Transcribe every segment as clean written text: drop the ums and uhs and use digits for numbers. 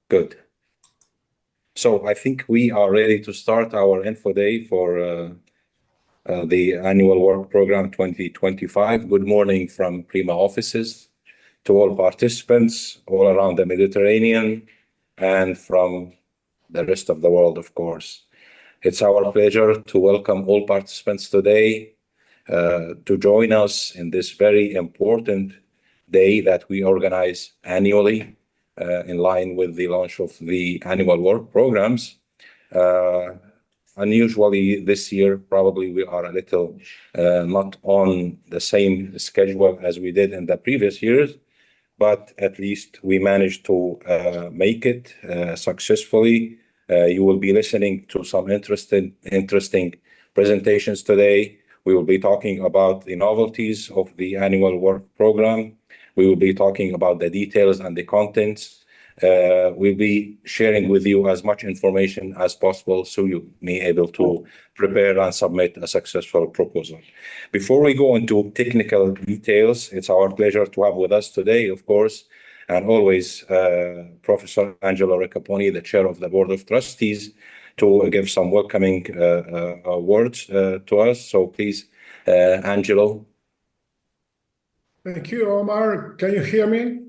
Good. So I think we are ready to start our info day for the annual work program 2025. Good morning from PRIMA offices to all participants all around the Mediterranean and from the rest of the world, of course. It's our pleasure to welcome all participants today to join us in this very important day that we organize annually in line with the launch of the annual work programs. Unusually this year, probably we are a little not on the same schedule as we did in the previous years, but at least we managed to make it successfully. You will be listening to some interesting presentations today. We will be talking about the novelties of the annual work program. We will be talking about the details and the contents. We'll be sharing with you as much information as possible so you may be able to prepare and submit a successful proposal. Before we go into technical details, it's our pleasure to have with us today, of course, and always Professor Angelo Riccaboni, the Chair of the Board of Trustees, to give some welcoming words to us. So please, Angelo. Thank you, Omar. Can you hear me?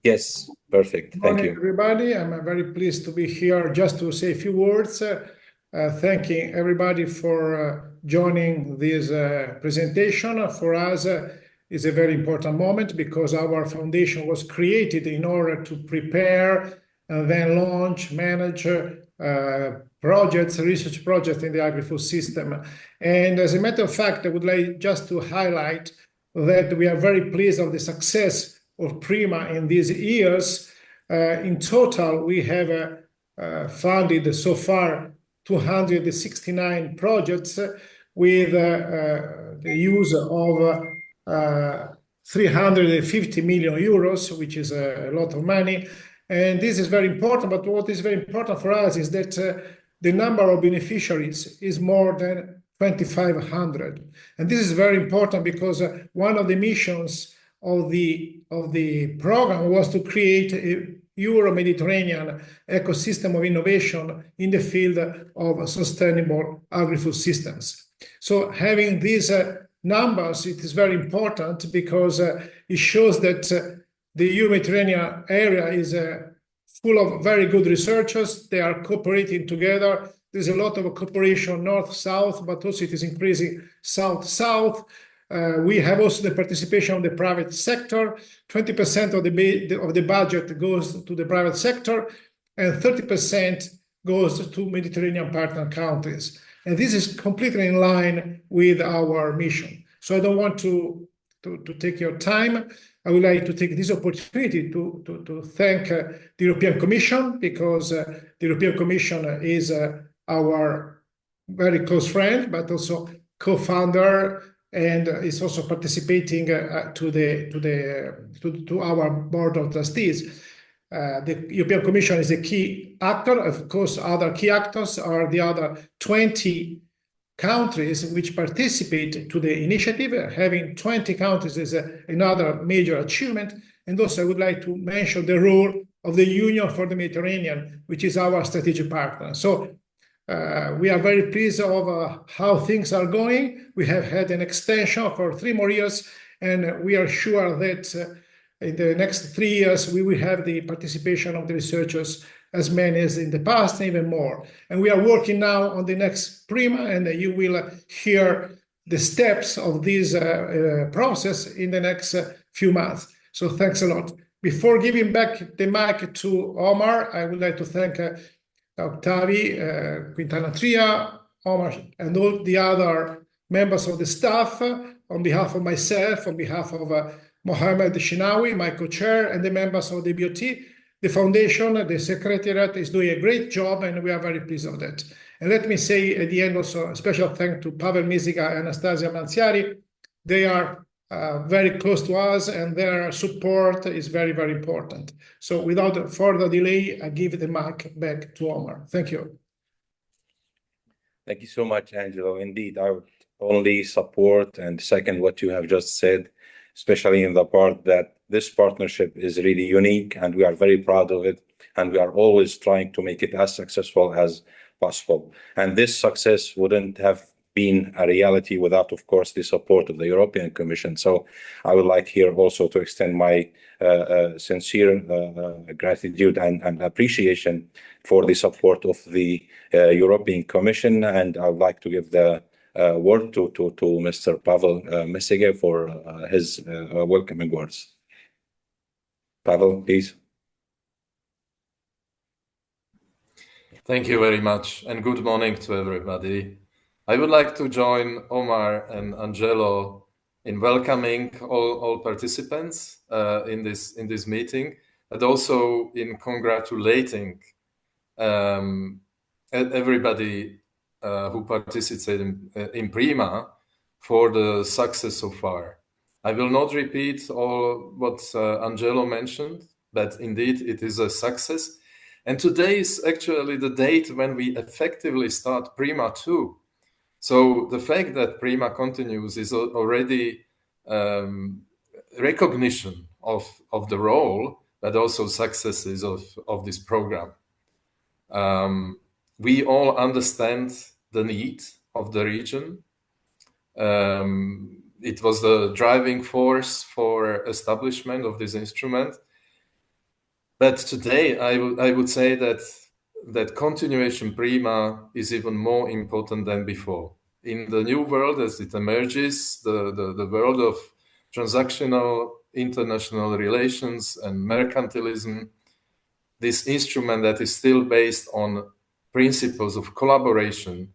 Yes, perfect. Thank you. Everybody, I'm very pleased to be here just to say a few words, thanking everybody for joining this presentation. For us, it's a very important moment because our foundation was created in order to prepare and then launch, manage projects, research projects in the agri-food system. And as a matter of fact, I would like just to highlight that we are very pleased of the success of PRIMA in these years. In total, we have funded so far 269 projects with the use of 350 million euros, which is a lot of money. And this is very important, but what is very important for us is that the number of beneficiaries is more than 2,500. And this is very important because one of the missions of the program was to create a Euro-Mediterranean ecosystem of innovation in the field of sustainable agri-food systems. So having these numbers, it is very important because it shows that the Euro-Mediterranean area is full of very good researchers. They are cooperating together. There's a lot of cooperation north-south, but also it is increasing south-south. We have also the participation of the private sector. 20% of the budget goes to the private sector, and 30% goes to Mediterranean partner countries. And this is completely in line with our mission. So I don't want to take your time. I would like to take this opportunity to thank the European Commission, because the European Commission is our very close friend, but also co-founder, and is also participating to our board of trustees. The European Commission is a key actor. Of course, other key actors are the other 20 countries which participate to the initiative. Having 20 countries is another major achievement. And also I would like to mention the role of the Union for the Mediterranean, which is our strategic partner. So we are very pleased of how things are going. We have had an extension for 3 more years, and we are sure that in the next 3 years, we will have the participation of the researchers as many as in the past, and even more. And we are working now on the next PRIMA, and you will hear the steps of this process in the next few months. So thanks a lot. Before giving back the mic to Omar, I would like to thank Octavi, Quintana Tria, Omar, and all the other members of the staff, on behalf of myself, on behalf of Mohamed Shinawi, my co-chair, and the members of the BOT. The foundation, the Secretariat is doing a great job, and we are very pleased of that. And let me say at the end also a special thanks to Pavel, Misiga, and Anastasia Manziari. They are very close to us, and their support is very, very important. So without further delay, I give the mic back to Omar. Thank you. Thank you so much, Angelo. Indeed, I would only support and second what you have just said, especially in the part that this partnership is really unique, and we are very proud of it, and we are always trying to make it as successful as possible. And this success wouldn't have been a reality without, of course, the support of the European Commission. So I would like here also to extend my sincere gratitude and appreciation for the support of the European Commission. And I would like to give the word to Mr. Pavel Misiga for his welcoming words. Pavel, please. Thank you very much, and good morning to everybody. I would like to join Omar and Angelo in welcoming all participants in this meeting, and also in congratulating everybody who participated in PRIMA for the success so far. I will not repeat all what Angelo mentioned, but indeed it is a success. And today is actually the date when we effectively start PRIMA 2. So the fact that PRIMA continues is already recognition of the role, but also successes of this program. We all understand the need of the region. It was the driving force for establishment of this instrument. But today, I would say that continuation PRIMA is even more important than before. In the new world, as it emerges, the world of transactional international relations and mercantilism, this instrument that is still based on principles of collaboration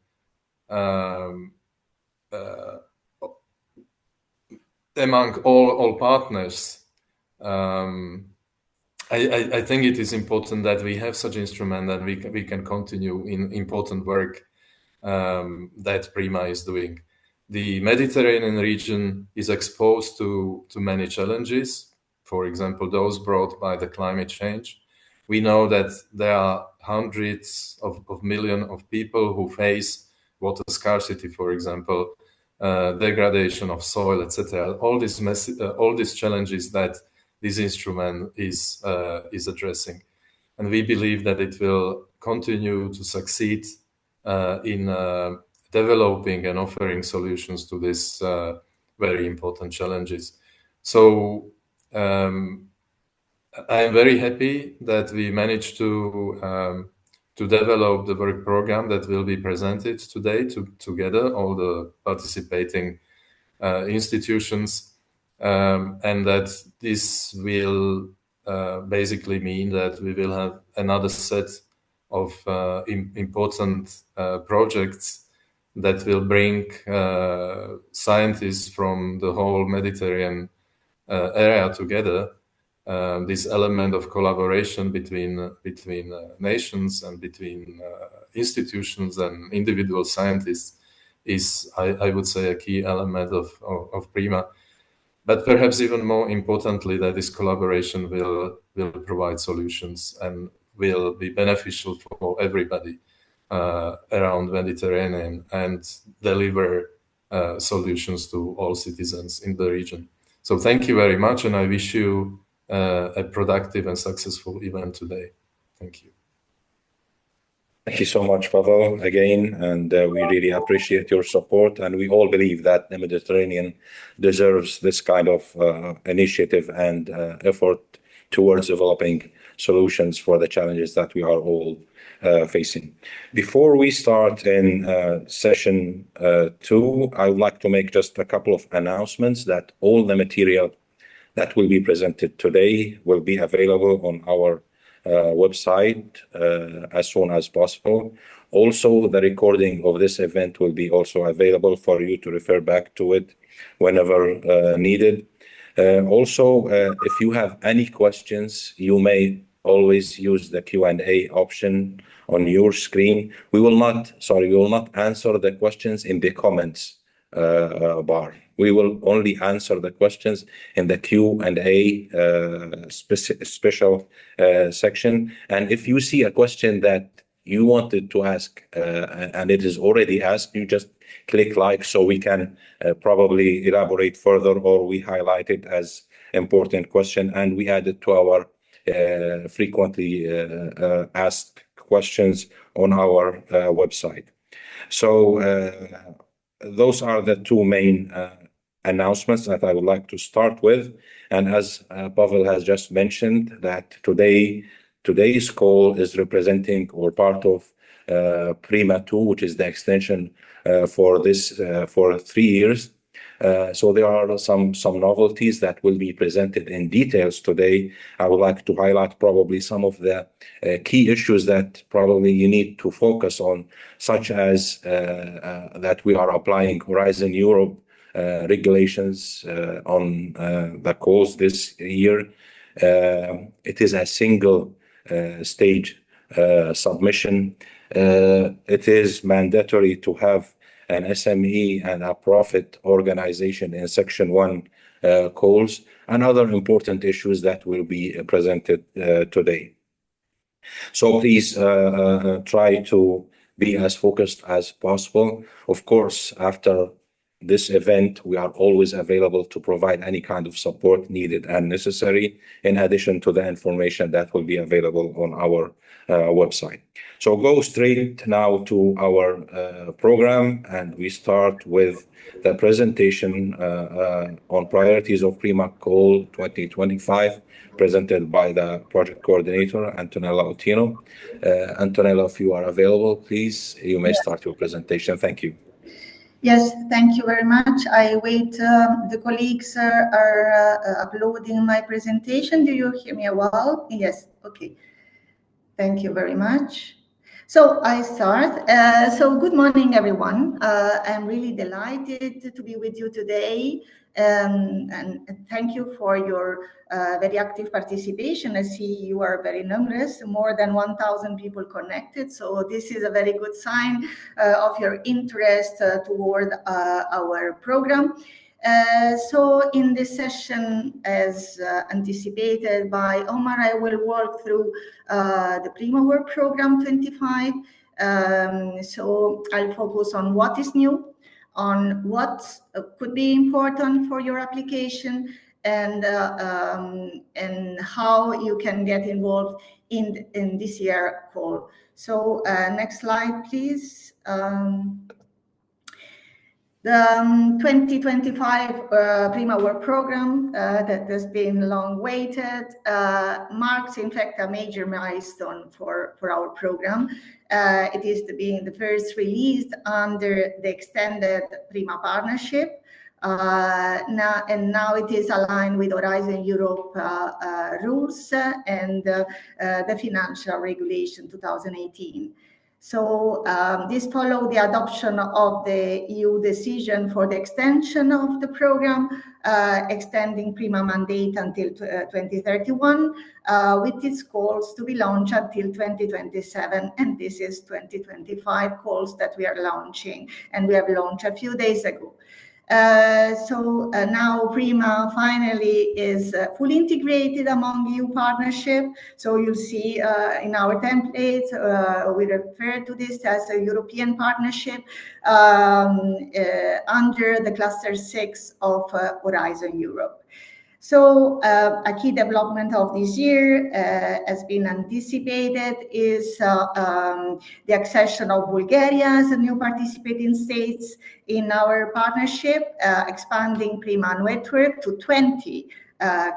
among all partners, I think it is important that we have such instrument that we can continue in important work that PRIMA is doing. The Mediterranean region is exposed to many challenges, for example, those brought by the climate change. We know that there are hundreds of millions of people who face water scarcity, for example, degradation of soil, etc. All these challenges that this instrument is addressing, and we believe that it will continue to succeed in developing and offering solutions to these very important challenges. So I am very happy that we managed to develop the work program that will be presented today together, all the participating institutions. And that this will basically mean that we will have another set of important projects that will bring scientists from the whole Mediterranean area together. This element of collaboration between nations and between institutions and individual scientists is, I would say, a key element of PRIMA. But perhaps even more importantly, that this collaboration will provide solutions and will be beneficial for everybody around Mediterranean and deliver solutions to all citizens in the region. So thank you very much, and I wish you a productive and successful event today. Thank you. Thank you so much, Pavel, again, and we really appreciate your support, and we all believe that the Mediterranean deserves this kind of initiative and effort towards developing solutions for the challenges that we are all facing. Before we start in session 2, I would like to make just a couple of announcements that all the material that will be presented today will be available on our website as soon as possible. Also, the recording of this event will be also available for you to refer back to it whenever needed. Also, if you have any questions, you may always use the Q&A option on your screen. We will not answer the questions in the comments bar. We will only answer the questions in the Q&A special section. And if you see a question that you wanted to ask and it is already asked, you just click like so we can probably elaborate further, or we highlight it as important question, and we added to our frequently asked questions on our website. So those are the two main announcements that I would like to start with. And as Pavel has just mentioned, that today's call is representing or part of PRIMA-2, which is the extension for 3 years. So there are some novelties that will be presented in details today. I would like to highlight probably some of the key issues that probably you need to focus on, such as that we are applying Horizon Europe regulations on the calls this year. It is a single stage submission. It is mandatory to have an SME and a profit organization in Section 1 calls, and other important issues that will be presented today. So please try to be as focused as possible. Of course, after this event, we are always available to provide any kind of support needed and necessary, in addition to the information that will be available on our website. So go straight now to our program, and we start with the presentation on priorities of PRIMA Call 2025, presented by the project coordinator, Antonella Autino. Antonella, if you are available, please, you may start your presentation. Thank you. Yes, thank you very much. I wait, the colleagues are uploading my presentation. Do you hear me well? Yes, okay. Thank you very much. So I start. So good morning, everyone. I'm really delighted to be with you today. And thank you for your very active participation. I see you are very numerous, more than 1,000 people connected. So this is a very good sign of your interest toward our program. So in this session, as anticipated by Omar, I will walk through the PRIMA Work Program 25. So I'll focus on what is new, on what could be important for your application, and how you can get involved in this year call. So next slide, please. The 2025 PRIMA Work Program that has been long waited marks, in fact, a major milestone for our program. It is being the first released under the extended PRIMA partnership. Now it is aligned with Horizon Europe rules and the Financial Regulation 2018. So this followed the adoption of the EU decision for the extension of the program, extending PRIMA mandate until 2031, with its calls to be launched until 2027. And this is 2025 calls that we are launching, and we have launched a few days ago. So now PRIMA finally is fully integrated among EU partnership. So you'll see in our template, we refer to this as a European partnership under the Cluster 6 of Horizon Europe. So a key development of this year has been anticipated is the accession of Bulgaria as a new participating state in our partnership, expanding PRIMA network to 20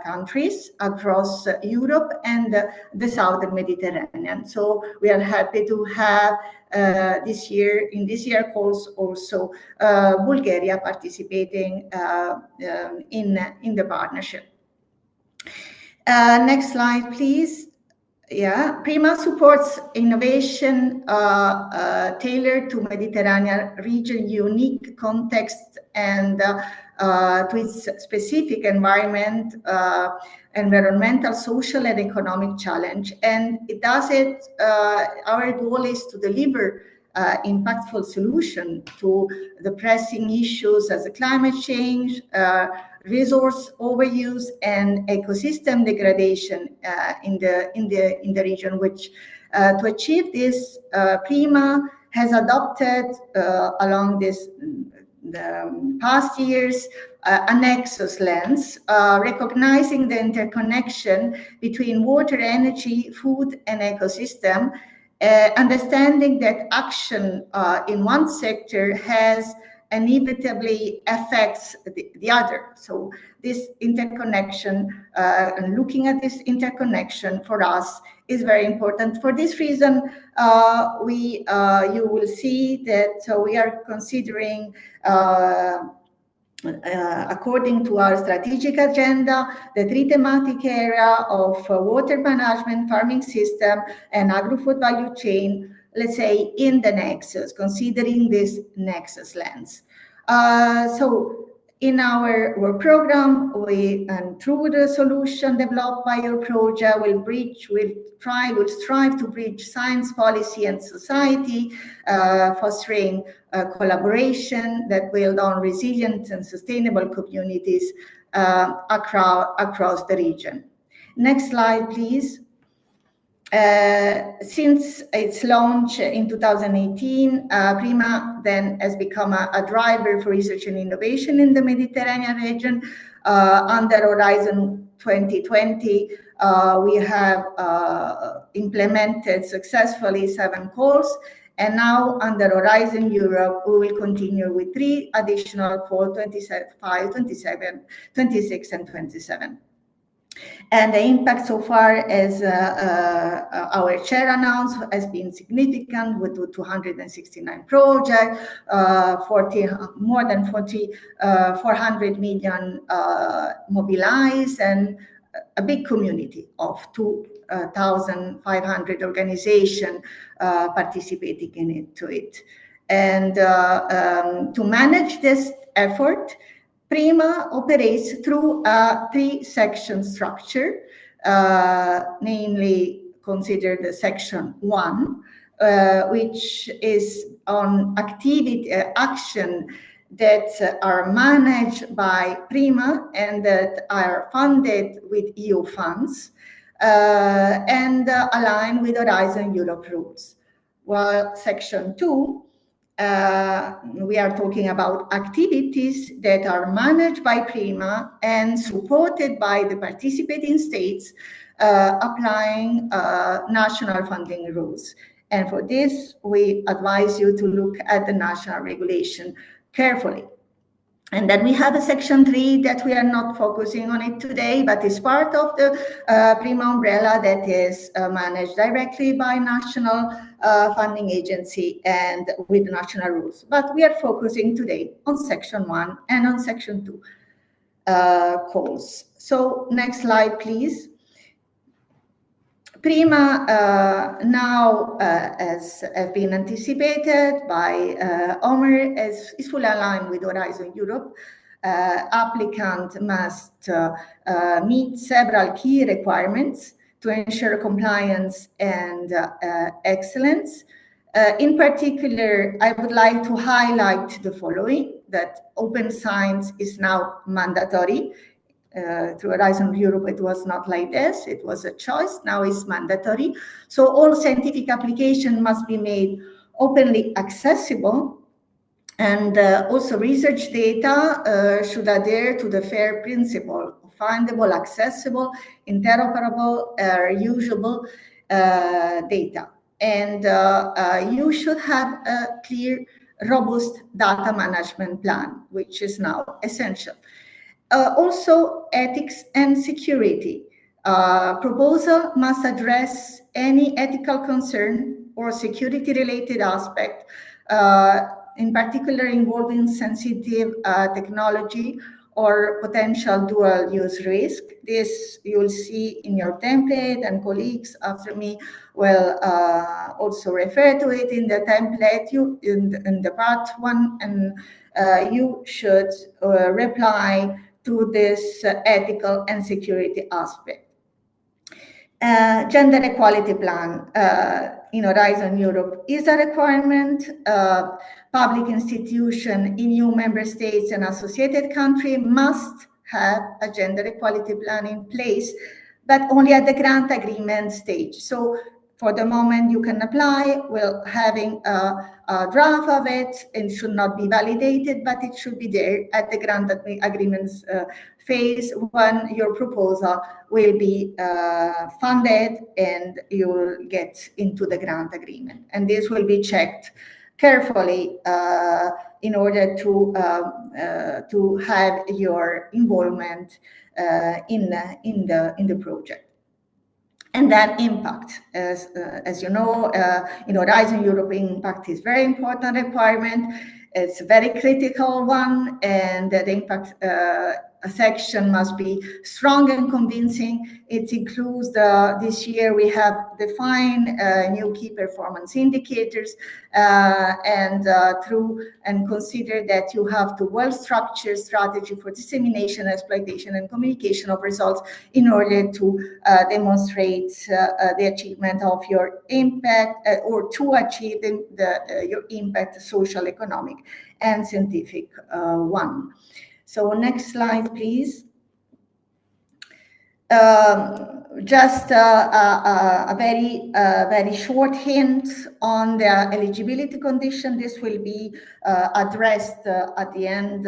countries across Europe and the Southern Mediterranean. So we are happy to have this year calls also Bulgaria participating in the partnership. Next slide, please. Yeah, PRIMA supports innovation tailored to Mediterranean region unique context and to its specific environmental, social, and economic challenge. And it does it, our goal is to deliver impactful solution to the pressing issues as climate change, resource overuse, and ecosystem degradation in the region. Which to achieve this, PRIMA has adopted along the past years a nexus lens, recognizing the interconnection between water, energy, food, and ecosystem, understanding that action in one sector has inevitably affects the other. So this interconnection, and looking at this interconnection for us is very important. For this reason, you will see that we are considering according to our strategic agenda, the three thematic area of water management, farming system, and agri-food value chain, let's say, in the nexus, considering this nexus lens. So in our work program, and through the solution developed by your project, we'll strive to bridge science, policy, and society, fostering collaboration that build on resilient and sustainable communities across the region. Next slide, please. Since its launch in 2018, PRIMA then has become a driver for research and innovation in the Mediterranean region. Under Horizon 2020, we have implemented successfully 7 calls, and now under Horizon Europe, we will continue with 3 additional calls, 25, 27, 26, and 27. And the impact so far, as our chair announced, has been significant with 269 projects, more than 400 million mobilized, and a big community of 2,500 organizations participating into it. And to manage this effort, PRIMA operates through a 3-section structure, namely consider the section 1, which is on action that are managed by PRIMA and that are funded with EU funds and aligned with Horizon Europe rules. While section 2, we are talking about activities that are managed by PRIMA and supported by the participating states, applying national funding rules. And for this, we advise you to look at the national regulation carefully. And then we have a section 3 that we are not focusing on it today, but is part of the PRIMA umbrella that is managed directly by national funding agency and with national rules. But we are focusing today on section 1 and on section 2 calls. So next slide, please. PRIMA now, as have been anticipated by Omar, is fully aligned with Horizon Europe. Applicant must meet several key requirements to ensure compliance and excellence. In particular, I would like to highlight the following: that open science is now mandatory. Through Horizon Europe, it was not like this. It was a choice. Now it's mandatory. So all scientific application must be made openly accessible. And also research data should adhere to the FAIR principle: findable, accessible, interoperable, reusable data. And you should have a clear, robust data management plan, which is now essential. Also, ethics and security. Proposal must address any ethical concern or security-related aspect, in particular involving sensitive technology or potential dual-use risk. This you will see in your template, and colleagues after me will also refer to it in the template. In the part 1, and you should reply to this ethical and security aspect. Gender equality plan in Horizon Europe is a requirement. Public institution in EU member states and associated country must have a gender equality plan in place, but only at the grant agreement stage. So for the moment you can apply. We're having a draft of it, and should not be validated, but it should be there at the grant agreements phase when your proposal will be funded and you will get into the grant agreement. And this will be checked carefully in order to have your involvement in the project. And then impact, as you know, in Horizon Europe, impact is very important requirement. It's a very critical one, and the impact section must be strong and convincing. It includes this year we have defined new key performance indicators and consider that you have to well-structured strategy for dissemination, exploitation, and communication of results in order to demonstrate the achievement of your impact or to achieve your impact, social, economic, and scientific one. So next slide, please. Just a very short hint on the eligibility condition. This will be addressed at the end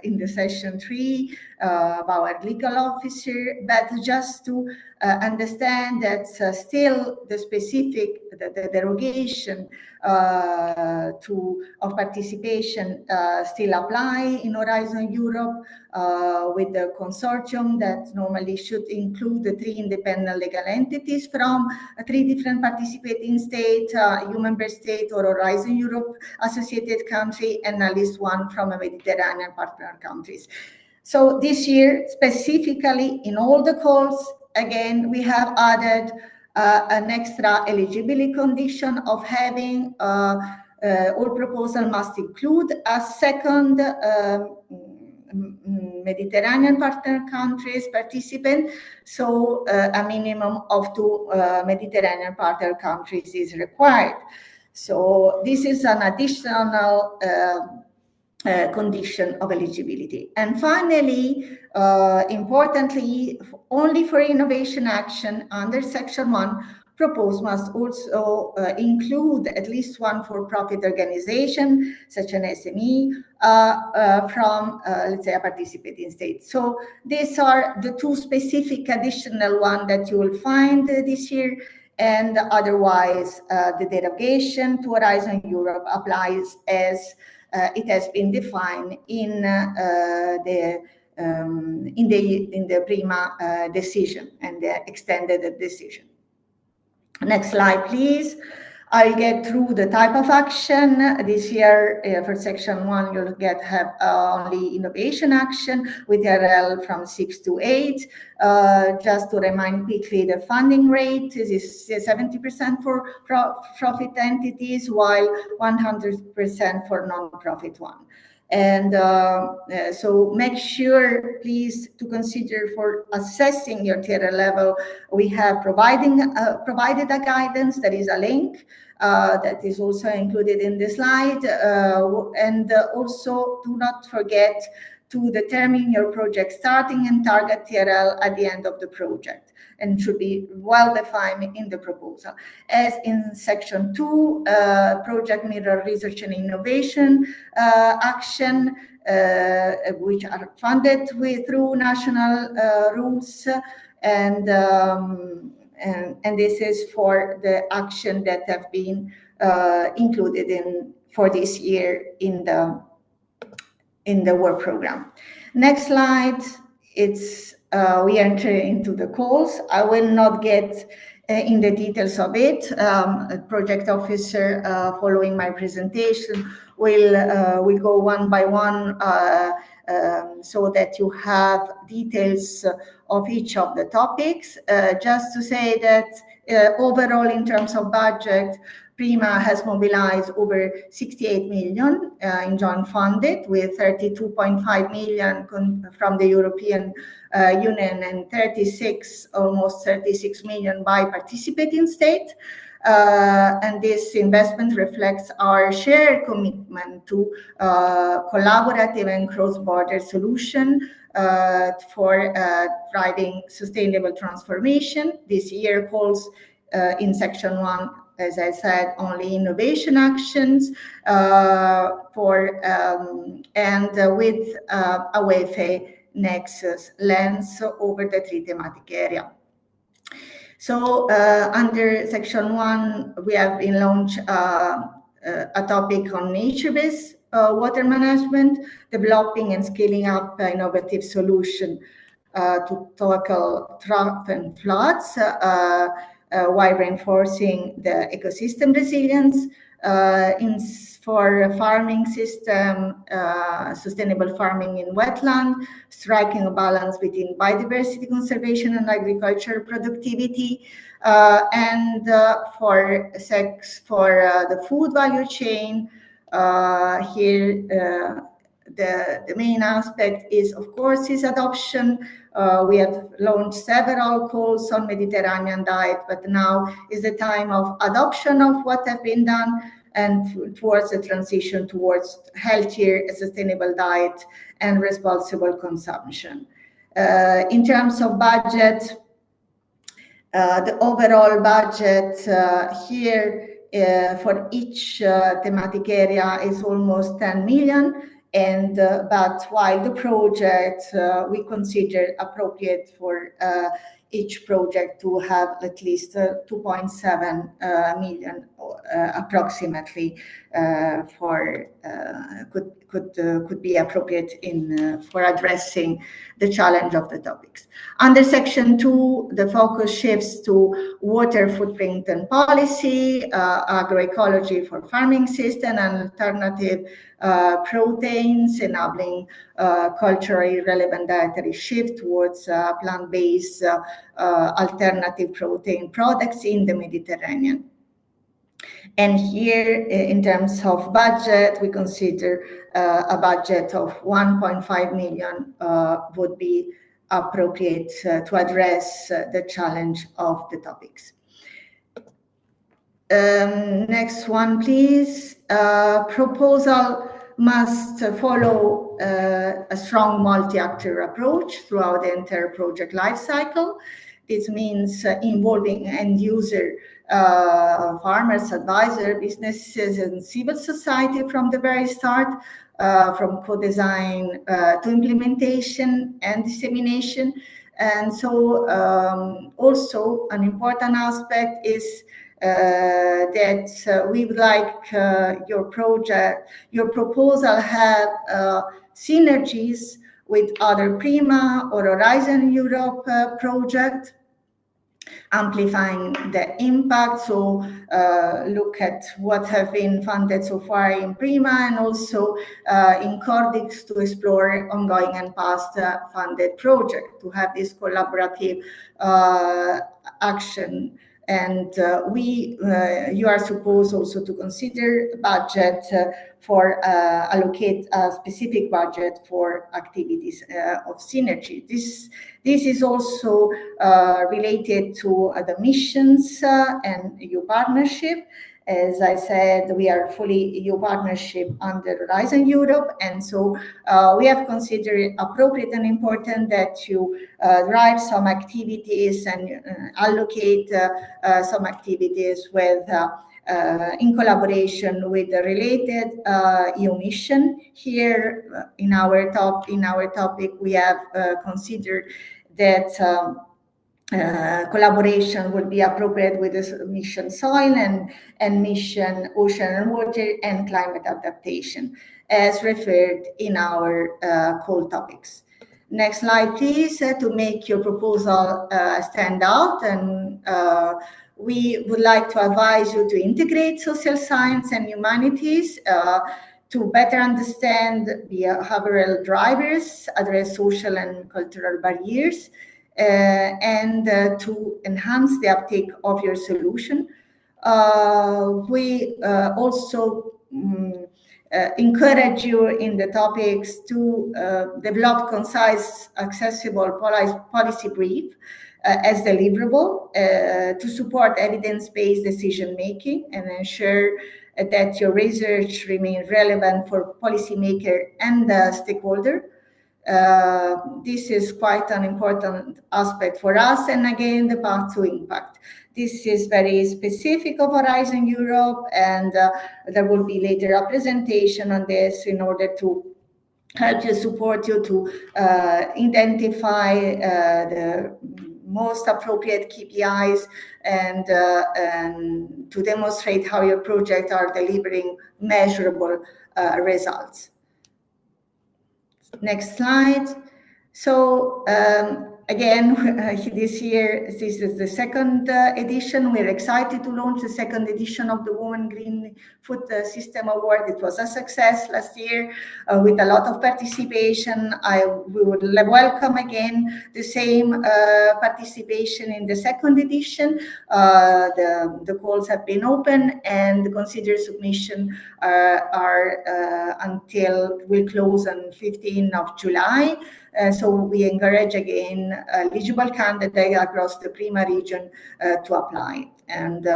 in the session 3 of our legal officer, but just to understand that still the specific, the derogation of participation still apply in Horizon Europe with the consortium that normally should include the 3 independent legal entities from 3 different participating states, EU member state or Horizon Europe associated country, and at least 1 from a Mediterranean partner countries. So this year, specifically in all the calls, again, we have added an extra eligibility condition of having all proposal must include a second Mediterranean partner countries participant, so a minimum of 2 Mediterranean partner countries is required. So this is an additional condition of eligibility. And finally, importantly, only for innovation action under Section 1, proposed must also include at least 1 for-profit organization, such an SME, from, let's say, a participating state. So these are the 2 specific additional ones that you will find this year, and otherwise the derogation to Horizon Europe applies as it has been defined in the PRIMA decision and the extended decision. Next slide, please. I'll get through the type of action. This year, for Section 1, you'll have only innovation action with RL from 6 to 8. Just to remind quickly, the funding rate is 70% for profit entities, while 100% for non-profit one. And so make sure, please, to consider for assessing your TRL level. We have provided a guidance. There is a link that is also included in the slide. And also do not forget to determine your project starting and target TRL at the end of the project, and should be well defined in the proposal. As in Section 2, project mirror research and innovation action, which are funded through national rules, and this is for the action that have been included for this year in the work program. Next slide. We enter into the calls. I will not get in the details of it. A project officer, following my presentation, will go one by one so that you have details of each of the topics. Just to say that overall, in terms of budget, PRIMA has mobilized over 68 million in joint funded, with 32.5 million from the European Union and almost 36 million by participating state. And this investment reflects our shared commitment to collaborative and cross-border solution for driving sustainable transformation. This year calls in section 1, as I said, only innovation actions with a Wageih nexus lens over the 3 thematic area. So under section 1, we have been launched a topic on nature-based water management, developing and scaling up innovative solutions to tackle drought and floods, while reinforcing the ecosystem resilience for farming system, sustainable farming in wetland, striking a balance between biodiversity conservation and agricultural productivity, and for the food value chain. Here the main aspect is, of course, is adoption. We have launched several calls on Mediterranean diet, but now is the time of adoption of what has been done and towards the transition towards healthier, sustainable diet and responsible consumption. In terms of budget, the overall budget here for each thematic area is almost 10 million. But while the project, we consider appropriate for each project to have at least 2.7 million approximately could be appropriate for addressing the challenge of the topics. Under section 2, the focus shifts to water footprint and policy, agroecology for farming system, and alternative proteins, enabling culturally relevant dietary shift towards plant-based alternative protein products in the Mediterranean. And here, in terms of budget, we consider a budget of 1.5 million would be appropriate to address the challenge of the topics. Next one, please. Proposal must follow a strong multi-actor approach throughout the entire project lifecycle. This means involving end user, farmers, advisors, businesses, and civil society from the very start, from co-design to implementation and dissemination. And so also an important aspect is that we would like your proposal have synergies with other PRIMA or Horizon Europe project, amplifying the impact. So look at what have been funded so far in PRIMA and also in Cordix to explore ongoing and past funded projects to have this collaborative action. And you are supposed also to consider budget for allocate a specific budget for activities of synergy. This is also related to the missions and EU partnership. As I said, we are fully EU partnership under Horizon Europe, and so we have considered it appropriate and important that you drive some activities and allocate some activities with in collaboration with the related EU mission. Here in our topic, we have considered that collaboration would be appropriate with the mission soil and mission ocean and water and climate adaptation, as referred in our core topics. Next slide, please, to make your proposal stand out. And we would like to advise you to integrate social science and humanities to better understand behavioral drivers, address social and cultural barriers, and to enhance the uptake of your solution. We also encourage you in the topics to develop concise, accessible policy brief as deliverable to support evidence-based decision-making and ensure that your research remains relevant for policymaker and stakeholder. This is quite an important aspect for us, and again, the path to impact. This is very specific of Horizon Europe, and there will be later a presentation on this in order to help you, support you to identify the most appropriate KPIs and to demonstrate how your projects are delivering measurable results. Next slide. So again, this year, this is the second edition. We're excited to launch the second edition of the Women Green Food System Award. It was a success last year with a lot of participation. We would welcome again the same participation in the second edition. The calls have been open, and the considered submission will close on 15th of July. So we encourage again eligible candidates across the PRIMA region to apply. And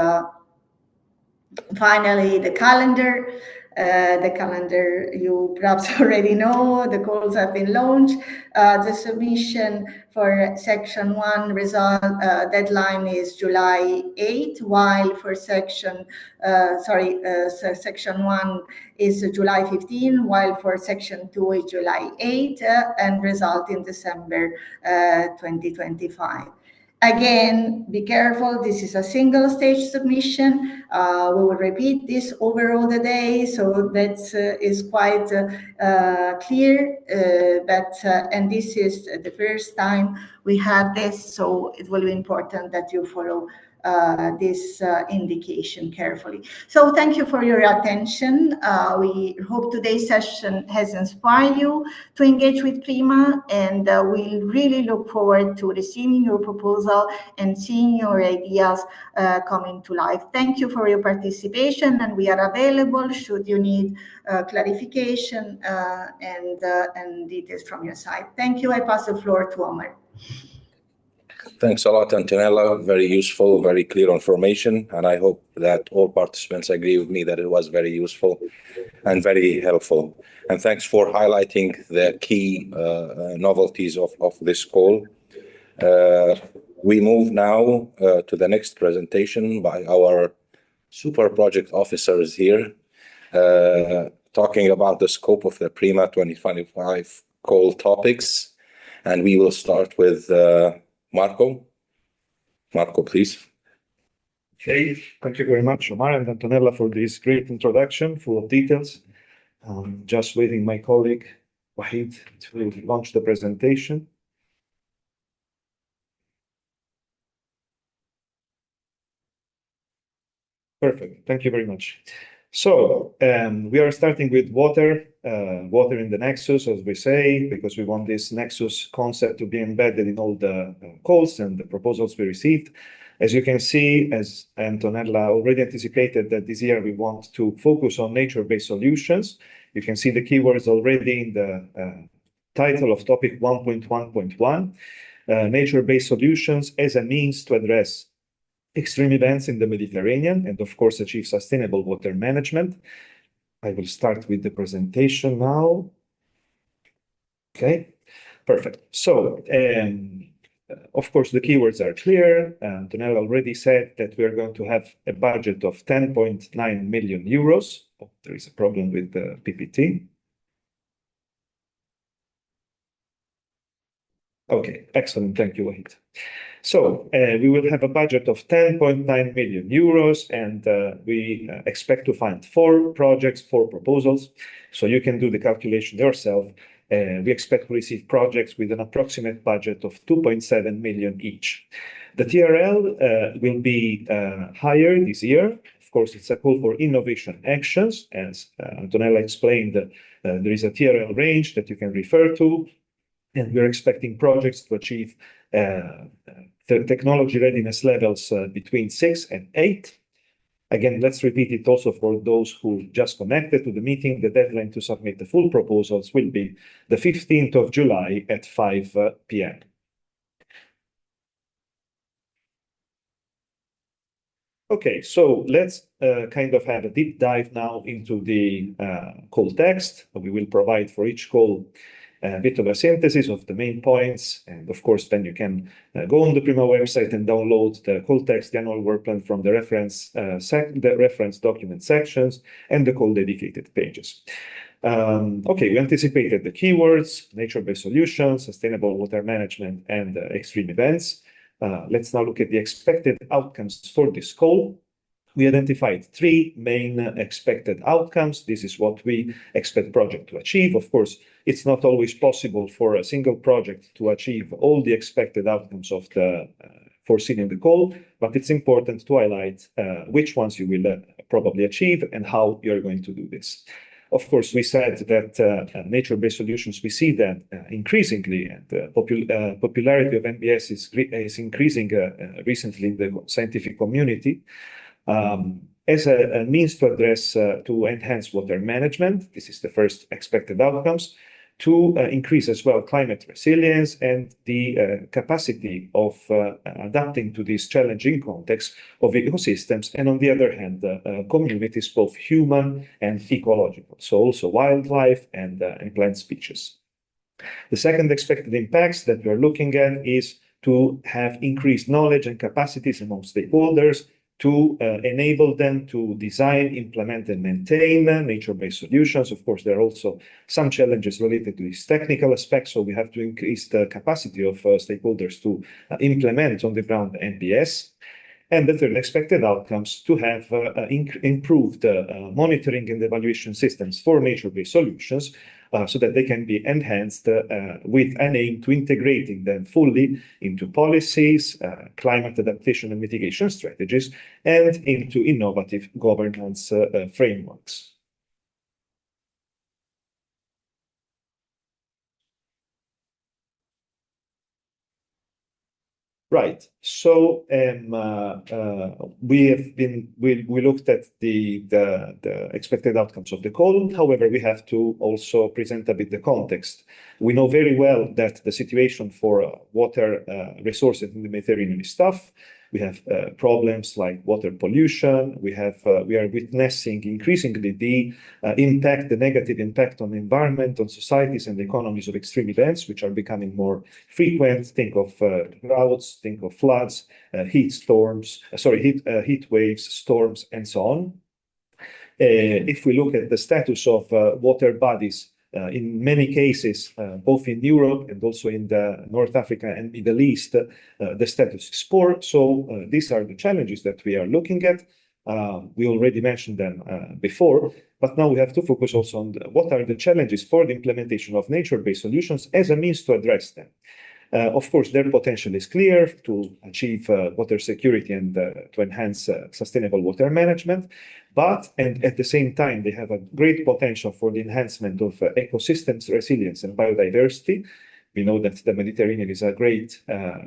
finally, the calendar. The calendar you perhaps already know. The calls have been launched. The submission for section 1 result deadline is July 8, while for section 1 is July 15, while for section 2 is July 8, and result in December 2025. Again, be careful, this is a single stage submission. We will repeat this over all the day, so that is quite clear. And this is the first time we have this, so it will be important that you follow this indication carefully. So thank you for your attention. We hope today's session has inspired you to engage with PRIMA, and we really look forward to receiving your proposal and seeing your ideas coming to life. Thank you for your participation, and we are available should you need clarification and details from your side. Thank you. I pass the floor to Omar. Thanks a lot, Antonella. Very useful, very clear information, and I hope that all participants agree with me that it was very useful and very helpful. And thanks for highlighting the key novelties of this call. We move now to the next presentation by our super project officers here, talking about the scope of the PRIMA 2025 call topics. And we will start with Marco. Marco, please. Okay, thank you very much, Omar and Antonella, for this great introduction full of details. Just waiting my colleague, Wageih, to launch the presentation. Perfect, thank you very much. So we are starting with water in the nexus, as we say, because we want this nexus concept to be embedded in all the calls and the proposals we received. As you can see, as Antonella already anticipated, that this year we want to focus on nature-based solutions. You can see the keywords already in the title of topic 1.1.1, nature-based solutions as a means to address extreme events in the Mediterranean and, of course, achieve sustainable water management. I will start with the presentation now. Okay, perfect. So, of course, the keywords are clear. Antonella already said that we are going to have a budget of 10.9 million euros. Oh, there is a problem with the PPT. Okay, excellent. Thank you, Wageih. So we will have a budget of 10.9 million euros, and we expect to fund 4 projects, 4 proposals. So you can do the calculation yourself. We expect to receive projects with an approximate budget of 2.7 million each. The TRL will be higher this year. Of course, it's a call for innovation actions. As Antonella explained, there is a TRL range that you can refer to, and we're expecting projects to achieve the technology readiness levels between 6 and 8. Again, let's repeat it also for those who just connected to the meeting. The deadline to submit the full proposals will be the 15th of July at 5 p.m. Okay, so let's kind of have a deep dive now into the call text. We will provide for each call a bit of a synthesis of the main points. And of course, then you can go on the PRIMA website and download the call text, the annual work plan from the reference document sections and the call dedicated pages. Okay, we anticipated the keywords: nature-based solutions, sustainable water management, and extreme events. Let's now look at the expected outcomes for this call. We identified 3 main expected outcomes. This is what we expect project to achieve. Of course, it's not always possible for a single project to achieve all the expected outcomes of the foreseen in the call, but it's important to highlight which ones you will probably achieve and how you're going to do this. Of course, we said that nature-based solutions, we see that increasingly, and popularity of NBS is increasing recently in the scientific community. As a means to address, to enhance water management. This is the first expected outcomes, to increase as well climate resilience and the capacity of adapting to this challenging context of ecosystems, and on the other hand, communities, both human and ecological, so also wildlife and plant species. The second expected impacts that we are looking at is to have increased knowledge and capacities among stakeholders, to enable them to design, implement, and maintain nature-based solutions. Of course, there are also some challenges related to these technical aspects, so we have to increase the capacity of stakeholders to implement on the ground NBS. And the third expected outcomes, to have improved monitoring and evaluation systems for nature-based solutions, so that they can be enhanced with an aim to integrating them fully into policies, climate adaptation and mitigation strategies, and into innovative governance frameworks. Right. So we looked at the expected outcomes of the call. However, we have to also present a bit the context. We know very well that the situation for water resources in the Mediterranean is tough. We have problems like water pollution. We are witnessing increasingly the negative impact on the environment, on societies and economies of extreme events, which are becoming more frequent. Think of droughts, think of floods, heat waves, storms, and so on. If we look at the status of water bodies, in many cases, both in Europe and also in the North Africa and Middle East, the status is poor. So these are the challenges that we are looking at. We already mentioned them before, but now we have to focus also on what are the challenges for the implementation of nature-based solutions as a means to address them. Of course, their potential is clear to achieve water security and to enhance sustainable water management, and at the same time, they have a great potential for the enhancement of ecosystems resilience and biodiversity. We know that the Mediterranean is a great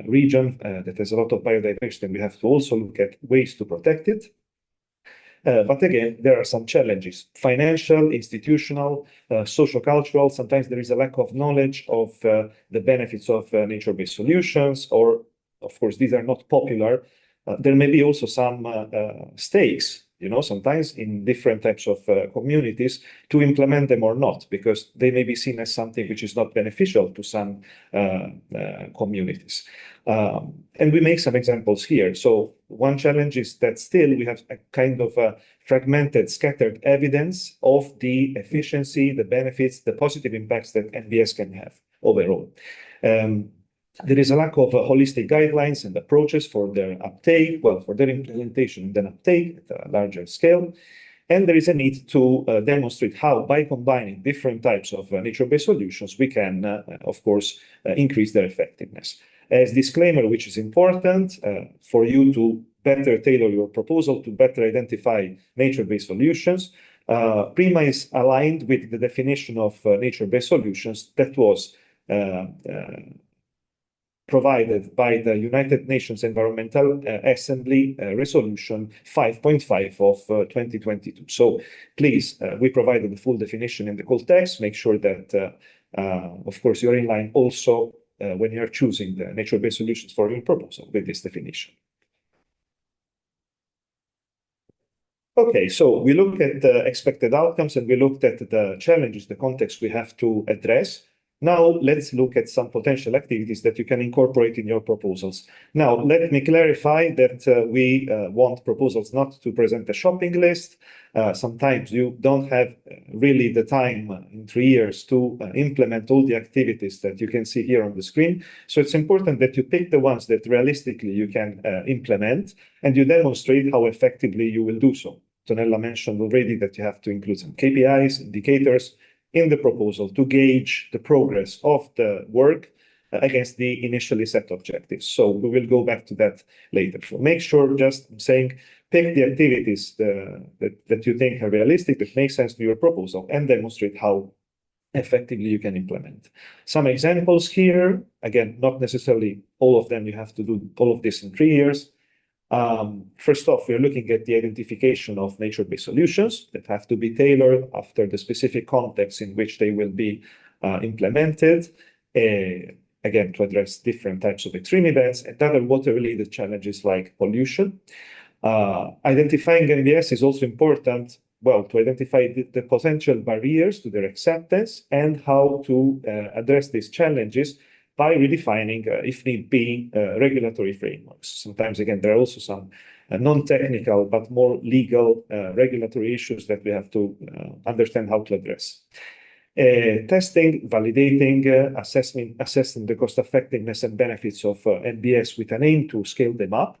region that has a lot of biodiversity, and we have to also look at ways to protect it. But again, there are some challenges: financial, institutional, socio-cultural. Sometimes there is a lack of knowledge of the benefits of nature-based solutions, or, of course, these are not popular. There may be also some stakes, sometimes in different types of communities to implement them or not, because they may be seen as something which is not beneficial to some communities. And we make some examples here. So one challenge is that still we have a kind of fragmented, scattered evidence of the efficiency, the benefits, the positive impacts that NBS can have overall. There is a lack of holistic guidelines and approaches for their uptake, for their implementation and then uptake at a larger scale. And there is a need to demonstrate how, by combining different types of nature-based solutions, we can, of course, increase their effectiveness. As disclaimer, which is important for you to better tailor your proposal, to better identify nature-based solutions, PRIMA is aligned with the definition of nature-based solutions that was provided by the United Nations Environmental Assembly Resolution 5.5 of 2022. So please, we provided the full definition in the call text. Make sure that, of course, you're in line also when you're choosing the nature-based solutions for your proposal with this definition. Okay, so we looked at the expected outcomes and we looked at the challenges, the context we have to address. Now, let's look at some potential activities that you can incorporate in your proposals. Now, let me clarify that we want proposals not to present a shopping list. Sometimes you don't have really the time in 3 years to implement all the activities that you can see here on the screen. So it's important that you pick the ones that realistically you can implement, and you demonstrate how effectively you will do so. Antonella mentioned already that you have to include some KPIs, indicators in the proposal to gauge the progress of the work against the initially set objectives. So we will go back to that later. So make sure, just saying, pick the activities that you think are realistic, that make sense to your proposal, and demonstrate how effectively you can implement. Some examples here, again, not necessarily all of them, you have to do all of this in 3 years. First off, we're looking at the identification of nature-based solutions that have to be tailored after the specific context in which they will be implemented, again, to address different types of extreme events and other water-related challenges like pollution. Identifying NBS is also important, well, to identify the potential barriers to their acceptance and how to address these challenges by redefining, if need be, regulatory frameworks. Sometimes, again, there are also some non-technical but more legal regulatory issues that we have to understand how to address. Testing, validating, assessing the cost effectiveness and benefits of NBS with an aim to scale them up,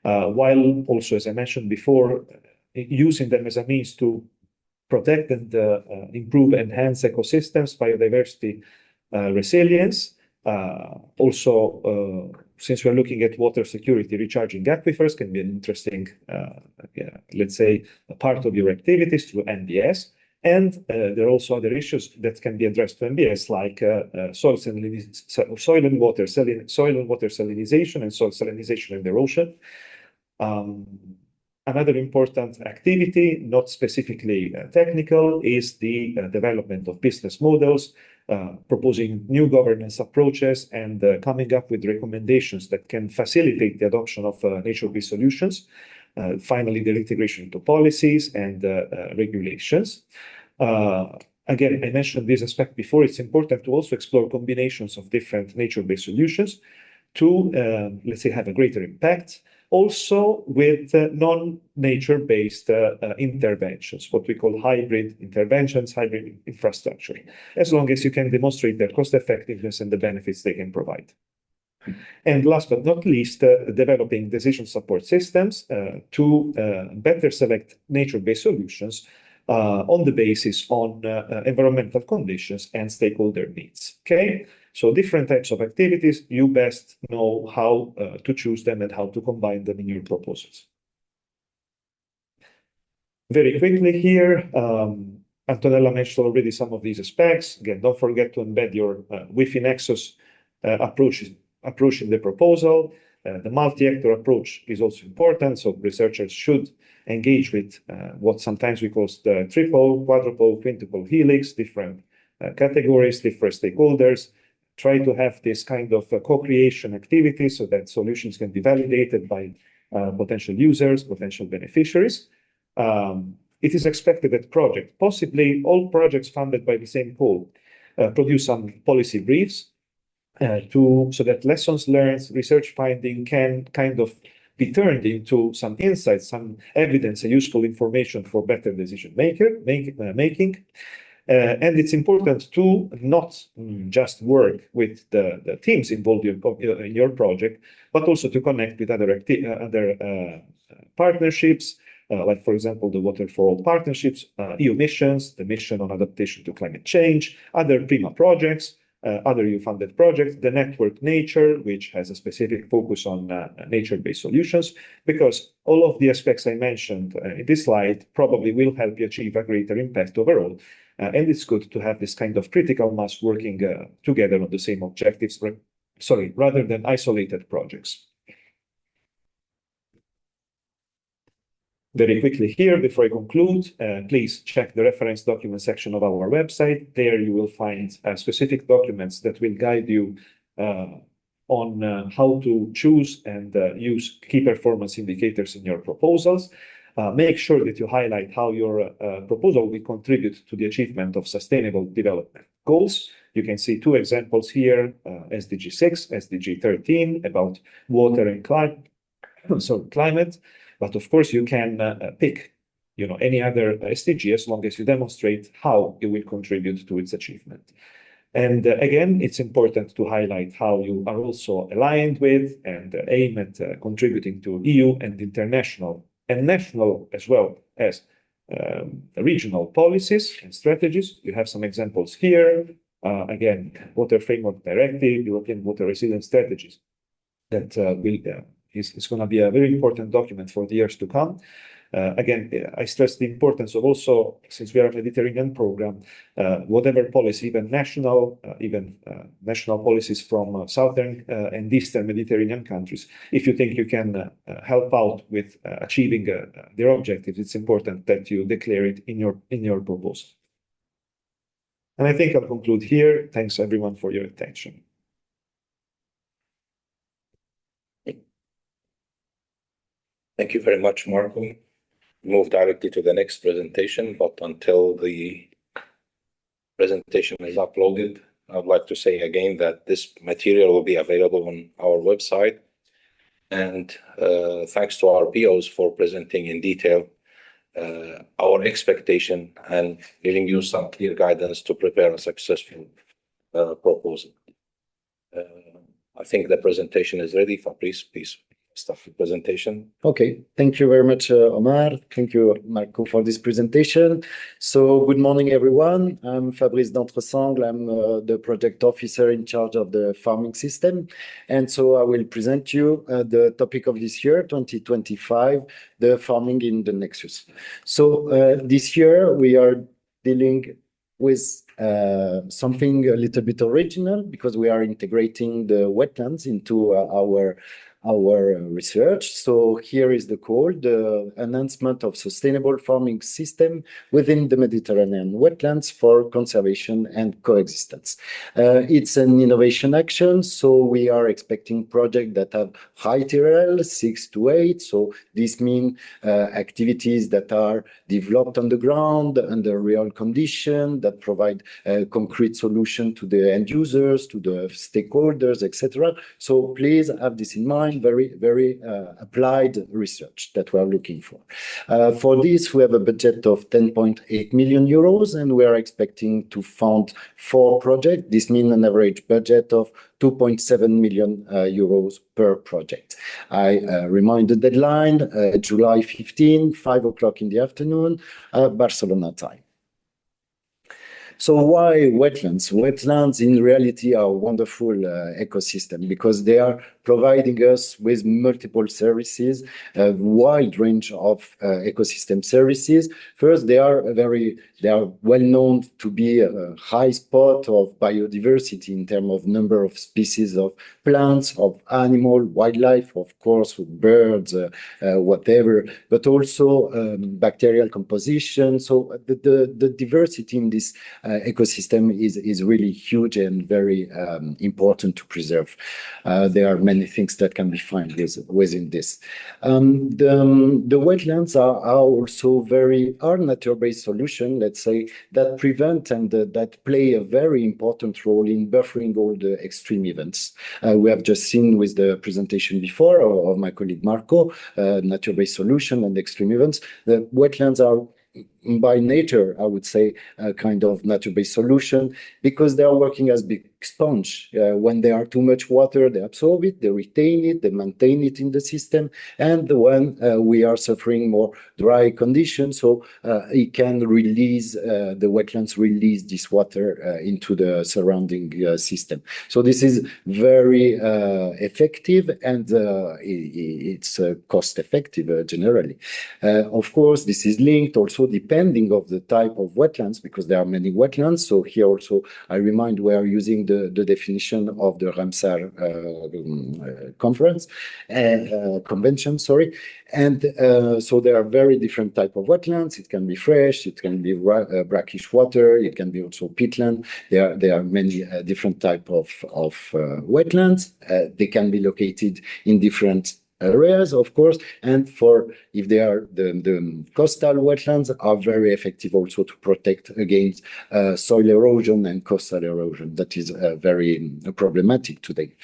while also, as I mentioned before, using them as a means to protect and improve, enhance ecosystems, biodiversity, resilience. Also, since we're looking at water security, recharging aquifers can be an interesting, let's say, a part of your activities through NBS. And there are also other issues that can be addressed to NBS, like soil and water salinization and soil salinization and erosion. Another important activity, not specifically technical, is the development of business models, proposing new governance approaches, and coming up with recommendations that can facilitate the adoption of nature-based solutions. Finally, their integration into policies and regulations. Again, I mentioned this aspect before. It's important to also explore combinations of different nature-based solutions to, let's say, have a greater impact. Also with non-nature-based interventions, what we call hybrid interventions, hybrid infrastructure, as long as you can demonstrate their cost effectiveness and the benefits they can provide. And last but not least, developing decision support systems to better select nature-based solutions on the basis on environmental conditions and stakeholder needs. Okay? So different types of activities, you best know how to choose them and how to combine them in your proposals. Very quickly here, Antonella mentioned already some of these aspects. Again, don't forget to embed your Wi-Fi Nexus approach in the proposal. The multi-actor approach is also important, so researchers should engage with what sometimes we call the triple, quadruple, quintuple helix, different categories, different stakeholders. Try to have this kind of co-creation activity so that solutions can be validated by potential users, potential beneficiaries. It is expected that projects, possibly all projects funded by the same pool, produce some policy briefs so that lessons learned, research finding can kind of be turned into some insights, some evidence, and useful information for better decision making. And it's important to not just work with the teams involved in your project, but also to connect with other partnerships, like, for example, the Water for All partnerships, EU missions, the mission on adaptation to climate change, other PRIMA projects, other EU-funded projects, the network Nature, which has a specific focus on nature-based solutions, because all of the aspects I mentioned in this slide probably will help you achieve a greater impact overall. And it's good to have this kind of critical mass working together on the same objectives, rather than isolated projects. Very quickly here, before I conclude, please check the reference document section of our website. There you will find specific documents that will guide you on how to choose and use key performance indicators in your proposals. Make sure that you highlight how your proposal will contribute to the achievement of sustainable development goals. You can see two examples here, SDG 6, SDG 13, about water and climate. But of course, you can pick any other SDG as long as you demonstrate how it will contribute to its achievement. And again, it's important to highlight how you are also aligned with and aim at contributing to EU and international and national as well as regional policies and strategies. You have some examples here. Again, Water Framework Directive, European Water Resilience Strategies. That is going to be a very important document for the years to come. Again, I stress the importance of also, since we are a Mediterranean program, whatever policy, even national policies from southern and eastern Mediterranean countries, if you think you can help out with achieving their objectives, it's important that you declare it in your proposal. And I think I'll conclude here. Thanks everyone for your attention. Thank you very much, Marco. Move directly to the next presentation, but until the presentation is uploaded, I'd like to say again that this material will be available on our website. And thanks to our POs for presenting in detail our expectation and giving you some clear guidance to prepare a successful proposal. I think the presentation is ready. Fabrice, please start the presentation. Okay, thank you very much, Omar. Thank you, Marco, for this presentation. So good morning, everyone. I'm Fabrice Dentressangle. I'm the project officer in charge of the farming system. And so I will present you the topic of this year, 2025, the farming in the Nexus. So this year we are dealing with something a little bit original because we are integrating the wetlands into our research. So here is the call, the enhancement of sustainable farming system within the Mediterranean wetlands for conservation and coexistence. It's an innovation action, so we are expecting projects that have high TRL, 6 to 8. So this means activities that are developed on the ground under real conditions that provide a concrete solution to the end users, to the stakeholders, etc. So please have this in mind. Very applied research that we are looking for. For this, we have a budget of 10.8 million euros, and we are expecting to fund 4 projects. This means an average budget of 2.7 million euros per project. I remind the deadline, July 15, 5 o'clock in the afternoon, Barcelona time. So why wetlands? Wetlands in reality are a wonderful ecosystem because they are providing us with multiple services, a wide range of ecosystem services. First, they are well known to be a high spot of biodiversity in terms of number of species of plants, of animal, wildlife, of course, with birds, whatever, but also bacterial composition. So the diversity in this ecosystem is really huge and very important to preserve. There are many things that can be found within this. The wetlands are also are nature-based solution, let's say, that prevent and that play a very important role in buffering all the extreme events. We have just seen with the presentation before of my colleague Marco, nature-based solution and extreme events. The wetlands are by nature, I would say, a kind of nature-based solution because they are working as big sponge. When there are too much water, they absorb it, they retain it, they maintain it in the system. And when we are suffering more dry conditions, so it can release, the wetlands release this water into the surrounding system. So this is very effective and it's cost effective generally. Of course, this is linked also depending of the type of wetlands because there are many wetlands. So here also, I remind we are using the definition of the Ramsar convention, sorry. And so there are very different type of wetlands. It can be fresh, it can be brackish water, it can be also peatland. There are many different type of wetlands. They can be located in different areas, of course, and if they are the coastal wetlands are very effective also to protect against soil erosion and coastal erosion. That is very problematic today.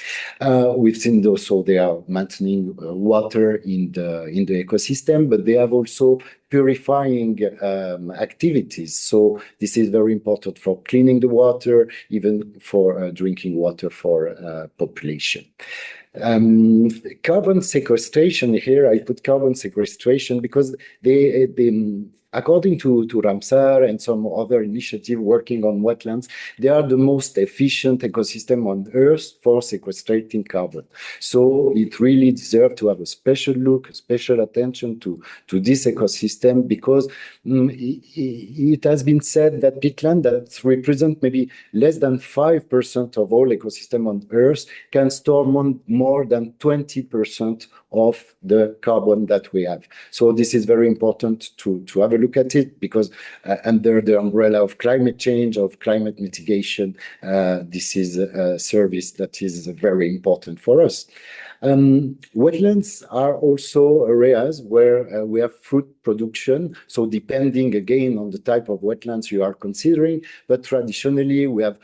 We've seen also they are maintaining water in the ecosystem, but they have also purifying activities. So this is very important for cleaning the water, even for drinking water for population. Carbon sequestration here, I put carbon sequestration because they according to Ramsar and some other initiative working on wetlands, they are the most efficient ecosystem on Earth for sequestrating carbon. So it really deserves to have a special look, a special attention to this ecosystem, because it has been said that peatland that represent maybe less than 5% of all ecosystem on Earth can store more than 20% of the carbon that we have. So this is very important to have a look at it, because under the umbrella of climate change, of climate mitigation, this is a service that is very important for us. Wetlands are also areas where we have fruit production. So depending again on the type of wetlands you are considering, but traditionally we have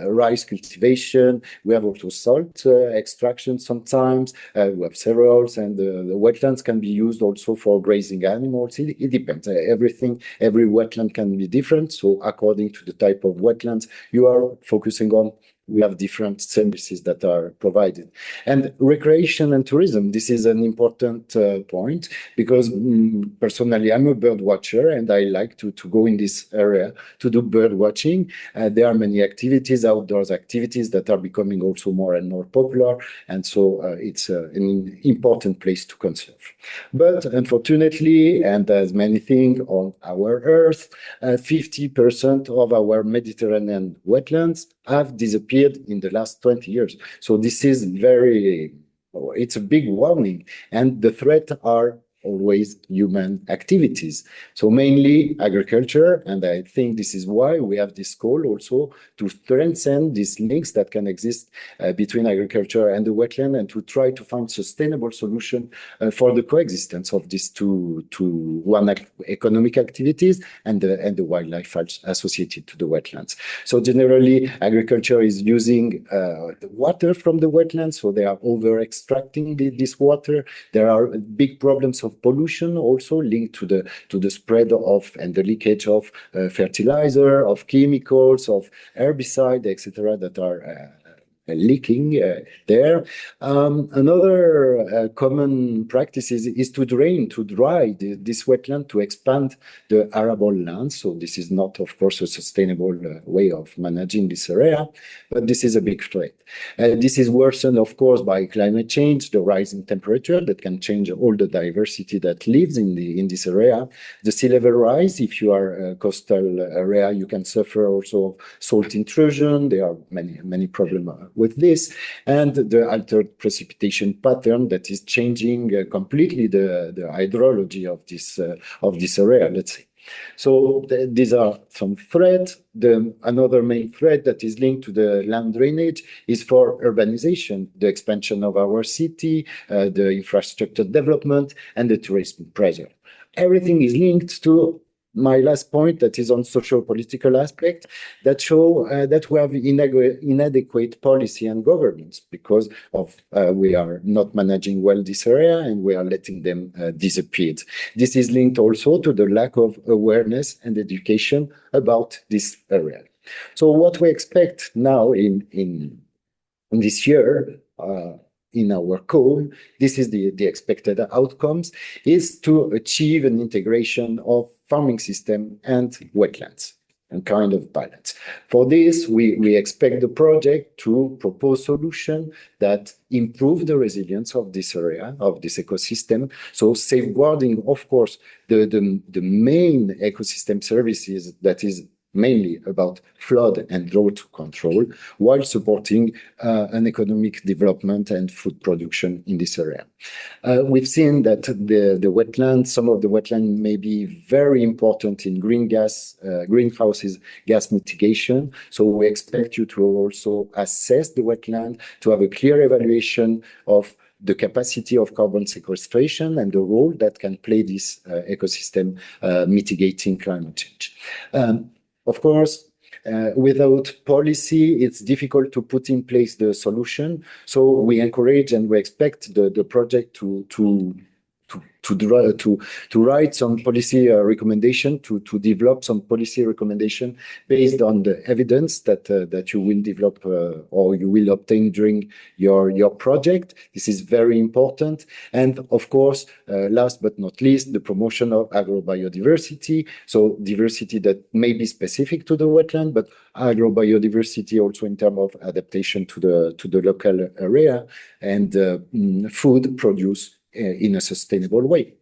rice cultivation, we have also salt extraction sometimes, we have cereals, and the wetlands can be used also for grazing animals. It depends. Every wetland can be different. So according to the type of wetlands you are focusing on, we have different services that are provided. And recreation and tourism, this is an important point, because personally I'm a bird watcher and I like to go in this area to do bird watching. There are many activities, outdoors activities, that are becoming also more and more popular, and so it's an important place to conserve. But unfortunately, and as many things on our Earth, 50% of our Mediterranean wetlands have disappeared in the last 20 years. So this is it's a big warning, and the threat are always human activities. So mainly agriculture, and I think this is why we have this call also to strengthen these links that can exist between agriculture and the wetland, and to try to find sustainable solution for the coexistence of these two economic activities and the wildlife associated to the wetlands. So generally, agriculture is using the water from the wetlands, so they are over extracting this water. There are big problems of pollution also linked to the spread of and the leakage of fertilizer, of chemicals, of herbicide, etc., that are leaking there. Another common practice is to dry this wetland to expand the arable land. So this is not, of course, a sustainable way of managing this area, but this is a big threat. This is worsened, of course, by climate change, the rising temperature that can change all the diversity that lives in this area. The sea level rise, if you are a coastal area, you can suffer also salt intrusion. There are many problems with this, and the altered precipitation pattern that is changing completely the hydrology of this area, let's say. So these are some threats. Another main threat that is linked to the land drainage is for urbanization, the expansion of our city, the infrastructure development, and the tourism pressure. Everything is linked to my last point, that is on social-political aspect, that show that we have inadequate policy and governance, because of we are not managing well this area and we are letting them disappear. This is linked also to the lack of awareness and education about this area. So what we expect now in this year, in our call, this is the expected outcomes, is to achieve an integration of farming system and wetlands, and kind of balance. For this, we expect the project to propose solutions that improve the resilience of this area, of this ecosystem. So safeguarding, of course, the main ecosystem services that is mainly about flood and drought control, while supporting an economic development and food production in this area. We've seen that the wetlands, some of the wetland may be very important in greenhouse gas mitigation. So we expect you to also assess the wetland, to have a clear evaluation of the capacity of carbon sequestration and the role that can play this ecosystem mitigating climate change. Of course, without policy, it's difficult to put in place the solution. So we encourage and we expect the project to write some policy recommendation, to develop some policy recommendation based on the evidence that you will develop or you will obtain during your project. This is very important. And of course, last but not least, the promotion of agrobiodiversity. So diversity that may be specific to the wetland, but agrobiodiversity also in terms of adaptation to the local area and food produce in a sustainable way.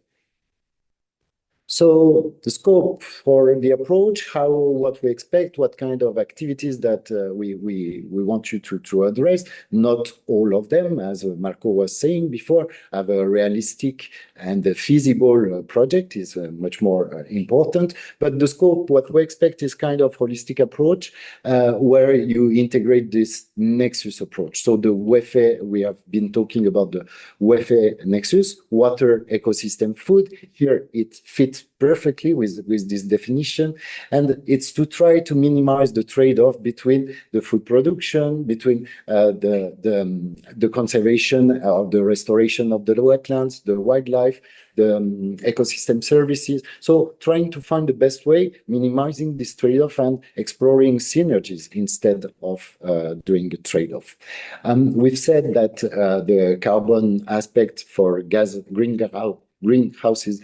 So the scope for the approach, what we expect, what kind of activities that we want you to address. Not all of them, as Marco was saying before, have a realistic and a feasible project is much more important. But the scope, what we expect is kind of holistic approach where you integrate this nexus approach. So the Wageih, we have been talking about the Wageih nexus, water, ecosystem, food. Here it fits perfectly with this definition, and it's to try to minimize the trade-off between the food production, between the conservation or the restoration of the wetlands, the wildlife, the ecosystem services. So trying to find the best way, minimizing this trade-off and exploring synergies instead of doing a trade-off. We've said that the carbon aspect for greenhouses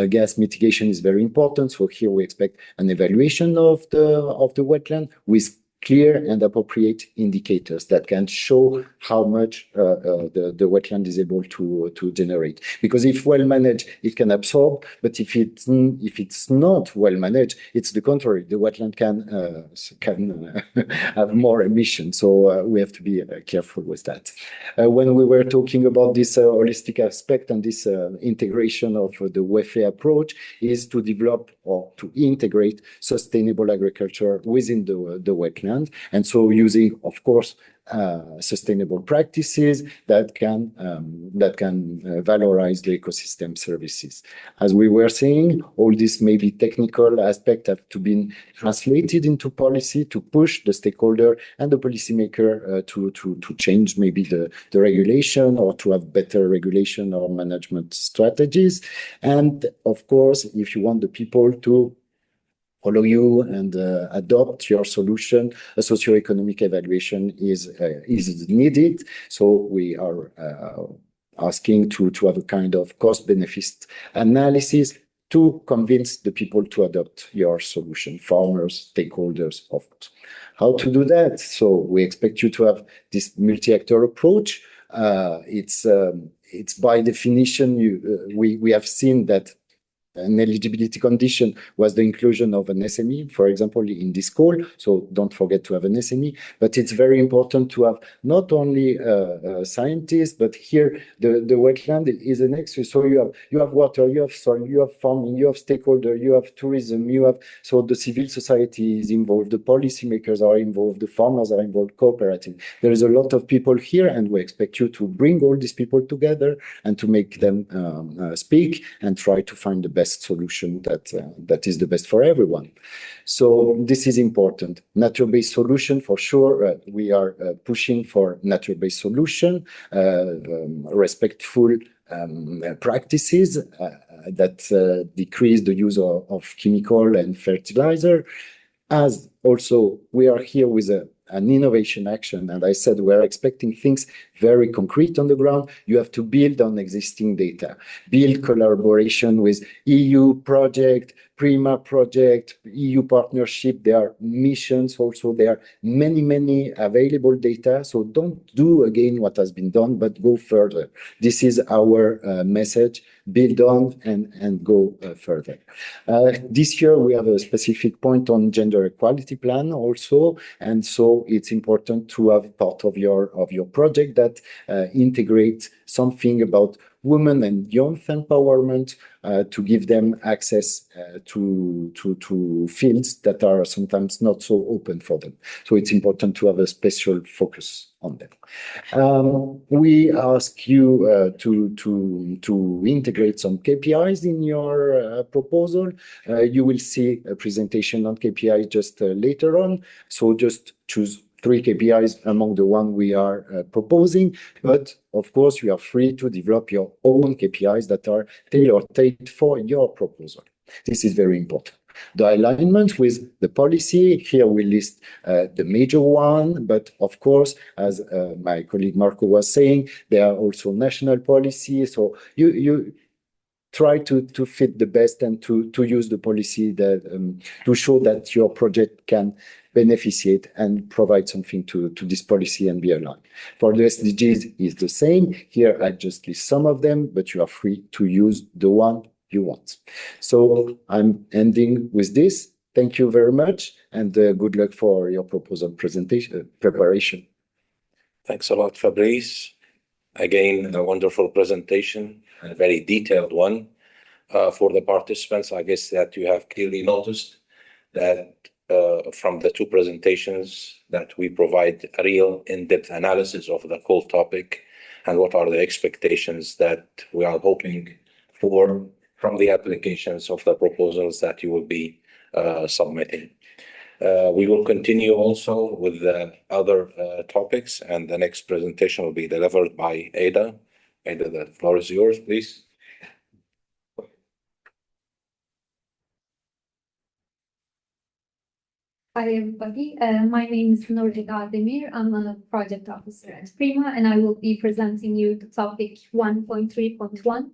gas mitigation is very important. So here we expect an evaluation of the wetland with clear and appropriate indicators that can show how much the wetland is able to generate. Because if well managed, it can absorb, but if it's not well managed, it's the contrary. The wetland can have more emissions. So we have to be careful with that. When we were talking about this holistic aspect and this integration of the Wageih approach is to develop or to integrate sustainable agriculture within the wetland. And so using, of course, sustainable practices that can valorize the ecosystem services. As we were saying, all these maybe technical aspects have to be translated into policy to push the stakeholder and the policymaker to change maybe the regulation or to have better regulation or management strategies. And of course, if you want the people to follow you and adopt your solution, a socioeconomic evaluation is needed. So we are asking to have a kind of cost-benefit analysis to convince the people to adopt your solution, farmers, stakeholders, of course. How to do that? So we expect you to have this multi-actor approach. It's by definition, we have seen that an eligibility condition was the inclusion of an SME, for example, in this call. So don't forget to have an SME. But it's very important to have not only scientists, but here the wetland is a nexus. So you have water, you have soil, you have farming, you have stakeholder, you have tourism, so the civil society is involved, the policymakers are involved, the farmers are involved, cooperative. There is a lot of people here, and we expect you to bring all these people together and to make them speak and try to find the best solution that is the best for everyone. So this is important. Nature-based solution, for sure. We are pushing for nature-based solution, respectful practices that decrease the use of chemical and fertilizer. As also, we are here with an innovation action. And I said, we're expecting things very concrete on the ground. You have to build on existing data, build collaboration with EU project, PRIMA project, EU partnership. There are missions also. There are many available data. So don't do again what has been done, but go further. This is our message. Build on and go further. This year, we have a specific point on gender equality plan also. And so it's important to have part of your project that integrates something about women and youth empowerment, to give them access to fields that are sometimes not so open for them. So it's important to have a special focus on them. We ask you to integrate some KPIs in your proposal. You will see a presentation on KPIs just later on. So just choose 3 KPIs among the one we are proposing. But of course, you are free to develop your own KPIs that are tailor-made for your proposal. This is very important. The alignment with the policy, here we list the major one, but of course, as my colleague Marco was saying, there are also national policies. So you try to fit the best and to use the policy that to show that your project can beneficiate and provide something to this policy and be aligned. For the SDGs, is the same. Here I just list some of them, but you are free to use the one you want. So I'm ending with this. Thank you very much, and good luck for your proposal preparation. Thanks a lot, Fabrice. Again, a wonderful presentation, a very detailed one. For the participants, I guess that you have clearly noticed that from the 2 presentations that we provide a real in-depth analysis of the whole topic and what are the expectations that we are hoping for from the applications of the proposals that you will be submitting. We will continue also with the other topics, and the next presentation will be delivered by Ada. Ada, the floor is yours, please. Hi, everybody. My name is Demir. I'm a project officer at PRIMA, and I will be presenting you the topic 1.3.1,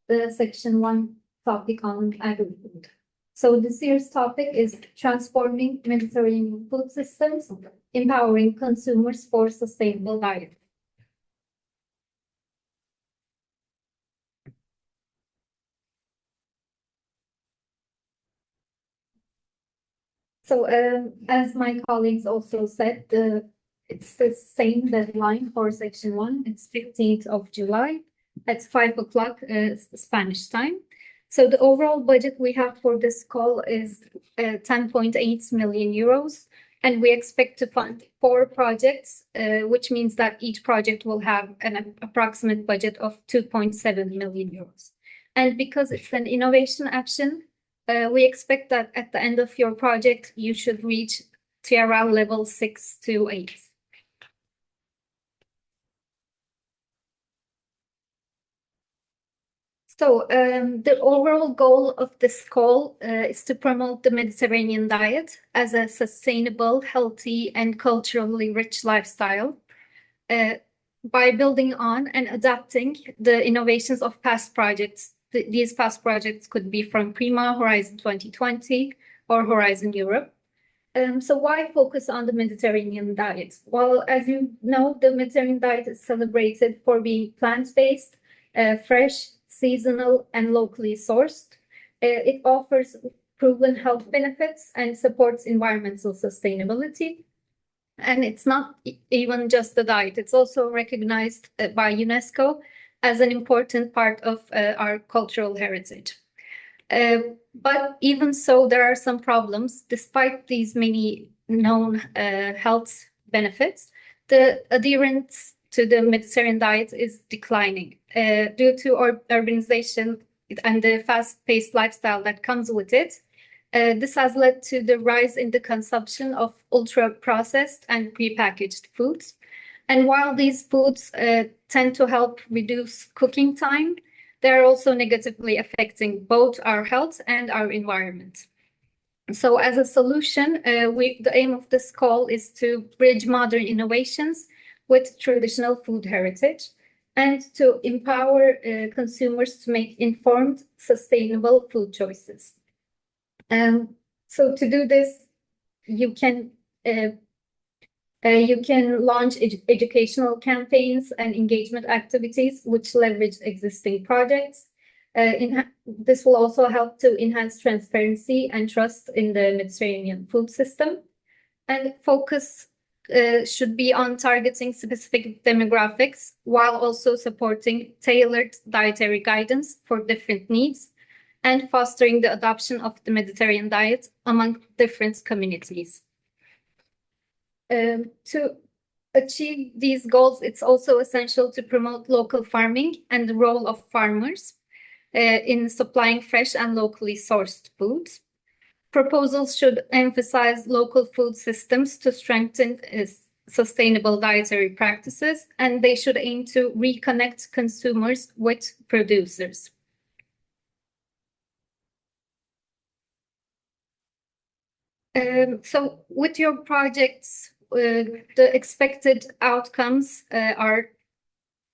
the section 1 topic on agri-food. So this year's topic is transforming Mediterranean food systems, empowering consumers for sustainable diet. So as my colleagues also said, it's the same deadline for section 1. It's 15th of July at 5 o'clock Spanish time. So the overall budget we have for this call is 10.8 million euros. And we expect to fund 4 projects, which means that each project will have an approximate budget of 2.7 million euros. And because it's an innovation action, we expect that at the end of your project, you should reach TRL level 6 to 8. So the overall goal of this call is to promote the Mediterranean diet as a sustainable, healthy, and culturally rich lifestyle by building on and adapting the innovations of past projects. These past projects could be from PRIMA, Horizon 2020, or Horizon Europe. So why focus on the Mediterranean diet? Well, as you know, the Mediterranean diet is celebrated for being plant-based, fresh, seasonal, and locally sourced. It offers proven health benefits and supports environmental sustainability. And it's not even just the diet, it's also recognized by UNESCO as an important part of our cultural heritage. But even so, there are some problems. Despite these many known health benefits, the adherence to the Mediterranean diet is declining due to urbanization and the fast-paced lifestyle that comes with it. This has led to the rise in the consumption of ultra-processed and prepackaged foods. And while these foods tend to help reduce cooking time, they're also negatively affecting both our health and our environment. So as a solution, the aim of this call is to bridge modern innovations with traditional food heritage and to empower consumers to make informed, sustainable food choices. So to do this, you can launch educational campaigns and engagement activities which leverage existing projects. This will also help to enhance transparency and trust in the Mediterranean food system and focus should be on targeting specific demographics while also supporting tailored dietary guidance for different needs and fostering the adoption of the Mediterranean diet among different communities. To achieve these goals, it's also essential to promote local farming and the role of farmers in supplying fresh and locally sourced foods. Proposals should emphasize local food systems to strengthen sustainable dietary practices, and they should aim to reconnect consumers with producers. So with your projects, the expected outcomes are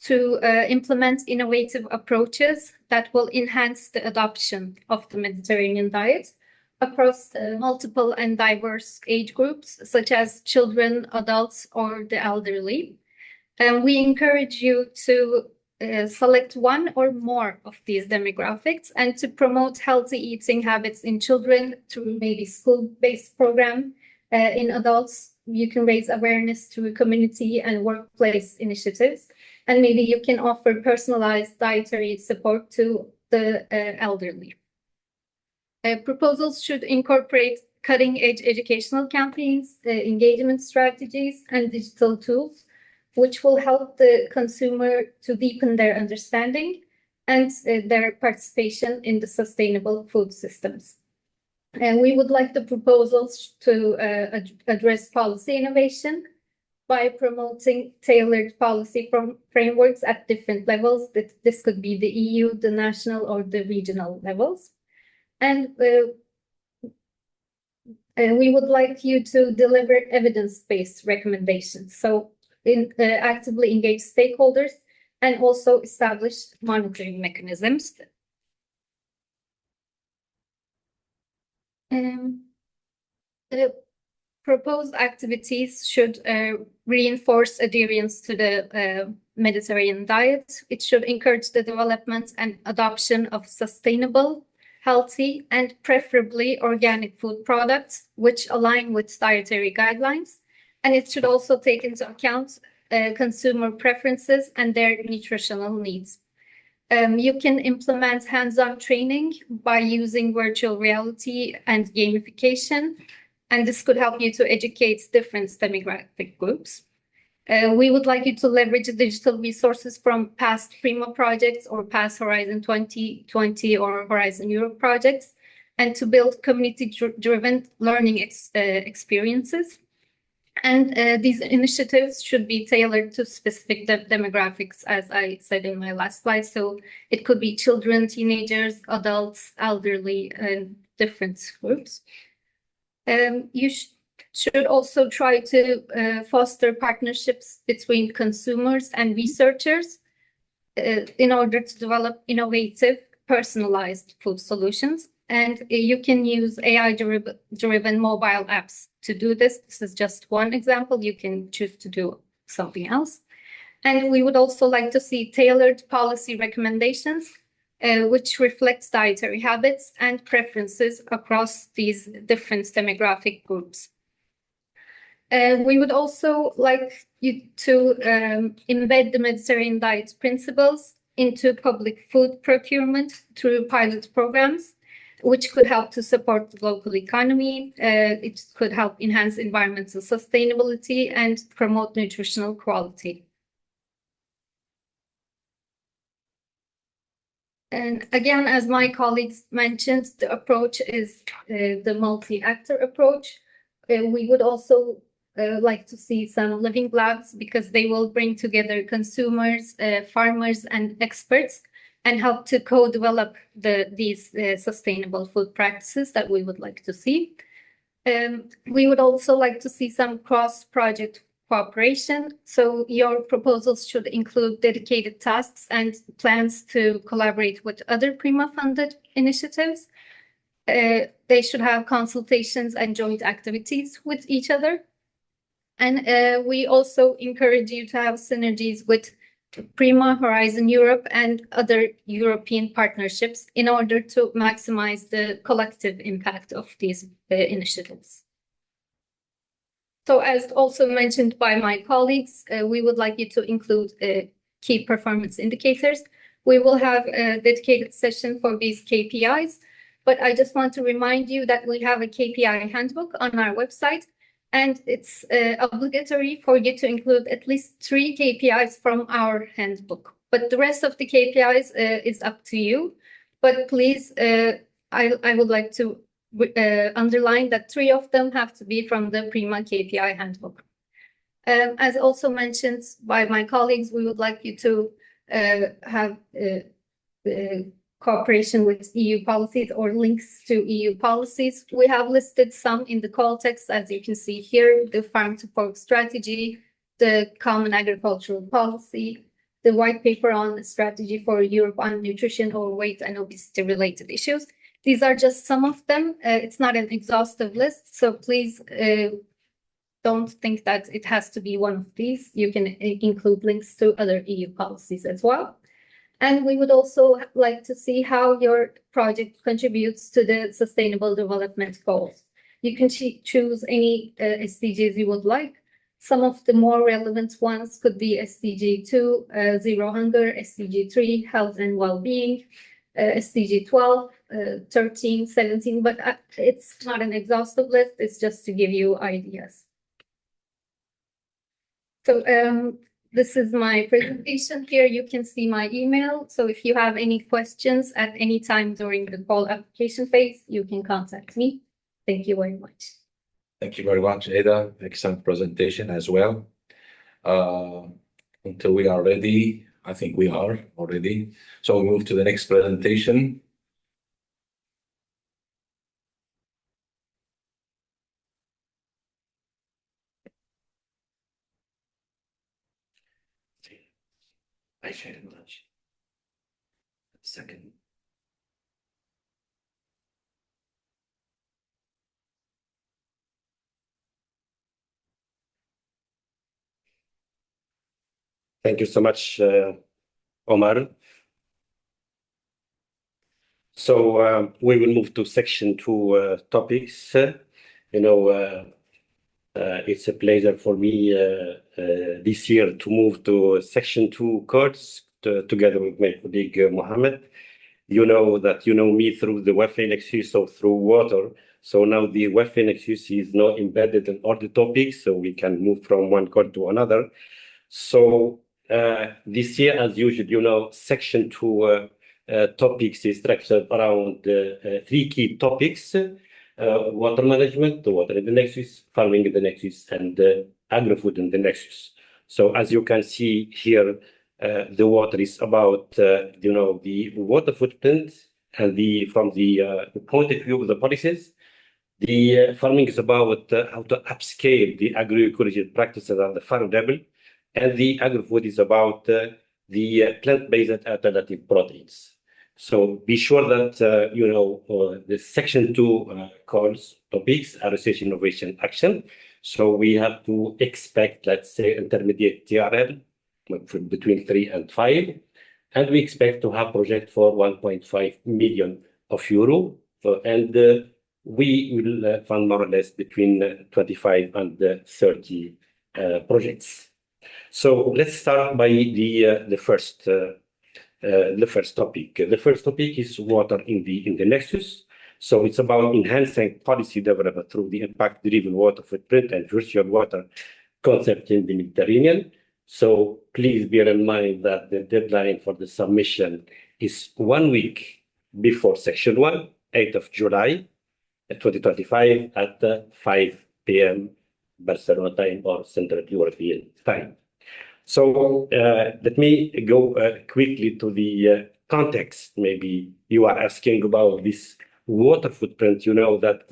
to implement innovative approaches that will enhance the adoption of the Mediterranean diet across multiple and diverse age groups, such as children, adults, or the elderly. And we encourage you to select one or more of these demographics and to promote healthy eating habits in children through maybe school-based program. In adults, you can raise awareness through community and workplace initiatives. And maybe you can offer personalized dietary support to the elderly. Proposals should incorporate cutting-edge educational campaigns, engagement strategies, and digital tools, which will help the consumer to deepen their understanding and their participation in the sustainable food systems. And we would like the proposals to address policy innovation by promoting tailored policy frameworks at different levels. This could be the EU, the national, or the regional levels. And we would like you to deliver evidence-based recommendations. So actively engage stakeholders and also establish monitoring mechanisms. The proposed activities should reinforce adherence to the Mediterranean diet. It should encourage the development and adoption of sustainable, healthy, and preferably organic food products, which align with dietary guidelines. And it should also take into account consumer preferences and their nutritional needs. You can implement hands-on training by using virtual reality and gamification, and this could help you to educate different demographic groups. We would like you to leverage digital resources from past PRIMA projects or past Horizon 2020 or Horizon Europe projects, and to build community-driven learning experiences. And these initiatives should be tailored to specific demographics, as I said in my last slide. So it could be children, teenagers, adults, elderly, and different groups. You should also try to foster partnerships between consumers and researchers in order to develop innovative, personalized food solutions. And you can use AI-driven mobile apps to do this. This is just one example. You can choose to do something else. And we would also like to see tailored policy recommendations, which reflects dietary habits and preferences across these different demographic groups. We would also like you to embed the Mediterranean diet principles into public food procurement through pilot programs, which could help to support the local economy. It could help enhance environmental sustainability and promote nutritional quality. And again, as my colleagues mentioned, the approach is the multi-actor approach. We would also like to see some living labs because they will bring together consumers, farmers, and experts and help to co-develop these sustainable food practices that we would like to see. We would also like to see some cross-project cooperation. So your proposals should include dedicated tasks and plans to collaborate with other PRIMA-funded initiatives. They should have consultations and joint activities with each other. And we also encourage you to have synergies with PRIMA, Horizon Europe, and other European partnerships in order to maximize the collective impact of these initiatives. So as also mentioned by my colleagues, we would like you to include key performance indicators. We will have a dedicated session for these KPIs, but I just want to remind you that we have a KPI handbook on our website, and it's obligatory for you to include at least 3 KPIs from our handbook. But the rest of the KPIs is up to you. But please, I would like to underline that 3 of them have to be from the PRIMA KPI handbook. As also mentioned by my colleagues, we would like you to have cooperation with EU policies or links to EU policies. We have listed some in the call text, as you can see here: the farm to fork strategy, the common agricultural policy, the white paper on strategy for Europe on nutrition, overweight and obesity related issues. These are just some of them. It's not an exhaustive list, so please don't think that it has to be one of these. You can include links to other EU policies as well. And we would also like to see how your project contributes to the Sustainable Development Goals. You can choose any SDGs you would like. Some of the more relevant ones could be SDG 2, Zero Hunger, SDG 3, Health and Well-being, SDG 12, 13, 17, but it's not an exhaustive list. It's just to give you ideas. So this is my presentation. Here you can see my email. So if you have any questions at any time during the call application phase, you can contact me. Thank you very much. Thank you very much, Ada. Excellent presentation as well. Until we are ready, I think we are already. So we move to the next presentation. I shared much. Second. Thank you so much, Omar. So we will move to section 2 topics. It's a pleasure for me this year to move to section 2 course together with my colleague Mohamed. You know that you know me through the Wageih nexus, so through water. So now the Wageih nexus is now embedded in all the topics, so we can move from one core to another. So this year, as usual, section 2 topics is structured around 3 key topics: water management, the water in the nexus, farming in the nexus, and agri-food in the nexus. So as you can see here, the water is about the water footprint, and from the point of view of the policies. The farming is about how to upscale the agroecology practices at the farm level, and the agri-food is about the plant-based alternative proteins. So be sure that the section 2 calls topics are research, innovation, action. So we have to expect, let's say, intermediate TRL between 3 and 5, and we expect to have project for 1.5 million euro, and we will fund more or less between 25 and 30 projects. So let's start by the first topic. The first topic is water in the nexus. So it's about enhancing policy development through the impact-driven water footprint and virtual water concept in the Mediterranean. So please bear in mind that the deadline for the submission is 1 week before section 1, 8th of July, 2025 at 5 p.m. Barcelona time or Central European time. So let me go quickly to the context. Maybe you are asking about this water footprint. You know that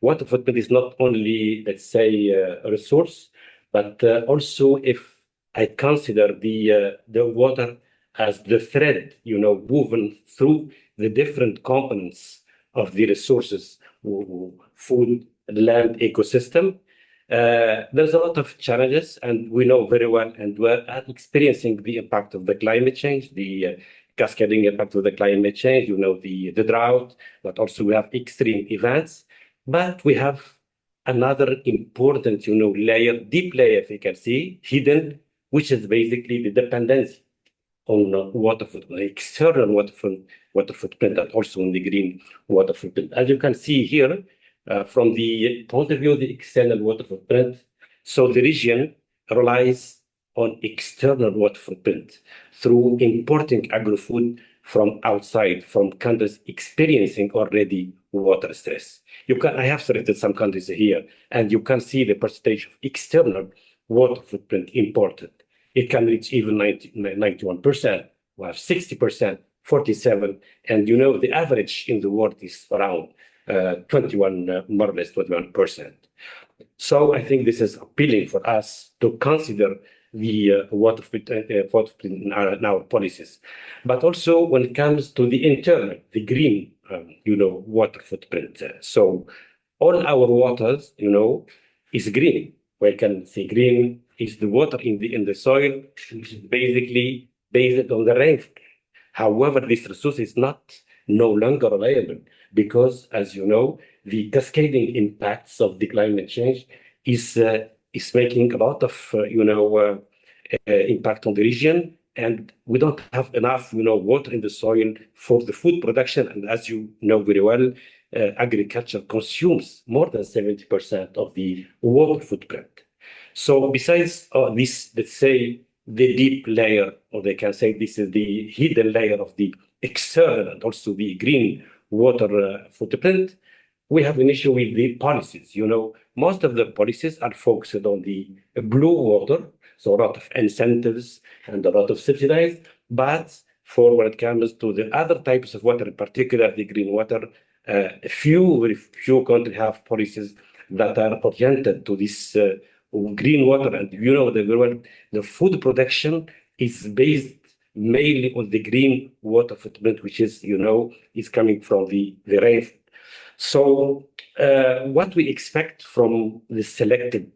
water footprint is not only, let's say, a resource, but also if I consider the water as the thread, woven through the different components of the resources, food, land, ecosystem. There's a lot of challenges, and we know very well, and we're experiencing the impact of the climate change, the cascading impact of the climate change, the drought, but also we have extreme events. But we have another important, layer, deep layer, if you can see, hidden, which is basically the dependency on water footprint, external water footprint, and also on the green water footprint. As you can see here, from the point of view of the external water footprint, so the region relies on external water footprint through importing agri-food from outside, from countries experiencing already water stress. I have selected some countries here, and you can see the percentage of external water footprint imported. It can reach even 91%. We have 60%, 47%, and the average in the world is around 21, more or less 21%. So I think this is appealing for us to consider the water footprint in our policies. But also when it comes to the internal, the green, water footprint. So all our waters, is green. We can say green is the water in the soil, which is basically based on the rainfall. However, this resource is no longer reliable because, as you know, the cascading impacts of the climate change is making a lot of impact on the region, and we don't have enough water in the soil for the food production. And as you know very well, agriculture consumes more than 70% of the water footprint. So besides this, let's say, the deep layer, or they can say this is the hidden layer of the external and also the green water footprint, we have an issue with the policies. Most of the policies are focused on the blue water, so a lot of incentives and a lot of subsidies. But for when it comes to the other types of water, in particular the green water, very few countries have policies that are oriented to this green water. And the food production is based mainly on the green water footprint, which is is coming from the rainfall. So what we expect from the selected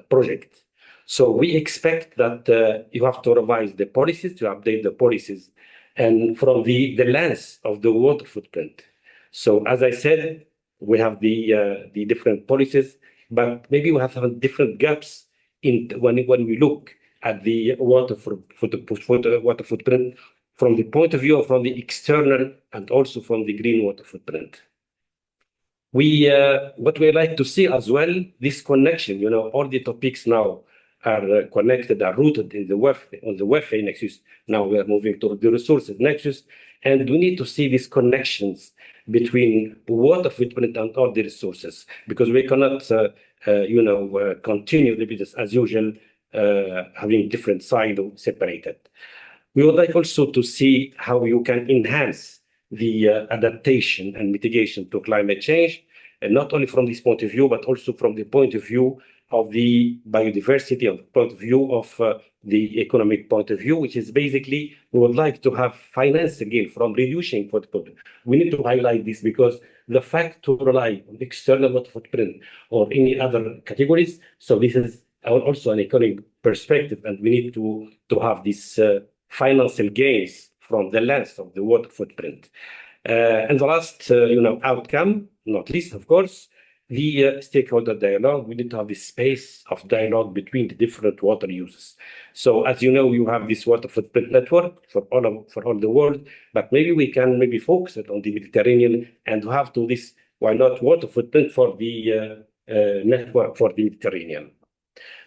project. So we expect that you have to revise the policies, to update the policies, and from the lens of the water footprint. So as I said, we have the different policies, but maybe we have some different gaps in when we look at the water footprint from the point of view from the external and also from the green water footprint. What we like to see as well, this connection, all the topics now are connected, are rooted in on the Wageih nexus. Now we are moving to the resources nexus, and we need to see these connections between water footprint and all the resources, because we cannot, continue the business as usual, having different silos separated. We would like also to see how you can enhance the adaptation and mitigation to climate change, and not only from this point of view, but also from the point of view of the biodiversity, of the point of view of the economic point of view, which is basically, we would like to have finance again from reducing footprint. We need to highlight this because the fact to rely on external water footprint or any other categories, so this is also an economic perspective, and we need to have this financial gains from the lens of the water footprint. And the last, outcome, not least, of course, the stakeholder dialogue. We need to have this space of dialogue between the different water users. So as you know, you have this water footprint network for all the world, but maybe we can focus it on the Mediterranean and have to this, why not water footprint for the network for the Mediterranean.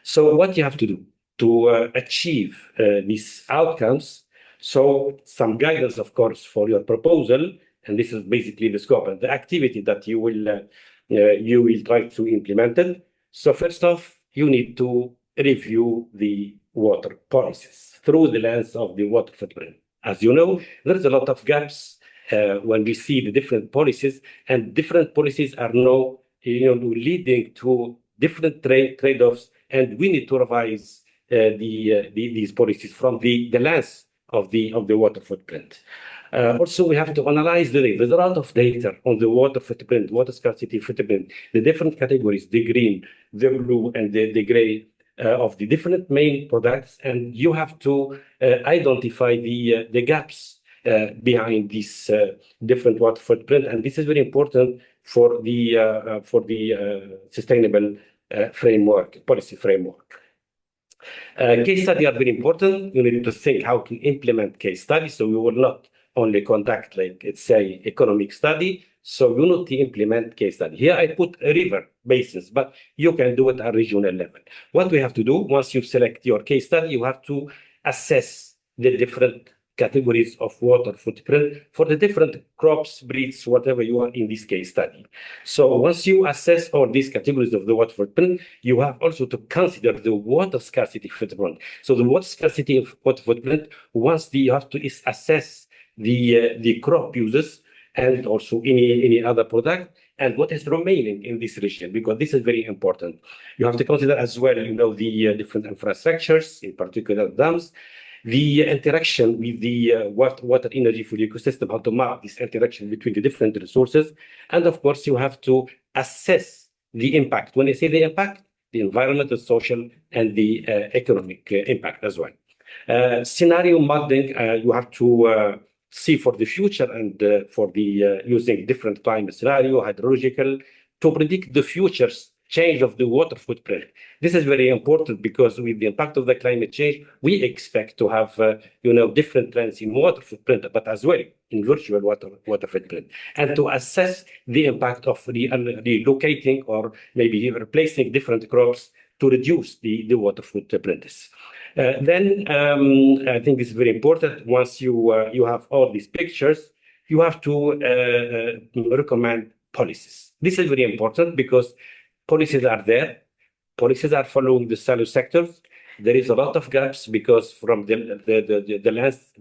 So what you have to do to achieve these outcomes. So some guidance, of course, for your proposal, and this is basically the scope and the activity that you will try to implement it. So first off, you need to review the water policies through the lens of the water footprint. As you know, there's a lot of gaps when we see the different policies, and different policies are now leading to different trade-offs, and we need to revise these policies from the lens of the water footprint. Also, we have to analyze the data. There's a lot of data on the water footprint, water scarcity footprint, the different categories, the green, the blue, and the gray of the different main products. And you have to identify the gaps behind this different water footprint, and this is very important for the sustainable policy framework. Case studies are very important. You need to think how to implement case studies. So we will not only conduct, like, let's say, economic study. So you need to implement case study. Here I put a river basins, but you can do it at regional level. What we have to do, once you select your case study, you have to assess the different categories of water footprint for the different crops, breeds, whatever you are in this case study. So once you assess all these categories of the water footprint, you have also to consider the water scarcity footprint. So the water scarcity of water footprint, you have to assess the crop uses and also any other product and what is remaining in this region, because this is very important. You have to consider as well, the different infrastructures, in particular dams, the interaction with the water energy for the ecosystem, how to map this interaction between the different resources. And of course, you have to assess the impact. When I say the impact, the environmental, social, and the economic impact as well. Scenario modeling, you have to see for the future and for the using different climate scenario, hydrological, to predict the future's change of the water footprint. This is very important because with the impact of the climate change, we expect to have different trends in water footprint, but as well in virtual water footprint, and to assess the impact of relocating or maybe replacing different crops to reduce the water footprints. Then I think it's very important. Once you have all these pictures, you have to recommend policies. This is very important because policies are there. Policies are following the silo sectors. There is a lot of gaps because from the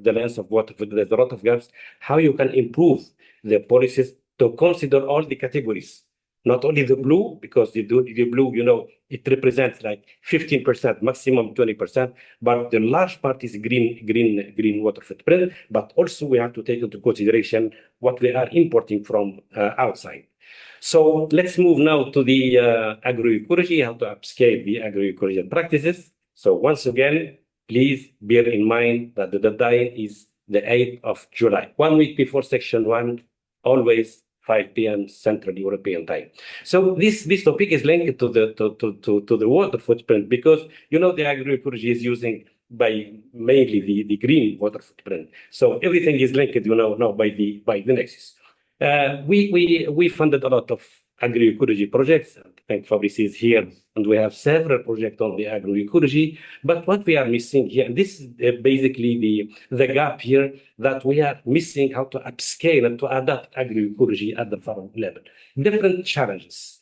lens of water, there's a lot of gaps. How you can improve the policies to consider all the categories, not only the blue, because the blue, it represents like 15%, maximum 20%, but the large part is green water footprint. But also we have to take into consideration what we are importing from outside. So let's move now to the agroecology, how to upscale the agroecology practices. So once again, please bear in mind that the deadline is the 8th of July, 1 week before section 1, always 5 p.m. Central European time. So this topic is linked to the water footprint because the agroecology is using mainly the green water footprint. So everything is linked now by the nexus. We funded a lot of agroecology projects. I think Fabrice is here, and we have several projects on the agroecology. But what we are missing here, and this is basically the gap here, that we are missing how to upscale and to adapt agroecology at the farm level. Different challenges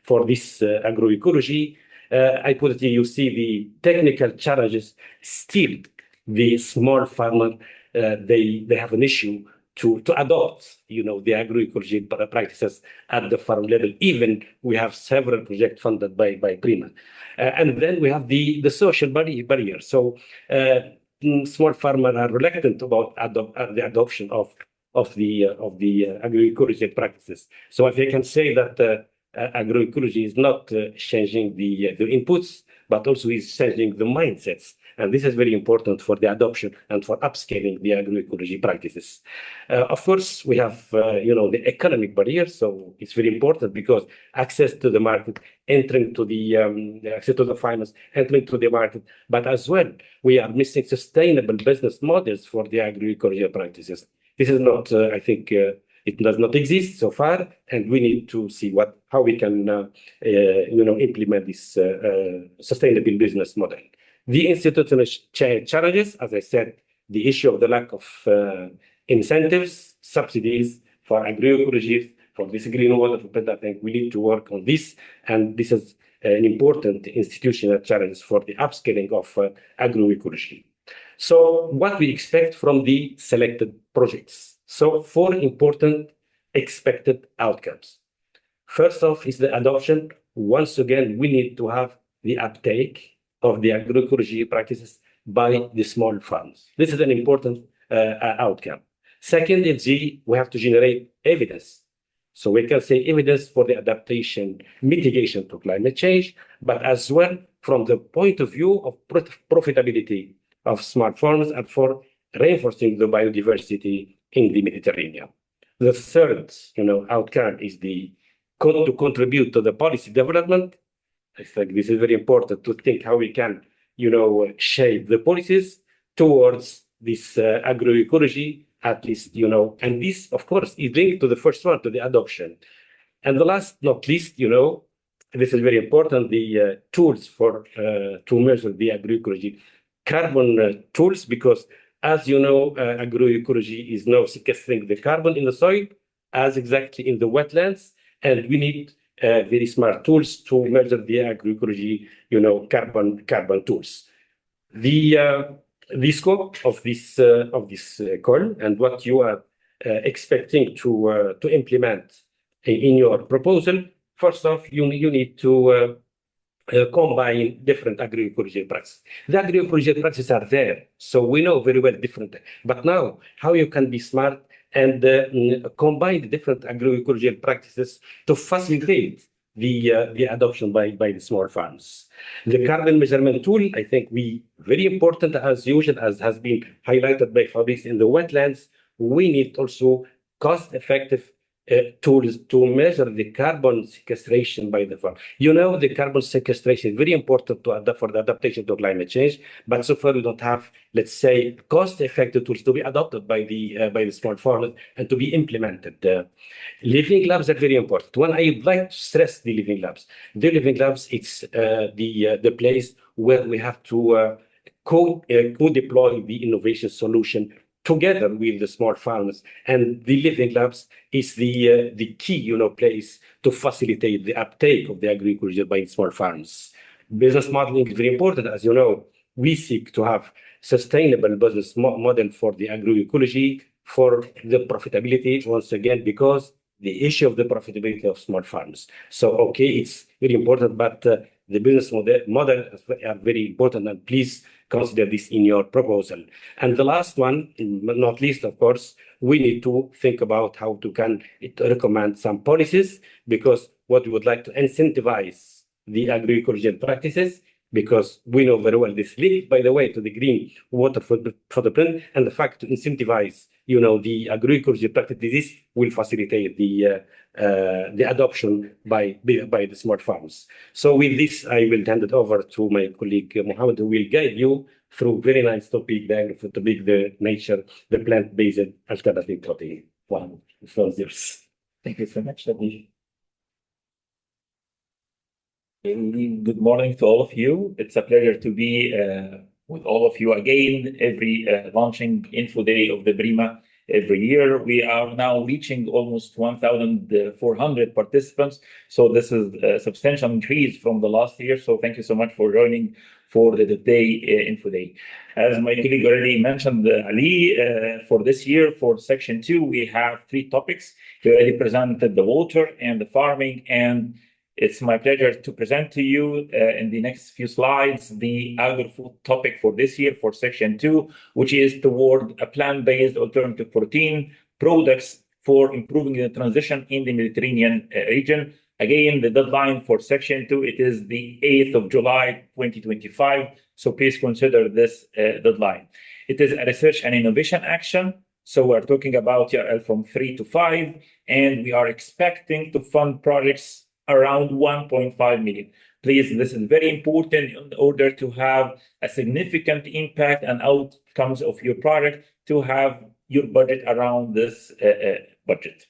for this agroecology. I put it here, you see the technical challenges. Still, the small farmer, they have an issue to adopt, the agroecology practices at the farm level. Even we have several projects funded by PRIMA, and then we have the social barrier. So small farmers are reluctant about the adoption of the agroecology practices. So if I can say that agroecology is not changing the inputs, but also is changing the mindsets. And this is very important for the adoption and for upscaling the agroecology practices. Of course, we have, the economic barriers. So it's very important because access to the market, entering to the access to the finance, entering to the market, but as well, we are missing sustainable business models for the agroecology practices. This is not, I think, it does not exist so far, and we need to see how we can, implement this sustainable business model. The institutional challenges, as I said, the issue of the lack of incentives, subsidies for agroecology, for this green water footprint. I think we need to work on this, and this is an important institutional challenge for the upscaling of agroecology. So what we expect from the selected projects. So 4 important expected outcomes. First off is the adoption. Once again, we need to have the uptake of the agroecology practices by the small farms. This is an important outcome. Second is we have to generate evidence. So we can say evidence for the adaptation, mitigation to climate change, but as well from the point of view of profitability of smart farms and for reinforcing the biodiversity in the Mediterranean. The third, outcome is to contribute to the policy development. I think this is very important to think how we can, shape the policies towards this agroecology, at least, and this, of course, is linked to the first one, to the adoption. And the last, not least, this is very important, the tools for to measure the agroecology, carbon tools, because as you know, agroecology is now sequestering the carbon in the soil, as exactly in the wetlands, and we need very smart tools to measure the agroecology, carbon tools. The scope of this call and what you are expecting to implement in your proposal. First off, you need to combine different agroecology practices. The agroecology practices are there, so we know very well different. But now, how you can be smart and combine the different agroecology practices to facilitate the adoption by the small farms. The carbon measurement tool, I think, very important as usual, as has been highlighted by Fabrice in the wetlands. We need also cost-effective tools to measure the carbon sequestration by the farm. The carbon sequestration is very important to adapt for the adaptation to climate change, but so far we don't have, let's say, cost-effective tools to be adopted by the small farmers and to be implemented. Living labs are very important. One, I would like to stress the living labs. The living labs, it's the place where we have to co-deploy the innovation solution together with the small farmers, and the living labs is the key, place to facilitate the uptake of the agroecology by small farms. Business modeling is very important, as you know. We seek to have sustainable business model for the agroecology, for the profitability, once again, because the issue of the profitability of small farms. So, okay, it's very important, but the business model are very important, and please consider this in your proposal. And the last one, but not least, of course, we need to think about how to recommend some policies, because what we would like to incentivize the agroecology practices, because we know very well this leads, by the way, to the green water footprint, and the fact to incentivize, the agroecology practices will facilitate the adoption by the smart farms. So with this, I will hand it over to my colleague Mohamed, who will guide you through very nice topic, the nature, the plant-based alternative protein. Wow, the floor is yours. Thank you so much, Fabrice. Good morning to all of you. It's a pleasure to be with all of you again, every launching Infoday of the PRIMA every year. We are now reaching almost 1,400 participants. So this is a substantial increase from the last year. So thank you so much for joining for the day Infoday. As my colleague already mentioned, Ali, for this year, for section 2, we have 3 topics. We already presented the water and the farming, and it's my pleasure to present to you in the next few slides the agri-food topic for this year for section 2, which is toward a plant-based alternative protein products for improving the transition in the Mediterranean region. Again, the deadline for section 2, it is the 8th of July, 2025. So please consider this deadline. It is a research and innovation action. So we're talking about TRL from 3 to 5, and we are expecting to fund projects around 1.5 million. Please, this is very important in order to have a significant impact and outcomes of your project, to have your budget around this budget.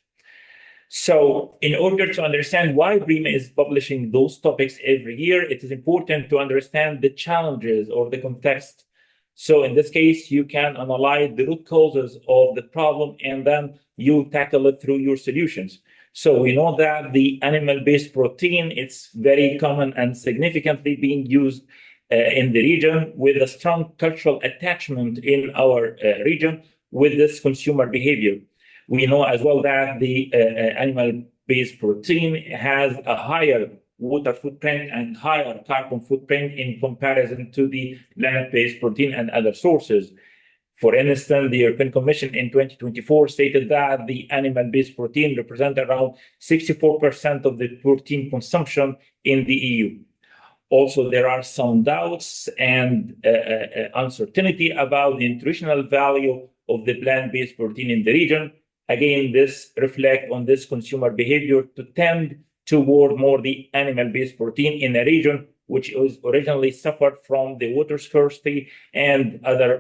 So in order to understand why PRIMA is publishing those topics every year, it is important to understand the challenges or the context. So in this case, you can analyze the root causes of the problem, and then you tackle it through your solutions. So we know that the animal-based protein, it's very common and significantly being used in the region, with a strong cultural attachment in our region with this consumer behavior. We know as well that the animal-based protein has a higher water footprint and higher carbon footprint in comparison to the plant-based protein and other sources. For instance, the European Commission in 2024 stated that the animal-based protein represents around 64% of the protein consumption in the EU. Also, there are some doubts and uncertainty about the nutritional value of the plant-based protein in the region. Again, this reflects on this consumer behavior to tend toward more the animal-based protein in a region which was originally suffered from the water scarcity and other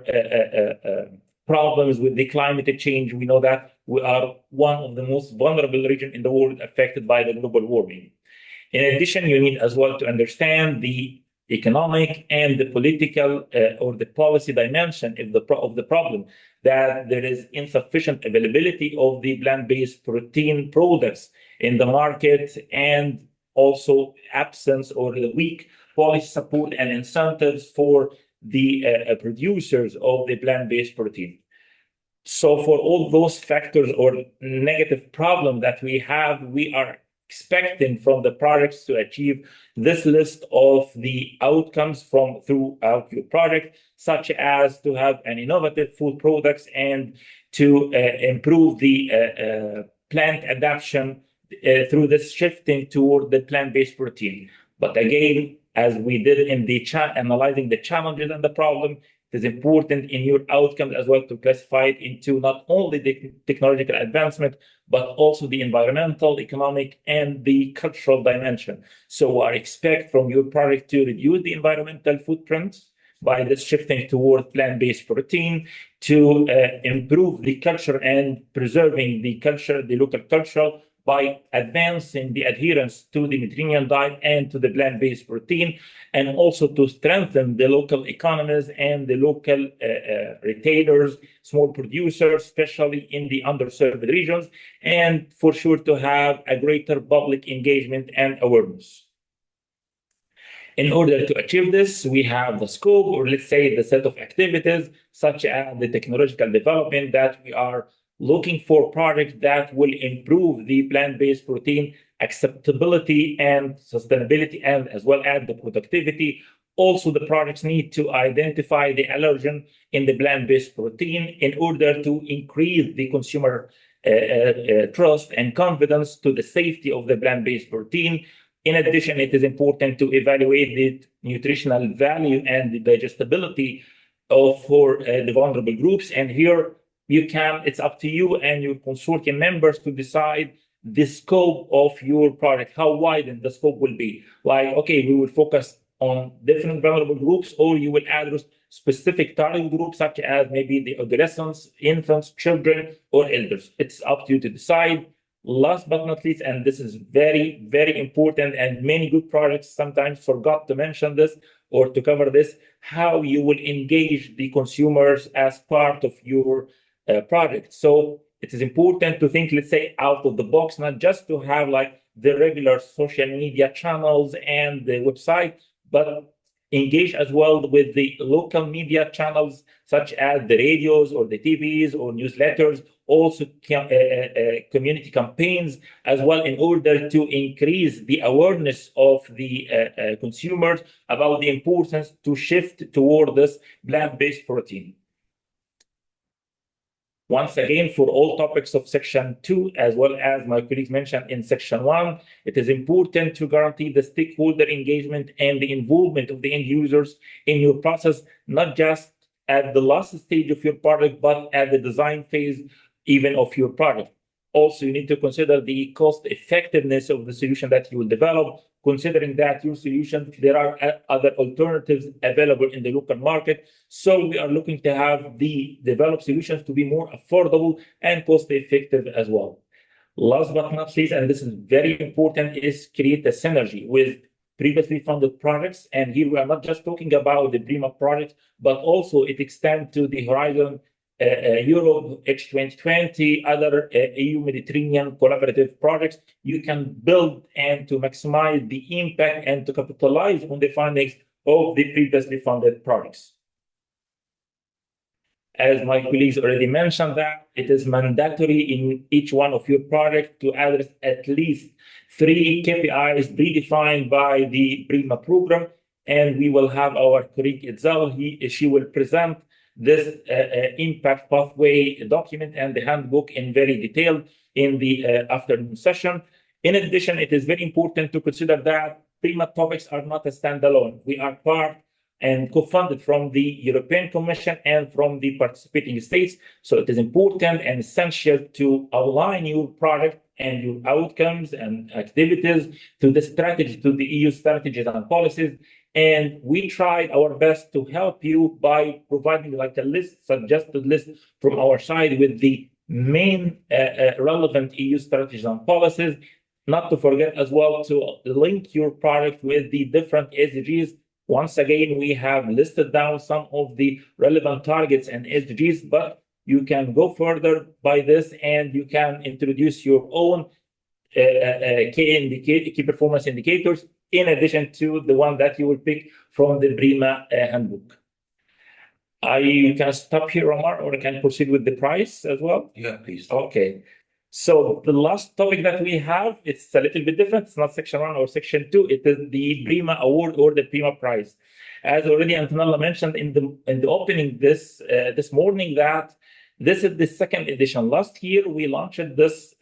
problems with the climate change. We know that we are one of the most vulnerable regions in the world affected by the global warming. In addition, you need as well to understand the economic and the political or the policy dimension of the problem, that there is insufficient availability of the plant-based protein products in the market, and also absence or the weak policy support and incentives for the producers of the plant-based protein. So for all those factors or negative problem that we have, we are expecting from the projects to achieve this list of the outcomes throughout your project, such as to have an innovative food products and to improve the plant adaptation through this shifting toward the plant-based protein. But again, as we did in the analyzing the challenges and the problem, it is important in your outcomes as well to classify it into not only the technological advancement, but also the environmental, economic, and the cultural dimension. So I expect from your project to reduce the environmental footprint by this shifting toward plant-based protein, to improve the culture and preserving the culture, the local culture, by advancing the adherence to the Mediterranean diet and to the plant-based protein, and also to strengthen the local economies and the local retailers, small producers, especially in the underserved regions, and for sure to have a greater public engagement and awareness. In order to achieve this, we have the scope, or let's say the set of activities, such as the technological development, that we are looking for projects that will improve the plant-based protein acceptability and sustainability, and as well as the productivity. Also, the projects need to identify the allergen in the plant-based protein in order to increase the consumer trust and confidence to the safety of the plant-based protein. In addition, it is important to evaluate the nutritional value and the digestibility for the vulnerable groups. And here, it's up to you and your consortium members to decide the scope of your project, how wide the scope will be. Like, okay, we will focus on different vulnerable groups, or you will address specific target groups, such as maybe the adolescents, infants, children, or elders. It's up to you to decide. Last but not least, and this is very, very important, and many good projects sometimes forgot to mention this or to cover this, how you will engage the consumers as part of your project. So it is important to think, let's say, out of the box, not just to have like the regular social media channels and the website, but engage as well with the local media channels, such as the radios or the TVs or newsletters, also community campaigns as well, in order to increase the awareness of the consumers about the importance to shift toward this plant-based protein. Once again, for all topics of Section 2, as well as my colleagues mentioned in Section 1, it is important to guarantee the stakeholder engagement and the involvement of the end users in your process, not just at the last stage of your project, but at the design phase even of your project. Also, you need to consider the cost effectiveness of the solution that you will develop, considering that your solution, there are other alternatives available in the local market. So we are looking to have the developed solutions to be more affordable and cost effective as well. Last but not least, and this is very important, is create a synergy with previously funded projects. And here we are not just talking about the PRIMA project, but also it extends to the Horizon Europe, H2020, other EU Mediterranean collaborative projects. You can build and to maximize the impact and to capitalize on the findings of the previously funded projects. As my colleagues already mentioned, that it is mandatory in each one of your projects to address at least 3 KPIs predefined by the PRIMA program. And we will have our colleague Itzel, she will present this impact pathway document and the handbook in very detail in the afternoon session. In addition, it is very important to consider that PRIMA topics are not a standalone. We are part and co-funded from the European Commission and from the participating states. So it is important and essential to align your product and your outcomes and activities to the strategy, to the EU strategies and policies. And we tried our best to help you by providing like a list, suggested list from our side with the main relevant EU strategies and policies. Not to forget as well to link your product with the different SDGs. Once again, we have listed down some of the relevant targets and SDGs, but you can go further by this and you can introduce your own key performance indicators in addition to the one that you will pick from the PRIMA handbook. I can stop here, Omar, or I can proceed with the price as well? Yeah, please. Okay. So the last topic that we have, it's a little bit different. It's not section 1 or section 2. It is the PRIMA award or the PRIMA prize. As already Antonella mentioned in the opening this morning, that this is the second edition. Last year we launched this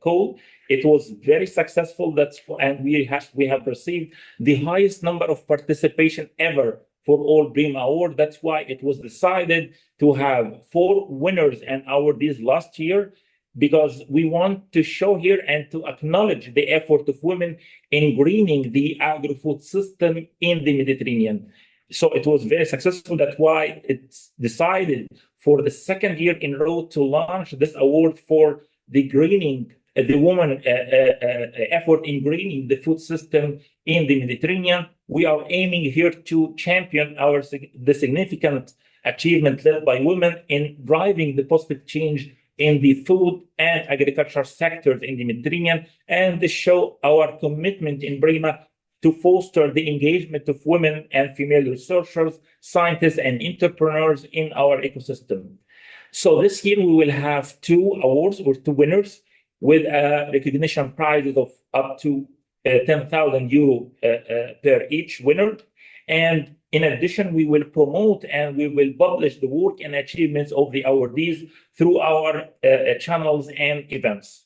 call. It was very successful. And we have received the highest number of participation ever for all PRIMA award. That's why it was decided to have 4 winners and awardees last year, because we want to show here and to acknowledge the effort of women in greening the agri-food system in the Mediterranean. So it was very successful. That's why it's decided for the second year in a row to launch this award for the greening, the woman effort in greening the food system in the Mediterranean. We are aiming here to champion the significant achievement led by women in driving the positive change in the food and agriculture sectors in the Mediterranean, and to show our commitment in PRIMA to foster the engagement of women and female researchers, scientists, and entrepreneurs in our ecosystem. So this year we will have 2 awards or 2 winners with recognition prizes of up to 10,000 euro per each winner. And in addition, we will promote and we will publish the work and achievements of the awardees through our channels and events.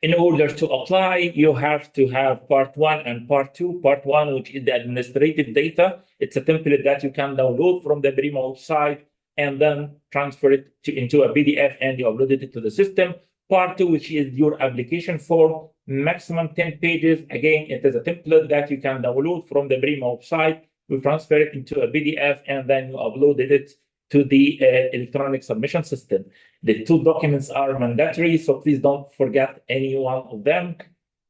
In order to apply, you have to have part 1 and part 2. Part 1, which is the administrative data. It's a template that you can download from the PRIMA website and then transfer it into a PDF and you upload it to the system. Part 2, which is your application form, maximum 10 pages. Again, it is a template that you can download from the PRIMA website. You transfer it into a PDF and then you upload it to the electronic submission system. The 2 documents are mandatory, so please don't forget any one of them.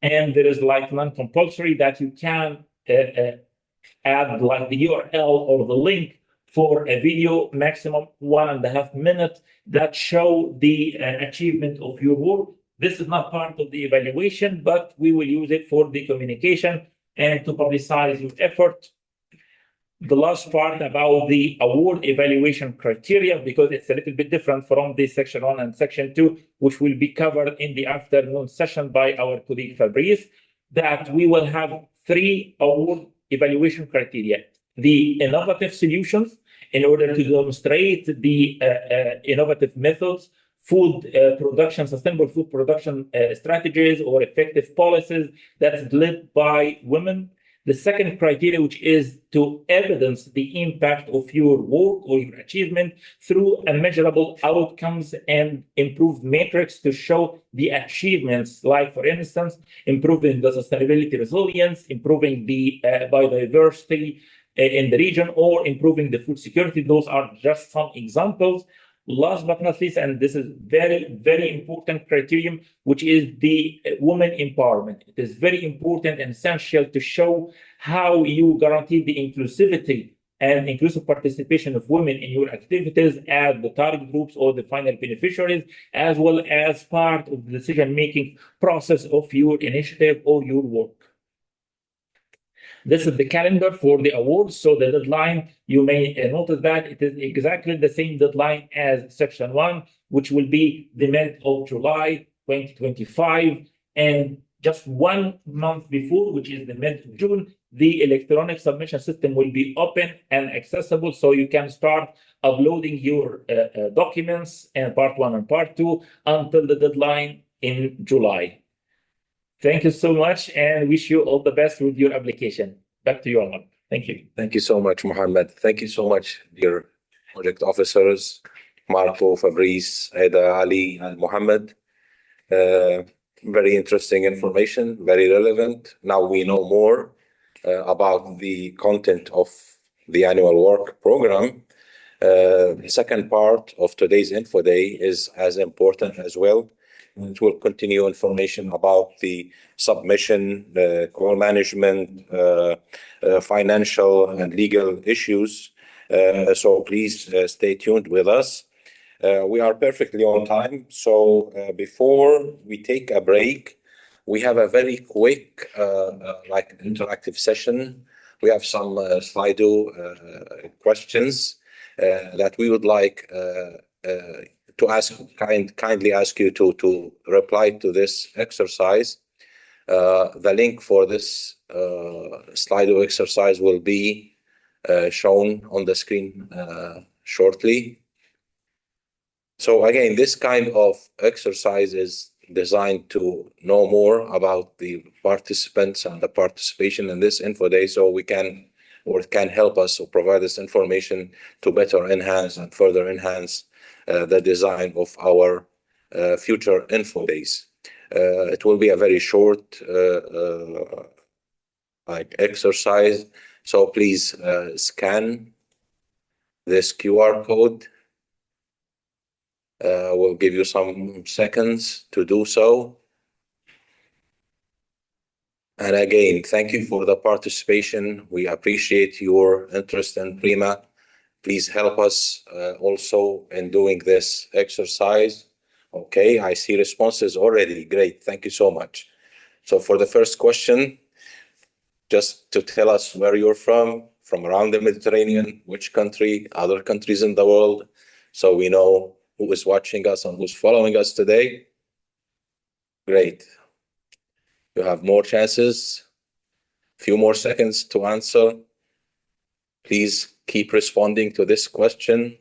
And there is like non-compulsory that you can add like the URL or the link for a video, maximum 1.5 minutes, that show the achievement of your work. This is not part of the evaluation, but we will use it for the communication and to publicize your effort. The last part about the award evaluation criteria, because it's a little bit different from the section 1 and section 2, which will be covered in the afternoon session by our colleague Fabrice, that we will have 3 award evaluation criteria. The innovative solutions, in order to demonstrate the innovative methods, food production, sustainable food production strategies or effective policies that's led by women. The second criteria, which is to evidence the impact of your work or your achievement through measurable outcomes and improved metrics to show the achievements, like, for instance, improving the sustainability resilience, improving the biodiversity in the region, or improving the food security. Those are just some examples. Last but not least, and this is very, very important criterion, which is the women empowerment. It is very important and essential to show how you guarantee the inclusivity and inclusive participation of women in your activities as the target groups or the final beneficiaries, as well as part of the decision-making process of your initiative or your work. This is the calendar for the awards. So the deadline, you may notice that it is exactly the same deadline as section 1, which will be the mid of July 2025. And just 1 month before, which is the mid of June, the electronic submission system will be open and accessible. So you can start uploading your documents and part 1 and part 2 until the deadline in July. Thank you so much and wish you all the best with your application. Back to you, Omar. Thank you. Thank you so much, Mohamed. Thank you so much, dear project officers, Marco, Fabrice, Aida, Ali, and Mohamed. Very interesting information, very relevant. Now we know more about the content of the annual work program. The second part of today's Info Day is as important as well. It will continue information about the submission, call management, financial and legal issues. So please stay tuned with us. We are perfectly on time. So before we take a break, we have a very quick like interactive session. We have some SLIDO questions that we would like to ask, kindly ask you to reply to this exercise. The link for this Slido exercise will be shown on the screen shortly. So again, this kind of exercise is designed to know more about the participants and the participation in this Info Day, so we can, or it can help us or provide this information to better enhance and further enhance the design of our future Info Days. It will be a very short like exercise, so please scan this QR code. We'll give you some seconds to do so. And again, thank you for the participation. We appreciate your interest in PRIMA. Please help us also in doing this exercise. Okay, I see responses already. Great, thank you so much. So for the first question, just to tell us where you're from around the Mediterranean, which country, other countries in the world, so we know who is watching us and who's following us today. Great. You have more chances, few more seconds to answer. Please keep responding to this question.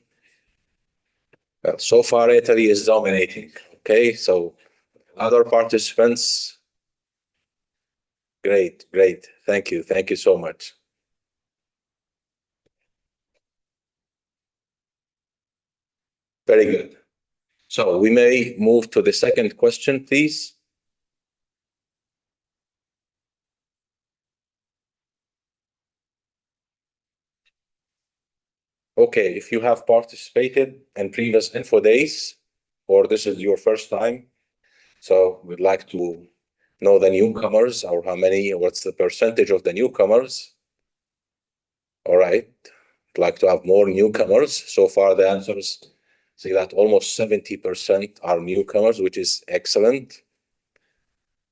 Well, so far, Italy is dominating. Okay, so other participants. Great, great. Thank you. Thank you so much. Very good. So we may move to the second question, please. Okay, if you have participated in previous Info Days, or this is your first time, so we'd like to know the newcomers, or how many, what's the percentage of the newcomers? All right, I'd like to have more newcomers. So far, the answers see that almost 70% are newcomers, which is excellent.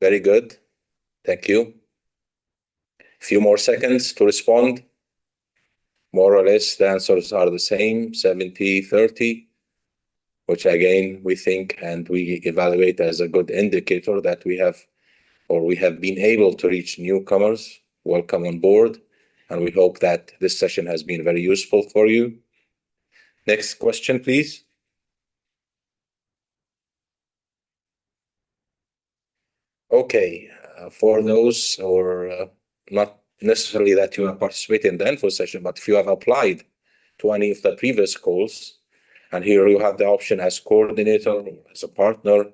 Very good. Thank you. Few more seconds to respond. More or less, the answers are the same, 70-30, which again, we think and we evaluate as a good indicator that we have, or we have been able to reach newcomers. Welcome on board. And we hope that this session has been very useful for you. Next question, please. Okay, for those, or not necessarily that you have participated in the info session, but if you have applied to any of the previous calls, and here you have the option as coordinator, as a partner,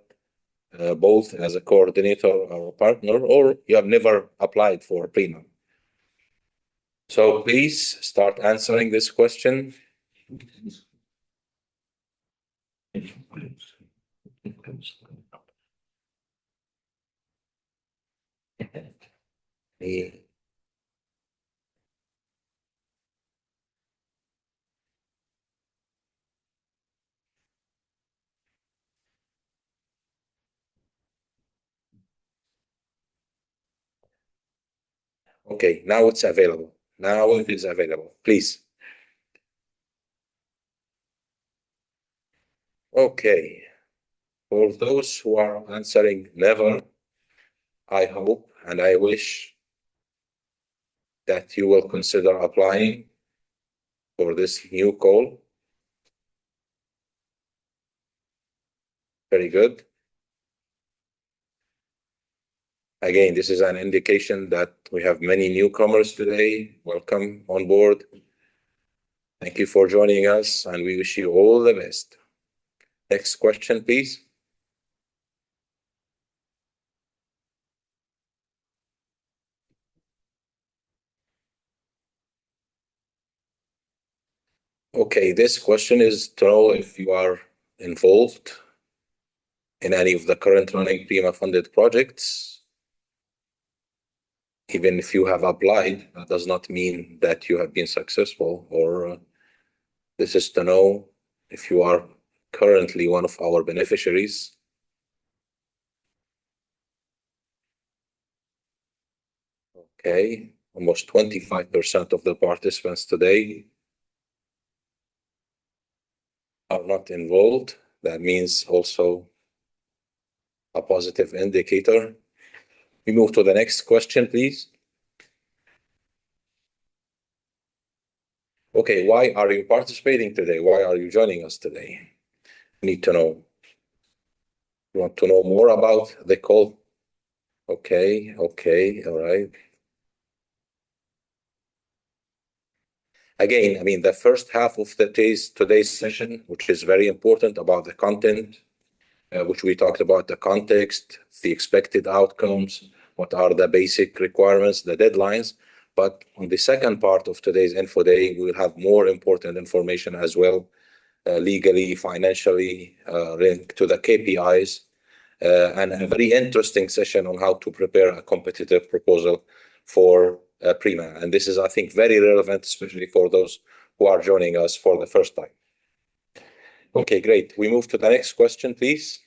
both as a coordinator or a partner, or you have never applied for PRIMA. So please start answering this question. Okay, now it's available. Now it is available. Please. Okay. For those who are answering never, I hope and I wish that you will consider applying for this new call. Very good. Again, this is an indication that we have many newcomers today. Welcome on board. Thank you for joining us, and we wish you all the best. Next question, please. Okay, this question is to know if you are involved in any of the current running PRIMA-funded projects. Even if you have applied, that does not mean that you have been successful, or this is to know if you are currently one of our beneficiaries. Okay, almost 25% of the participants today are not involved. That means also a positive indicator. We move to the next question, please. Okay, why are you participating today? Why are you joining us today? We need to know. You want to know more about the call? Okay, all right. Again, I mean, the first half of today's session, which is very important about the content, which we talked about the context, the expected outcomes, what are the basic requirements, the deadlines. But on the second part of today's Info Day, we will have more important information as well, legally, financially, linked to the KPIs, and a very interesting session on how to prepare a competitive proposal for PRIMA. And this is, I think, very relevant, especially for those who are joining us for the first time. Okay, great. We move to the next question, please.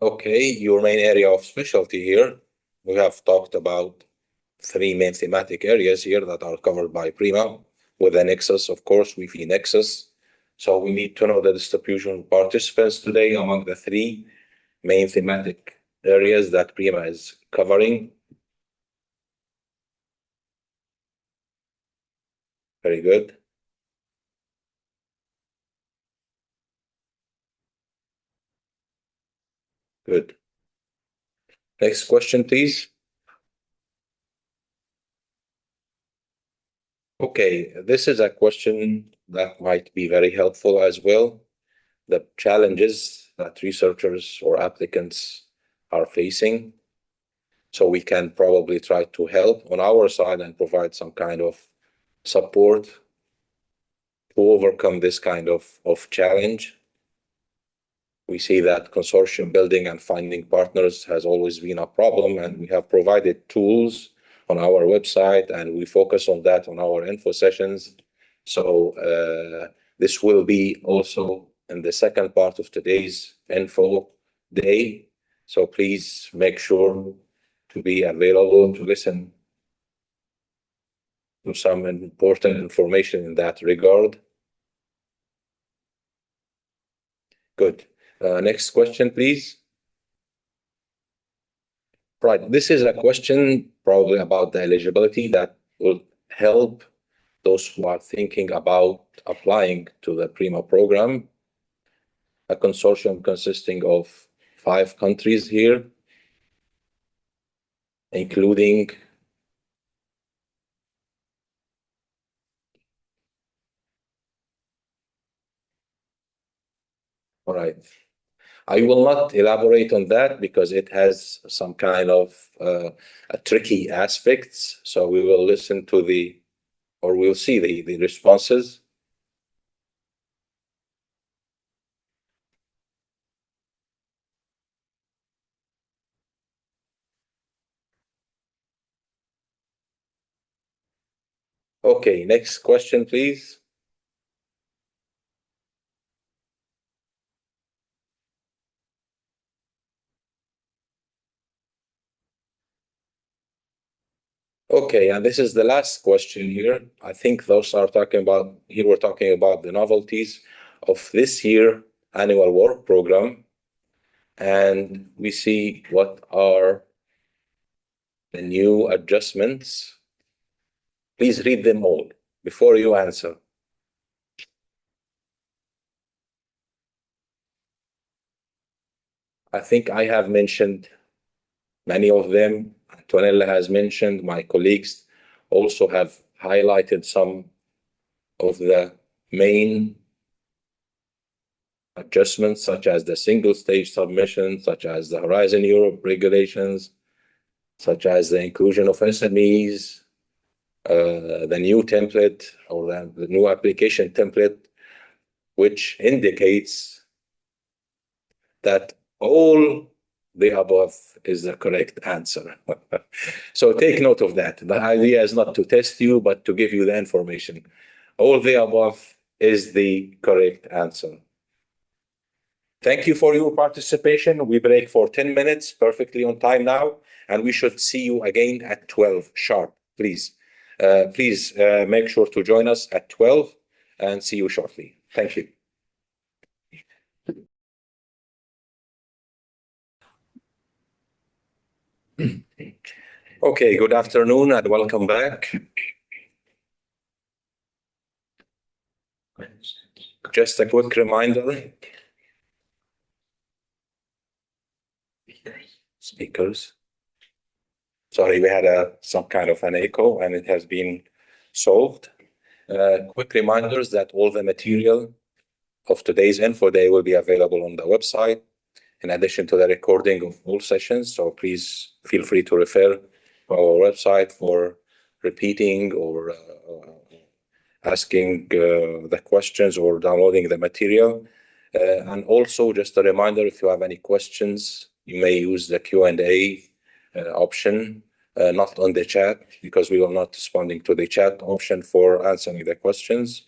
Okay, your main area of specialty here. We have talked about 3 main thematic areas here that are covered by PRIMA, with a nexus, of course, Wi-Fi nexus. So we need to know the distribution of participants today among the 3 main thematic areas that PRIMA is covering. Very good. Good. Next question, please. Okay, this is a question that might be very helpful as well. The challenges that researchers or applicants are facing. So we can probably try to help on our side and provide some kind of support to overcome this kind of challenge. We see that consortium building and finding partners has always been a problem, and we have provided tools on our website, and we focus on that on our info sessions. So this will be also in the second part of today's Info Day. So please make sure to be available to listen to some important information in that regard. Good. Next question, please. Right, this is a question probably about the eligibility that will help those who are thinking about applying to the PRIMA program. A consortium consisting of 5 countries here, including all right. I will not elaborate on that because it has some kind of tricky aspects. So we will listen to we'll see the responses. Okay, next question, please. Okay, and this is the last question here. I think those are talking about, here we're talking about the novelties of this year annual work program. And we see what are the new adjustments. Please read them all before you answer. I think I have mentioned many of them. Antonella has mentioned, my colleagues also have highlighted some of the main adjustments, such as the single stage submission, such as the Horizon Europe regulations, such as the inclusion of SMEs, the new template or the new application template, which indicates that all the above is the correct answer. So take note of that. The idea is not to test you, but to give you the information. All the above is the correct answer. Thank you for your participation. We break for 10 minutes, perfectly on time now, and we should see you again at 12 sharp, please. Please make sure to join us at 12 and see you shortly. Thank you. Okay, good afternoon and welcome back. Just a quick reminder. Speakers. Sorry, we had some kind of an echo and it has been solved. Quick reminders that all the material of today's Infoday will be available on the website, in addition to the recording of all sessions. So please feel free to refer to our website for repeating or asking the questions or downloading the material. And also just a reminder, if you have any questions, you may use the Q&A option, not on the chat, because we are not responding to the chat option for answering the questions.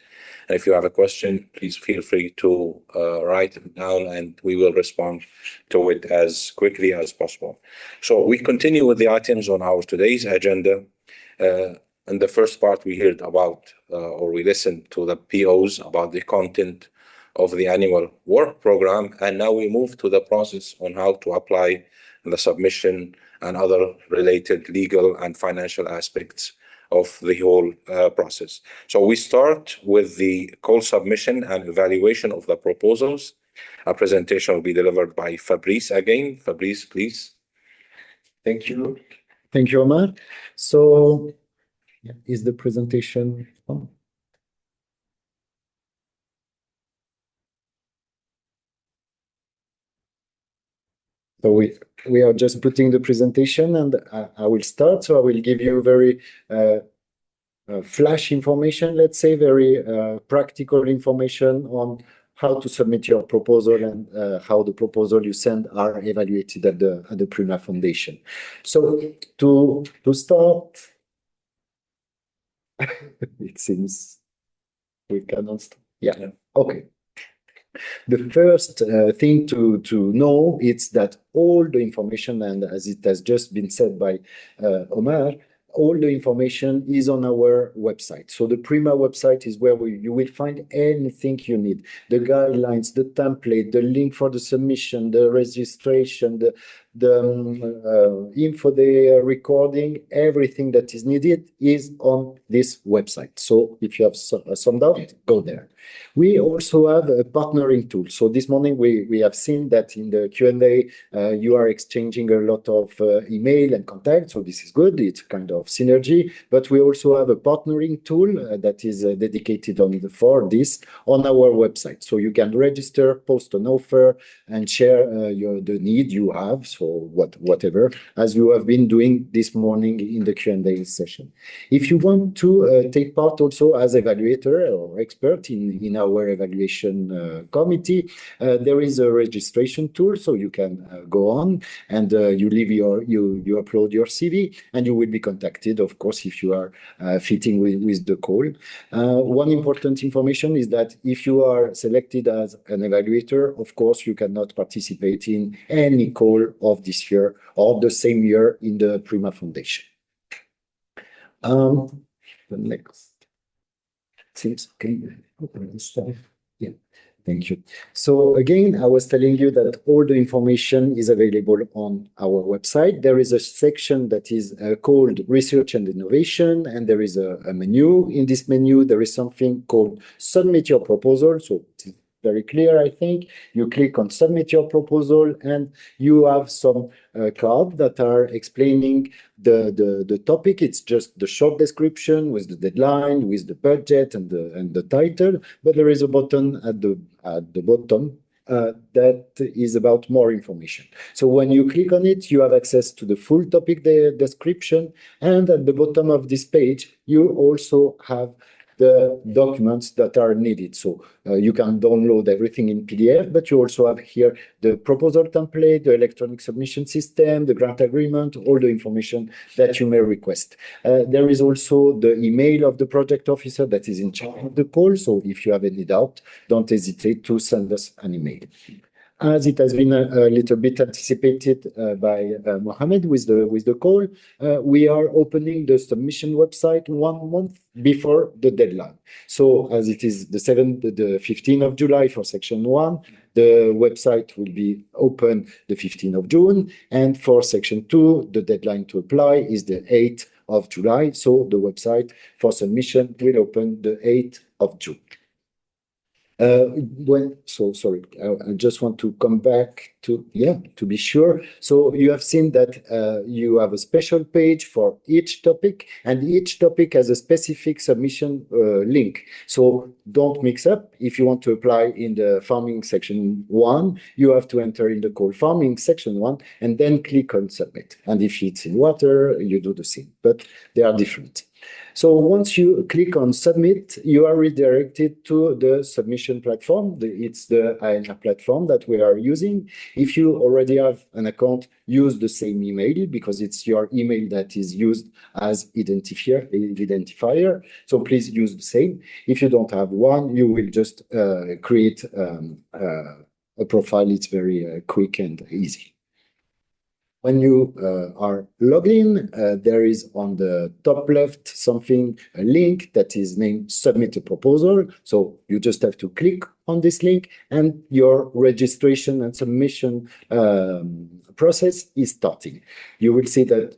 And if you have a question, please feel free to write it down and we will respond to it as quickly as possible. So we continue with the items on our today's agenda. In the first part, we heard about, or we listened to the POs about the content of the annual work program. And now we move to the process on how to apply the submission and other related legal and financial aspects of the whole process. So we start with the call submission and evaluation of the proposals. A presentation will be delivered by Fabrice again. Fabrice, please. Thank you. Thank you, Omar. So is the presentation on? So we are just putting the presentation and I will start. So I will give you very flash information, let's say, very practical information on how to submit your proposal and how the proposal you send are evaluated at the PRIMA Foundation. So to start, it seems we cannot start. Yeah. Okay. The first thing to know is that all the information, and as it has just been said by Omar, all the information is on our website. So the PRIMA website is where you will find anything you need. The guidelines, the template, the link for the submission, the registration, the Infoday recording, everything that is needed is on this website. So if you have some doubt, go there. We also have a partnering tool. So this morning we have seen that in the Q&A you are exchanging a lot of email and contact. So this is good. It's kind of synergy. But we also have a partnering tool that is dedicated for this on our website. So you can register, post an offer, and share the need you have. So whatever, as you have been doing this morning in the Q&A session. If you want to take part also as evaluator or expert in our evaluation committee, there is a registration tool, so you can go on and you upload your CV, and you will be contacted, of course, if you are fitting with the call. One important information is that if you are selected as an evaluator, of course, you cannot participate in any call of this year or the same year in the PRIMA Foundation. The next. Seems okay. Yeah, thank you. So again, I was telling you that all the information is available on our website. There is a section that is called Research and Innovation, and there is a menu. In this menu, there is something called Submit Your Proposal. So very clear, I think. You click on submit your proposal, and you have some cards that are explaining the topic. It's just the short description with the deadline, with the budget and the title, but there is a button at the bottom that is about more information. So when you click on it, you have access to the full topic description, and at the bottom of this page, you also have the documents that are needed. So you can download everything in PDF, but you also have here the proposal template, the electronic submission system, the grant agreement, all the information that you may request. There is also the email of the project officer that is in charge of the call. So if you have any doubt, don't hesitate to send us an email. As it has been a little bit anticipated by Mohamed with the call, we are opening the submission website 1 month before the deadline. So as it is the 15th of July for section 1, the website will be open the 15th of June. And for section 2, the deadline to apply is the 8th of July. So the website for submission will open the 8th of June. Sorry, I just want to come back to be sure. So you have seen that you have a special page for each topic, and each topic has a specific submission link. So don't mix up. If you want to apply in the farming section 1, you have to enter in the call farming section 1 and then click on submit. And if it's in water, you do the same, but they are different. So once you click on submit, you are redirected to the submission platform. It's the AENA platform that we are using. If you already have an account, use the same email because it's your email that is used as identifier. So please use the same. If you don't have one, you will just create a profile. It's very quick and easy. When you are logged in, there is on the top left a link that is named Submit a Proposal. So you just have to click on this link and your registration and submission process is starting. You will see that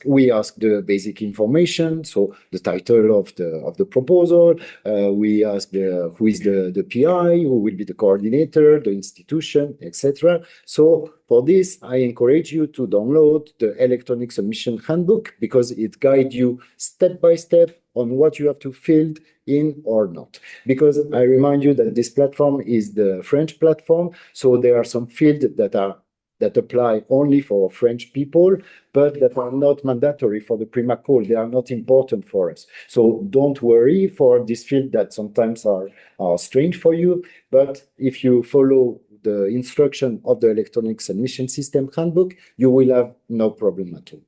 we ask the basic information, so the title of the proposal. We ask who is the PI, who will be the coordinator, the institution, etc. So for this, I encourage you to download the electronic submission handbook because it guides you step by step on what you have to fill in or not. Because I remind you that this platform is the French platform, so there are some fields that apply only for French people, but that are not mandatory for the PRIMA call. They are not important for us. So don't worry for this field that sometimes are strange for you, but if you follow the instruction of the electronic submission system handbook, you will have no problem at all.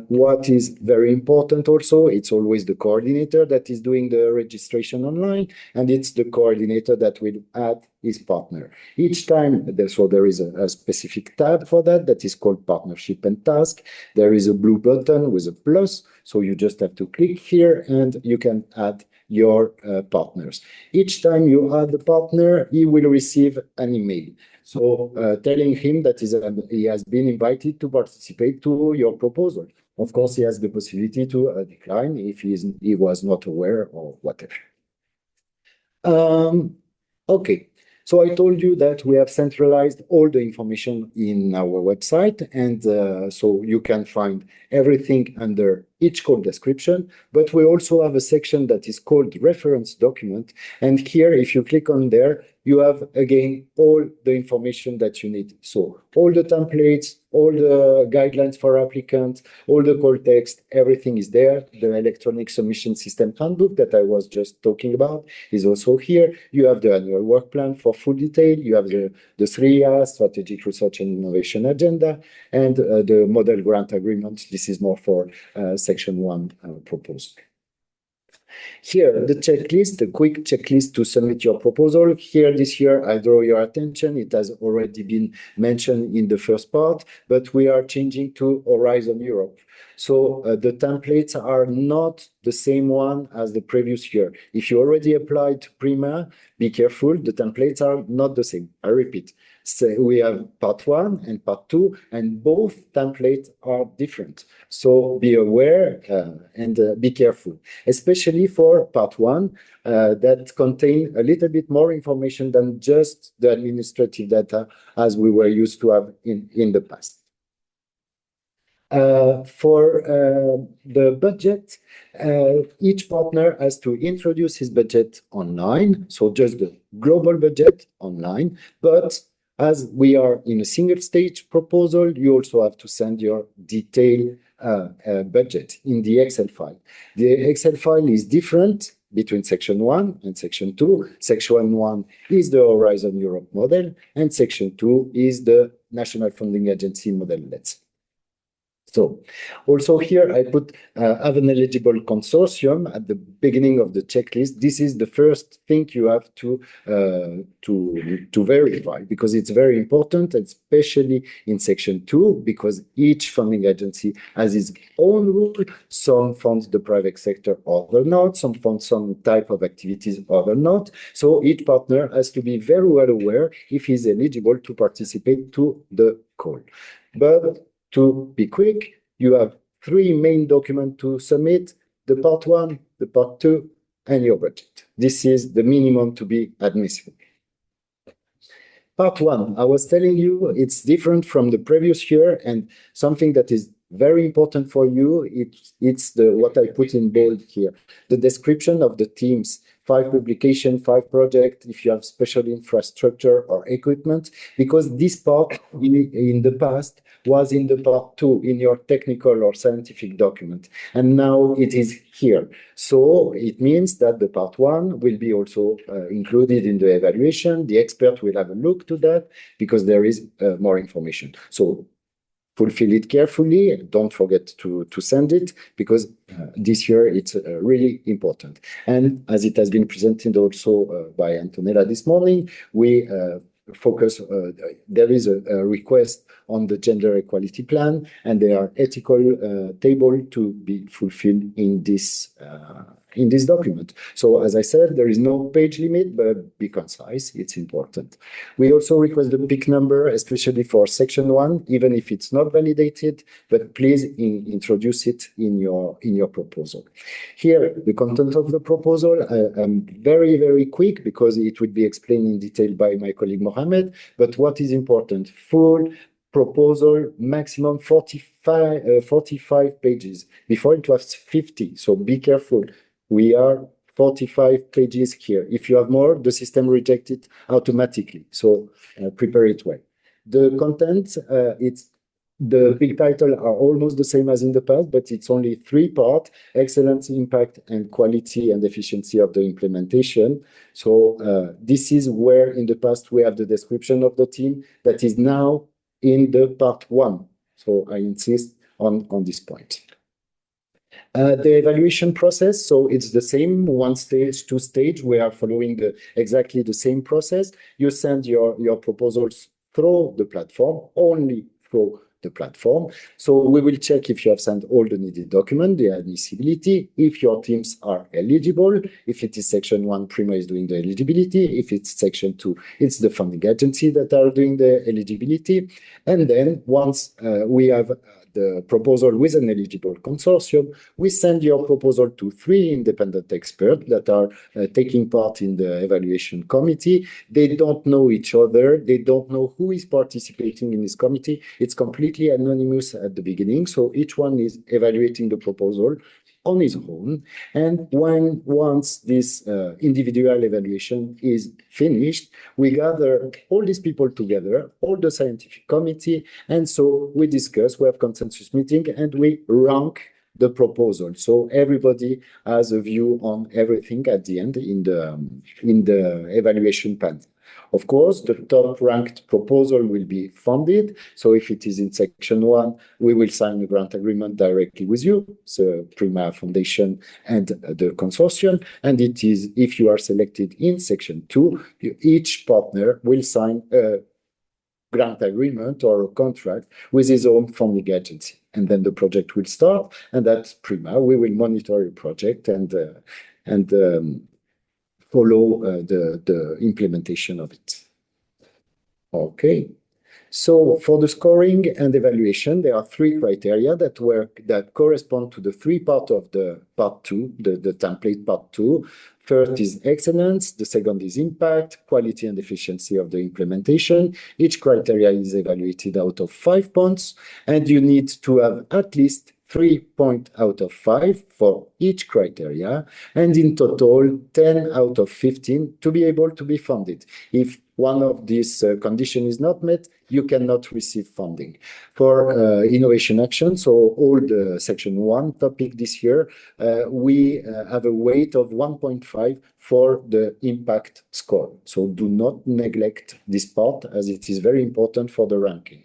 What is very important also, it's always the coordinator that is doing the registration online, and it's the coordinator that will add his partner. Each time, so there is a specific tab for that is called Partnership and Task. There is a blue button with a plus, so you just have to click here and you can add your partners. Each time you add a partner, he will receive an email. So telling him that he has been invited to participate to your proposal. Of course, he has the possibility to decline if he was not aware or whatever. Okay. So I told you that we have centralized all the information in our website, and so you can find everything under each call description, but we also have a section that is called reference document. And here, if you click on there, you have again all the information that you need. So all the templates, all the guidelines for applicants, all the call text, everything is there. The electronic submission system handbook that I was just talking about is also here. You have the annual work plan for full detail. You have the 3 strategic research and innovation agenda, and the model grant agreement. This is more for section 1 proposal. Here, the checklist, the quick checklist to submit your proposal. Here, this year, I draw your attention. It has already been mentioned in the first part, but we are changing to Horizon Europe. So the templates are not the same one as the previous year. If you already applied to PRIMA, be careful. The templates are not the same. I repeat, So we have part 1 and part 2, and both templates are different. So be aware and be careful, especially for part 1 that contain a little bit more information than just the administrative data as we were used to have in the past. For the budget, each partner has to introduce his budget online, so just the global budget online. But as we are in a single stage proposal, you also have to send your detailed budget in the Excel file. The Excel file is different between section 1 and section 2. Section 1 is the Horizon Europe model, and section 2 is the National Funding Agency model, let's say. So also here I put have an eligible consortium at the beginning of the checklist. This is the first thing you have to verify, because it's very important, especially in section 2, because each funding agency has its own rule. Some funds the private sector, other not. Some funds some type of activities, other not. So each partner has to be very well aware if he's eligible to participate to the call. But to be quick, you have 3 main documents to submit: the part 1, the part 2, and your budget. This is the minimum to be admissible. Part 1, I was telling you, it's different from the previous year, and something that is very important for you, it's what I put in bold here, the description of the teams. 5 publications, 5 projects, if you have special infrastructure or equipment, because this part in the past was in the part 2, in your technical or scientific document, and now it is here. So it means that the part 1 will be also included in the evaluation. The expert will have a look to that, because there is more information. So fulfill it carefully, and don't forget to send it, because this year it's really important. And as it has been presented also by Antonella this morning, we focus, there is a request on the gender equality plan, and there are ethical table to be fulfilled in this document. So as I said, there is no page limit, but be concise, it's important. We also request the PIC number, especially for section 1, even if it's not validated, but please introduce it in your proposal. Here, the content of the proposal, I'm very, very quick, because it will be explained in detail by my colleague Mohamed, but what is important: full proposal, maximum 45 pages. Before it was 50, so be careful. We are 45 pages here. If you have more, the system rejects it automatically. So prepare it well. The content, the big title are almost the same as in the past, but it's only 3 parts: excellence, impact, and quality and efficiency of the implementation. So this is where in the past we have the description of the team that is now in the part 1. So I insist on this point. The evaluation process, so it's the same 1 stage, 2 stage. We are following exactly the same process. You send your proposals through the platform, only through the platform. So we will check if you have sent all the needed documents, the admissibility, if your teams are eligible. If it is section 1, PRIMA is doing the eligibility. If it's section 2, it's the funding agency that are doing the eligibility. And then once we have the proposal with an eligible consortium, we send your proposal to 3 independent experts that are taking part in the evaluation committee. They don't know each other. They don't know who is participating in this committee. It's completely anonymous at the beginning. So each one is evaluating the proposal on his own. And once this individual evaluation is finished, we gather all these people together, all the scientific committee, and so we discuss, we have consensus meeting, and we rank the proposal. So everybody has a view on everything at the end in the evaluation panel. Of course, the top ranked proposal will be funded. So if it is in section 1, we will sign a grant agreement directly with you, so PRIMA Foundation and the consortium. And it is, if you are selected in section 2, each partner will sign a grant agreement or a contract with his own funding agency. And then the project will start, and at PRIMA, we will monitor your project and follow the implementation of it. Okay. So for the scoring and evaluation, there are three criteria that correspond to the three parts of the part two, the template part two. First is excellence, the second is impact, quality and efficiency of the implementation. Each criteria is evaluated out of 5 points, and you need to have at least 3 points out of 5 for each criteria, and in total 10 out of 15 to be able to be funded. If one of these conditions is not met, you cannot receive funding. For innovation action, so all the section 1 topic this year, we have a weight of 1.5 for the impact score. So do not neglect this part, as it is very important for the ranking.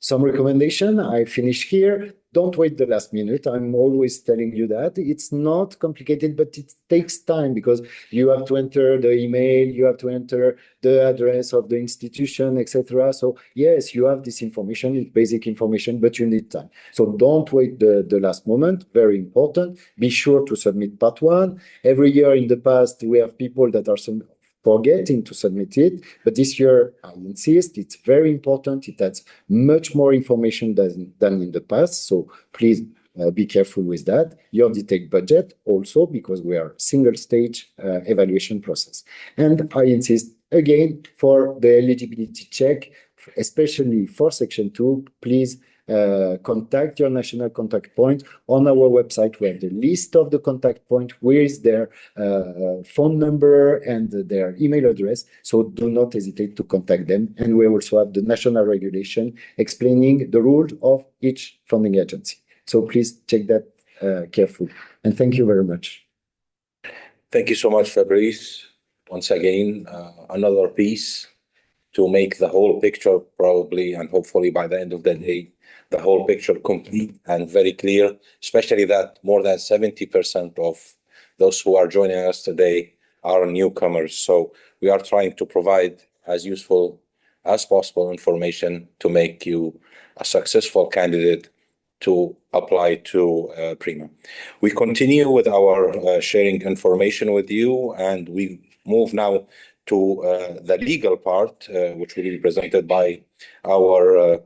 Some recommendation, I finish here. Don't wait the last minute. I'm always telling you that. It's not complicated, but it takes time because you have to enter the email, you have to enter the address of the institution, etc. So yes, you have this information, it's basic information, but you need time. So don't wait the last moment, very important. Be sure to submit part 1. Every year in the past, we have people that are forgetting to submit it, but this year I insist, it's very important. It adds much more information than in the past, so please be careful with that. Your detect budget also, because we are single stage evaluation process. And I insist again for the eligibility check, especially for section 2, please contact your national contact point. On our website, we have the list of the contact point with their phone number and their email address. So do not hesitate to contact them. And we also have the national regulation explaining the rules of each funding agency. So please check that carefully. And thank you very much. Thank you so much, Fabrice. Once again, another piece to make the whole picture probably, and hopefully by the end of the day, the whole picture complete and very clear, especially that more than 70% of those who are joining us today are newcomers. So we are trying to provide as useful as possible information to make you a successful candidate to apply to PRIMA. We continue with our sharing information with you, and we move now to the legal part, which will be presented by our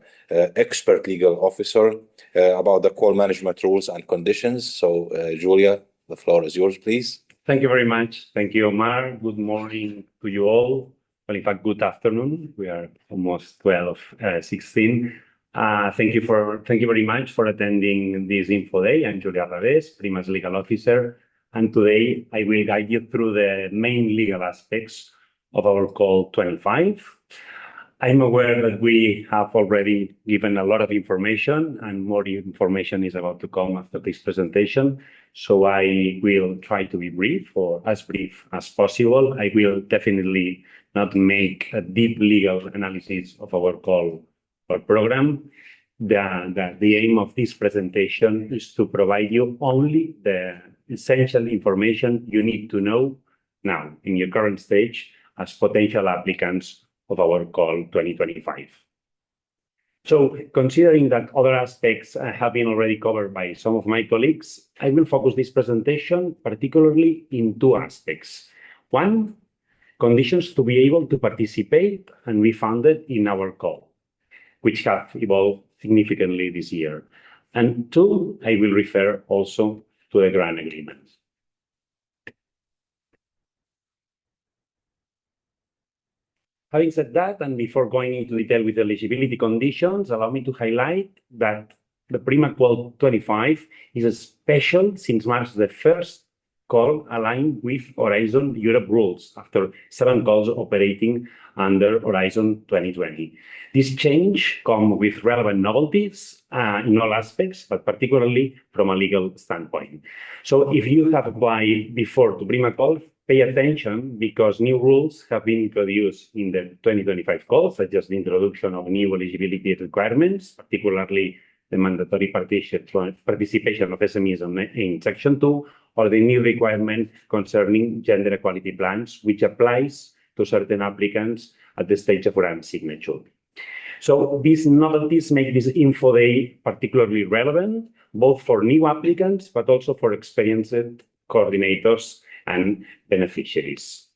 expert legal officer about the call management rules and conditions. So, Julià, the floor is yours, please. Thank you very much. Thank you, Omar. Good morning to you all. Well, in fact, good afternoon. We are almost 12:16. Thank you very much for attending this Infoday. I'm Julià Rebés, PRIMA's legal officer, and today I will guide you through the main legal aspects of our call 25. I'm aware that we have already given a lot of information, and more information is about to come after this presentation. So I will try to be brief, or as brief as possible. I will definitely not make a deep legal analysis of our call or program. The aim of this presentation is to provide you only the essential information you need to know now in your current stage as potential applicants of our call 2025. So considering that other aspects have been already covered by some of my colleagues, I will focus this presentation particularly in 2 aspects. 1, conditions to be able to participate and be funded in our call, which have evolved significantly this year. And 2, I will refer also to the grant agreement. Having said that, and before going into detail with eligibility conditions, allow me to highlight that the PRIMA Call 25 is special since marks the first call aligned with Horizon Europe rules after 7 calls operating under Horizon 2020. This change comes with relevant novelties in all aspects, but particularly from a legal standpoint. So if you have applied before to PRIMA Call, pay attention because new rules have been introduced in the 2025 call, such as the introduction of new eligibility requirements, particularly the mandatory participation of SMEs in Section 2, or the new requirement concerning gender equality plans, which applies to certain applicants at the stage of grant signature. So these novelties make this Infoday particularly relevant, both for new applicants, but also for experienced coordinators and beneficiaries.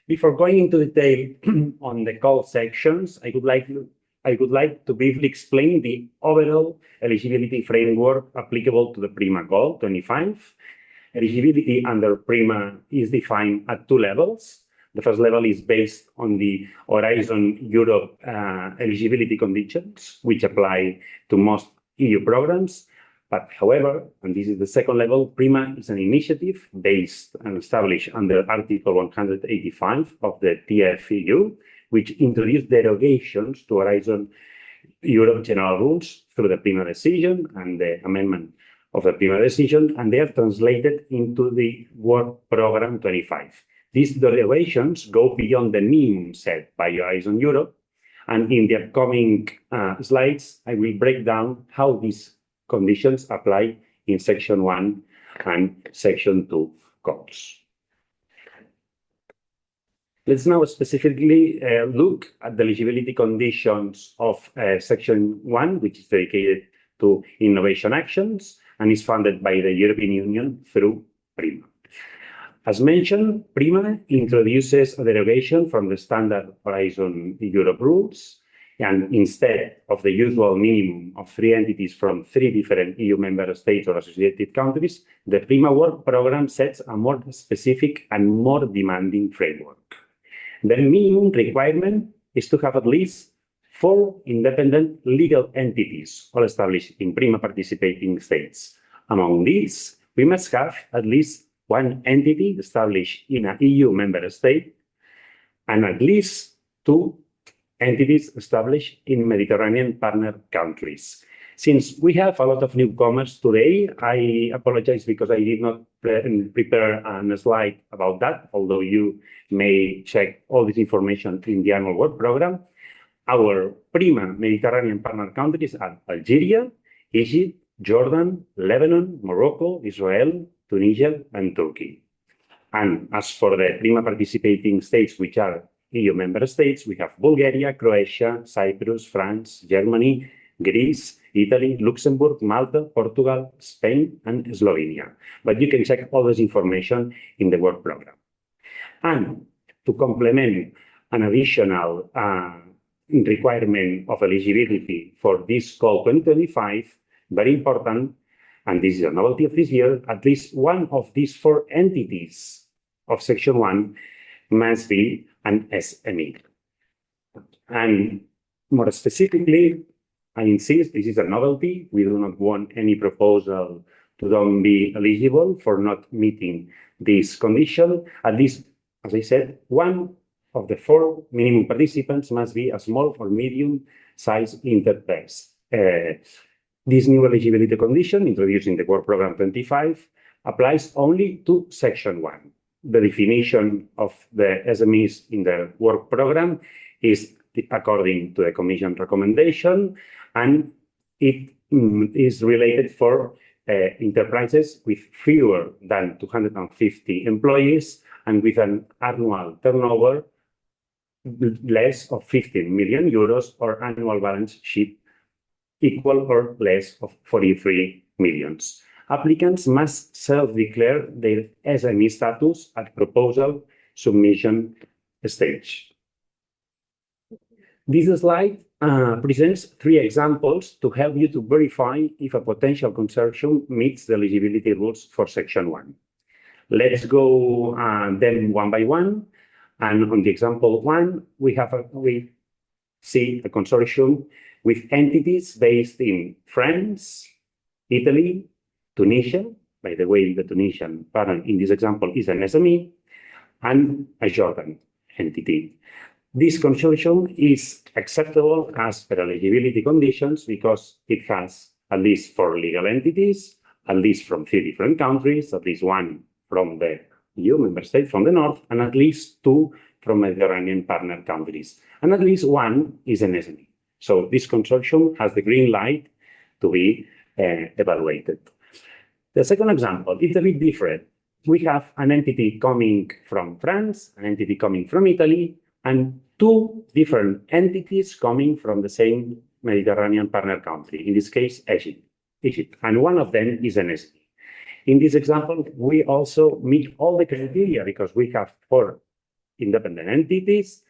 Before going into detail on the call sections, I would like to briefly explain the overall eligibility framework applicable to the PRIMA Goal 25. Eligibility under PRIMA is defined at two levels. The first level is based on the Horizon Europe eligibility conditions, which apply to most EU programs. But however, and this is the second level, PRIMA is an initiative based and established under Article 185 of the TFEU, which introduced derogations to Horizon Europe general rules through the PRIMA decision and the amendment of the PRIMA decision, and they are translated into the Work Program 25. These derogations go beyond the minimum set by Horizon Europe, and in the upcoming slides, I will break down how these conditions apply in Section 1 and Section 2 goals. Let's now specifically look at the eligibility conditions of Section 1, which is dedicated to innovation actions and is funded by the European Union through PRIMA. As mentioned, PRIMA introduces a derogation from the standard Horizon Europe rules, and instead of the usual minimum of 3 entities from 3 different EU member states or associated countries, the PRIMA work program sets a more specific and more demanding framework. The minimum requirement is to have at least 4 independent legal entities, all established in PRIMA participating states. Among these, we must have at least 1 entity established in an EU member state and at least 2 entities established in Mediterranean partner countries. Since we have a lot of newcomers today, I apologize because I did not prepare a slide about that, although you may check all this information in the annual work program. Our PRIMA Mediterranean partner countries are Algeria, Egypt, Jordan, Lebanon, Morocco, Israel, Tunisia, and Turkey. And as for the PRIMA participating states, which are EU member states, we have Bulgaria, Croatia, Cyprus, France, Germany, Greece, Italy, Luxembourg, Malta, Portugal, Spain, and Slovenia. But you can check all this information in the work program. And to complement an additional requirement of eligibility for this call 2025, very important, and this is a novelty of this year, at least one of these 4 entities of Section 1 must be an SME. And more specifically, I insist, this is a novelty. We do not want any proposal to not be eligible for not meeting this condition. At least, as I said, one of the 4 minimum participants must be a small or medium-sized enterprise. This new eligibility condition, introduced in the Work Program 25, applies only to Section 1. The definition of the SMEs in the work program is according to the Commission recommendation, and it is related for enterprises with fewer than 250 employees and with an annual turnover less of 15 million euros or annual balance sheet equal or less of 43 millions. Applicants must self-declare their SME status at proposal submission stage. This slide presents 3 examples to help you to verify if a potential consortium meets the eligibility rules for Section 1. Let's go them one by one. And on the example 1, we see a consortium with entities based in France, Italy, Tunisia, by the way, the Tunisian partner in this example is an SME, and a Jordan entity. This consortium is acceptable as per eligibility conditions because it has at least 4 legal entities, at least from 3 different countries, at least 1 from the EU member state from the north, and at least 2 from Mediterranean partner countries. And at least 1 is an SME. So this consortium has the green light to be evaluated. The second example is a bit different. We have an entity coming from France, an entity coming from Italy, and 2 different entities coming from the same Mediterranean partner country, in this case, Egypt. And one of them is an SME. In this example, we also meet all the criteria because we have 4 independent entities,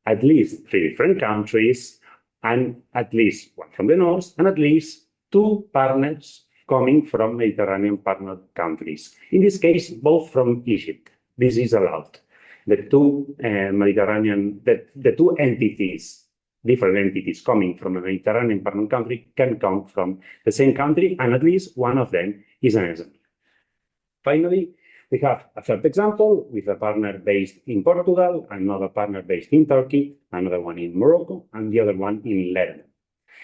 at least 3 different countries, and at least 1 from the north, and at least 2 partners coming from Mediterranean partner countries. In this case, both from Egypt. This is allowed. The two entities, different entities coming from a Mediterranean partner country can come from the same country, and at least one of them is an SME. Finally, we have a third example with a partner based in Portugal, another partner based in Turkey, another one in Morocco, and the other one in Lebanon.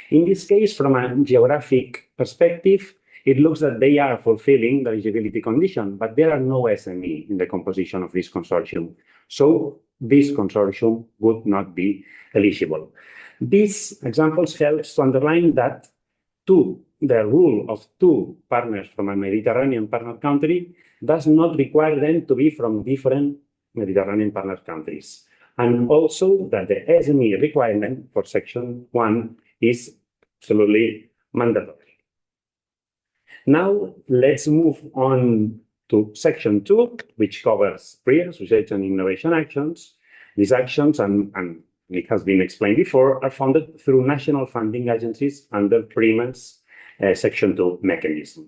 In this case, from a geographic perspective, it looks that they are fulfilling the eligibility condition, but there are no SME in the composition of this consortium. So this consortium would not be eligible. These examples help to underline that the rule of 2 partners from a Mediterranean partner country does not require them to be from different Mediterranean partner countries. And also that the SME requirement for Section 1 is absolutely mandatory. Now, let's move on to Section 2, which covers research and innovation actions. These actions, and it has been explained before, are funded through national funding agencies under PRIMA's Section 2 mechanism.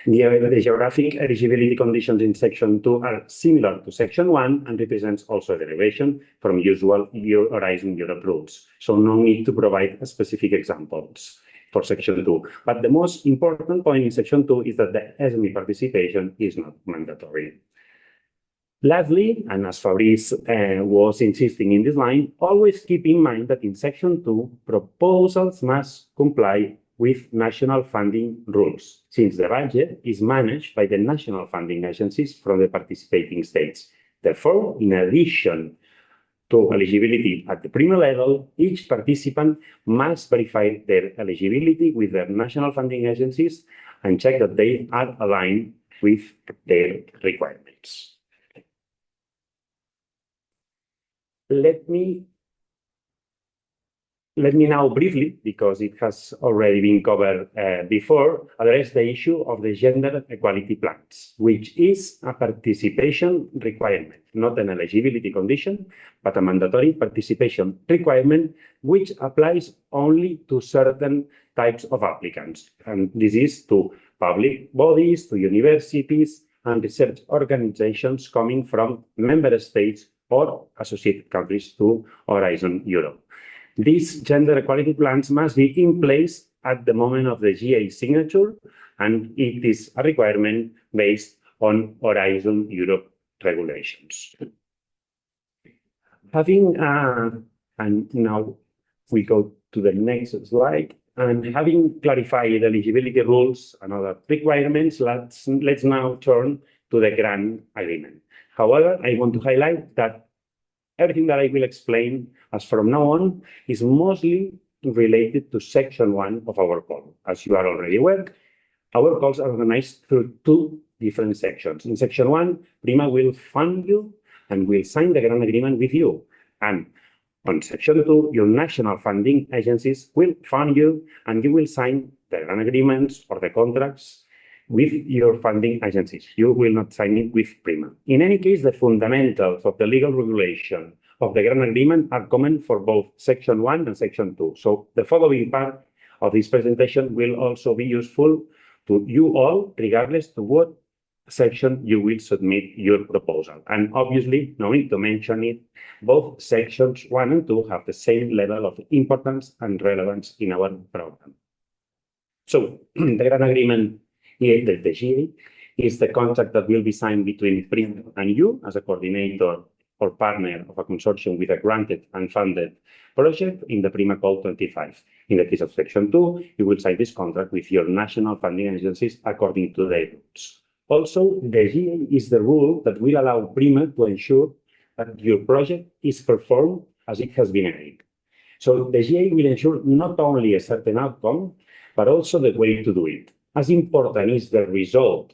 The geographic eligibility conditions in Section 2 are similar to Section 1 and represents also a derivation from usual Horizon Europe rules. So no need to provide specific examples for Section 2. But the most important point in Section 2 is that the SME participation is not mandatory. Lastly, and as Fabrice was insisting in this line, always keep in mind that in Section 2, proposals must comply with national funding rules, since the budget is managed by the national funding agencies from the participating states. Therefore, in addition to eligibility at the PRIMA level, each participant must verify their eligibility with their national funding agencies and check that they are aligned with their requirements. Let me now briefly, because it has already been covered before, address the issue of the gender equality plans, which is a participation requirement, not an eligibility condition, but a mandatory participation requirement, which applies only to certain types of applicants. And this is to public bodies, to universities, and research organizations coming from member states or associated countries to Horizon Europe. These gender equality plans must be in place at the moment of the GA signature, and it is a requirement based on Horizon Europe regulations. And now we go to the next slide, and having clarified eligibility rules and other requirements, let's now turn to the grant agreement. However, I want to highlight that everything that I will explain as from now on is mostly related to Section 1 of our call. As you are already aware, our calls are organized through 2 different sections. In Section 1, PRIMA will fund you and will sign the grant agreement with you. And on Section 2, your national funding agencies will fund you and you will sign the grant agreements or the contracts with your funding agencies. You will not sign it with PRIMA. In any case, the fundamentals of the legal regulation of the grant agreement are common for both Section 1 and Section 2. So the following part of this presentation will also be useful to you all, regardless to what section you will submit your proposal. And obviously, no need to mention it, both Sections 1 and 2 have the same level of importance and relevance in our program. So the grant agreement, the GA, is the contract that will be signed between PRIMA and you as a coordinator or partner of a consortium with a granted and funded project in the PRIMA Call 25. In the case of Section 2, you will sign this contract with your national funding agencies according to their rules. Also, the GA is the rule that will allow PRIMA to ensure that your project is performed as it has been agreed. So the GA will ensure not only a certain outcome, but also the way to do it. As important is the result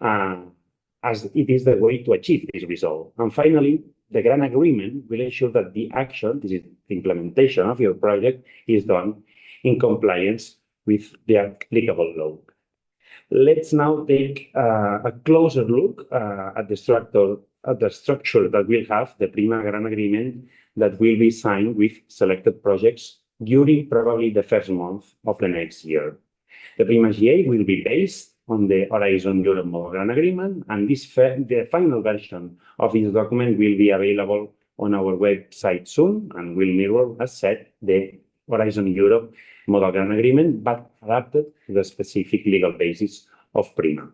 as it is the way to achieve this result. And finally, the grant agreement will ensure that the action, this is the implementation of your project, is done in compliance with the applicable law. Let's now take a closer look at the structure at the structure that we'll have, the PRIMA grant agreement that will be signed with selected projects during probably the first month of the next year. The PRIMA-GA will be based on the Horizon Europe Model Grant Agreement, and the final version of this document will be available on our website soon and will mirror, as said, the Horizon Europe Model Grant Agreement, but adapted to the specific legal basis of PRIMA.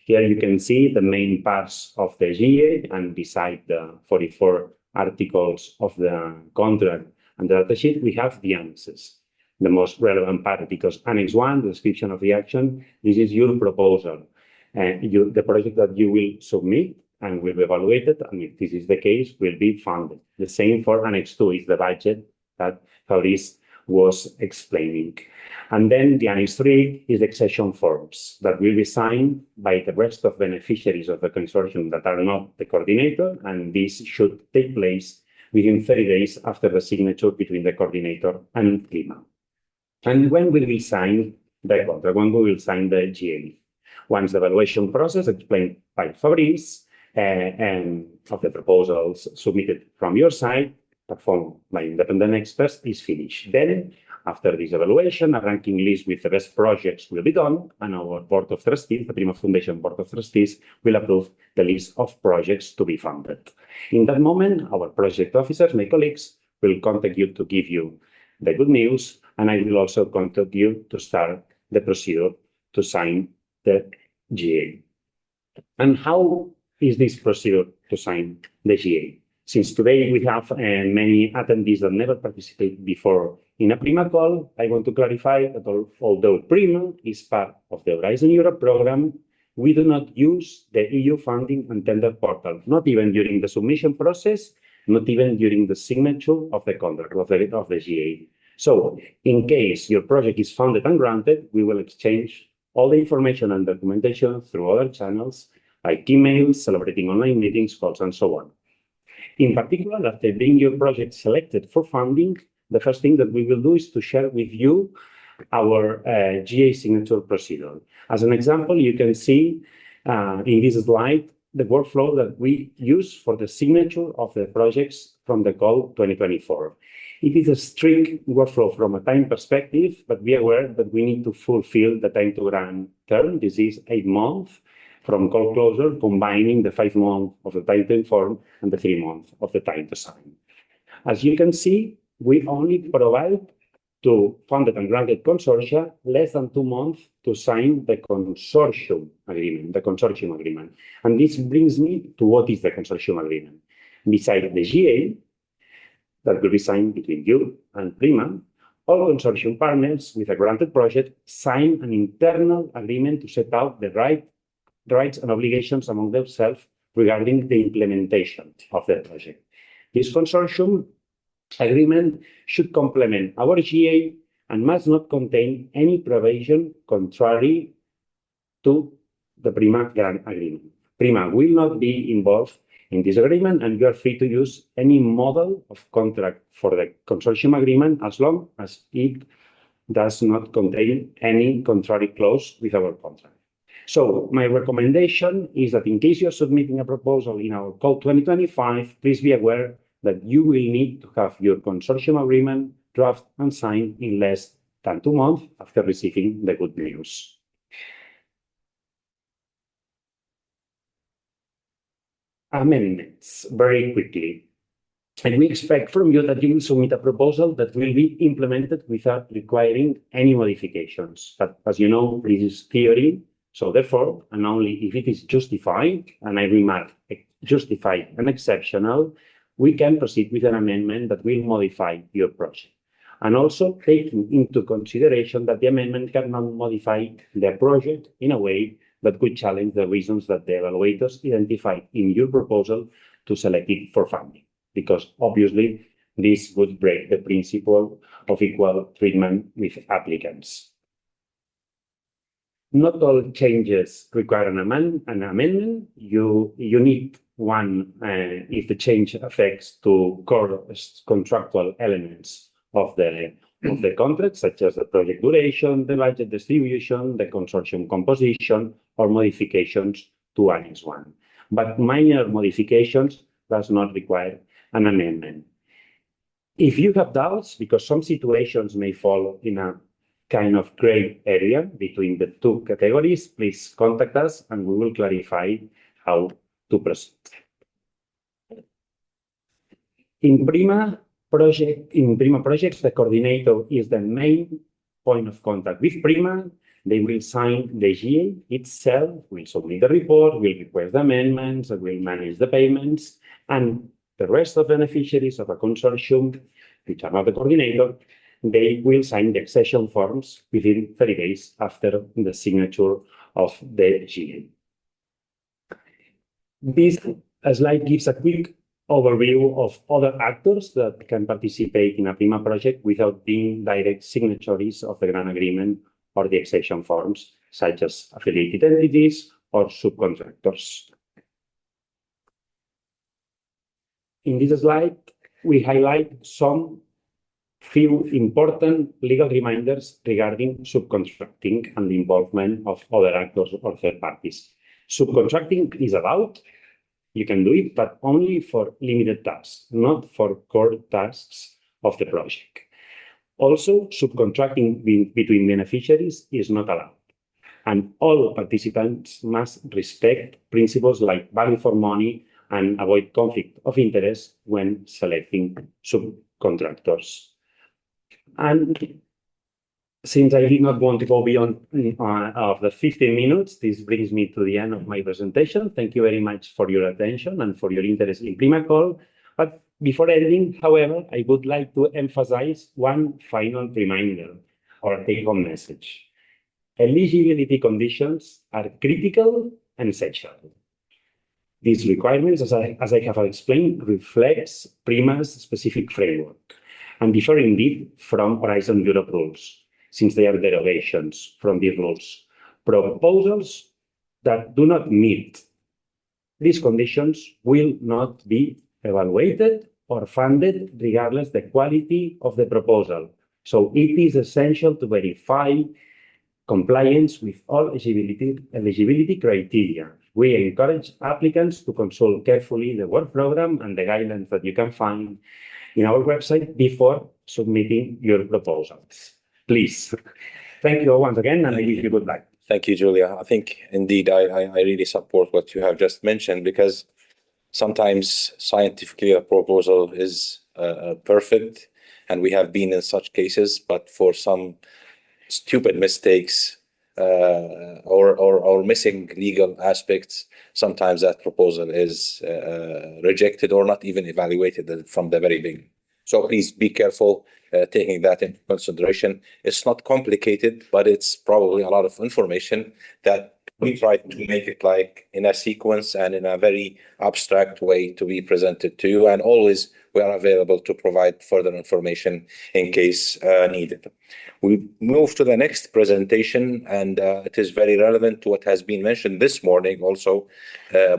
Here you can see the main parts of the GA, and beside the 44 articles of the contract and the datasheet, we have the annexes. The most relevant part, because Annex 1, the description of the action, this is your proposal. The project that you will submit and will be evaluated, and if this is the case, will be funded. The same for Annex 2 is the budget that Fabrice was explaining. And then the Annex 3 is the accession forms that will be signed by the rest of beneficiaries of the consortium that are not the coordinator, and this should take place within 30 days after the signature between the coordinator and PRIMA. And when will we sign the contract? When we will sign the GA? Once the evaluation process explained by Fabrice and of the proposals submitted from your side, performed by independent experts, is finished. Then, after this evaluation, a ranking list with the best projects will be done, and our Board of Trustees, the PRIMA Foundation Board of Trustees, will approve the list of projects to be funded. In that moment, our project officers, my colleagues, will contact you to give you the good news, and I will also contact you to start the procedure to sign the GA. And how is this procedure to sign the GA? Since today we have many attendees that never participated before in a PRIMA call, I want to clarify that although PRIMA is part of the Horizon Europe program, we do not use the EU funding and tender portal, not even during the submission process, not even during the signature of the contract of the GA. So, in case your project is funded and granted, we will exchange all the information and documentation through other channels, like emails, celebrating online meetings, calls, and so on. In particular, after being your project selected for funding, the first thing that we will do is to share with you our GA signature procedure. As an example, you can see in this slide the workflow that we use for the signature of the projects from the call 2024. It is a strict workflow from a time perspective, but be aware that we need to fulfill the time to grant term. This is 8 months from call closure, combining the 5 months of the time to inform and the 3 months of the time to sign. As you can see, we only provide to funded and granted consortia less than 2 months to sign the consortium agreement, And this brings me to what is the consortium agreement. Besides the GA, that will be signed between you and PRIMA, all consortium partners with a granted project sign an internal agreement to set out the rights and obligations among themselves regarding the implementation of the project. This consortium agreement should complement our GA and must not contain any provision contrary to the PRIMA grant agreement. PRIMA will not be involved in this agreement, and you are free to use any model of contract for the consortium agreement as long as it does not contain any contrary clause with our contract. So my recommendation is that in case you're submitting a proposal in our call 2025, please be aware that you will need to have your consortium agreement draft and signed in less than 2 months after receiving the good news. Amendments, very quickly. And we expect from you that you will submit a proposal that will be implemented without requiring any modifications. But as you know, this is theory. So therefore, and only if it is justified, and I remark justified and exceptional, we can proceed with an amendment that will modify your project. And also taking into consideration that the amendment cannot modify the project in a way that could challenge the reasons that the evaluators identified in your proposal to select it for funding, because obviously this would break the principle of equal treatment with applicants. Not all changes require an amendment. You need one if the change affects to core contractual elements of the contract, such as the project duration, the budget distribution, the consortium composition, or modifications to Annex 1. but minor modifications does not require an amendment. If you have doubts, because some situations may fall in a kind of gray area between the two categories, please contact us and we will clarify how to proceed. In PRIMA projects, the coordinator is the main point of contact with PRIMA. They will sign the GA itself, will submit the report, will request amendments, will manage the payments, and the rest of beneficiaries of a consortium, which are not the coordinator, they will sign the accession forms within 30 days after the signature of the GA. This slide gives a quick overview of other actors that can participate in a PRIMA project without being direct signatories of the grant agreement or the accession forms, such as affiliated entities or subcontractors. In this slide, we highlight some few important legal reminders regarding subcontracting and the involvement of other actors or third parties. Subcontracting is allowed, you can do it, but only for limited tasks, not for core tasks of the project. Also, subcontracting between beneficiaries is not allowed, and all participants must respect principles like value for money and avoid conflict of interest when selecting subcontractors. And since I did not want to go beyond of the 15 minutes, this brings me to the end of my presentation. Thank you very much for your attention and for your interest in PRIMA-Call. But before ending, however, I would like to emphasize one final reminder or take-home message. Eligibility conditions are critical and essential. These requirements, as I have explained, reflects PRIMA's specific framework and differ indeed from Horizon Europe rules, since they are derogations from these rules. Proposals that do not meet these conditions will not be evaluated or funded regardless the quality of the proposal. So it is essential to verify compliance with all eligibility criteria. We encourage applicants to consult carefully the work program and the guidelines that you can find in our website before submitting your proposals. Please. Thank you once again, and I wish you good luck. Thank you, Julià. I think indeed I really support what you have just mentioned, because sometimes scientifically a proposal is perfect, and we have been in such cases, but for some stupid mistakes or missing legal aspects, sometimes that proposal is rejected or not even evaluated from the very beginning. So please be careful taking that into consideration. It's not complicated, but it's probably a lot of information that we try to make it like in a sequence and in a very abstract way to be presented to you. And always we are available to provide further information in case needed. We move to the next presentation, and it is very relevant to what has been mentioned this morning also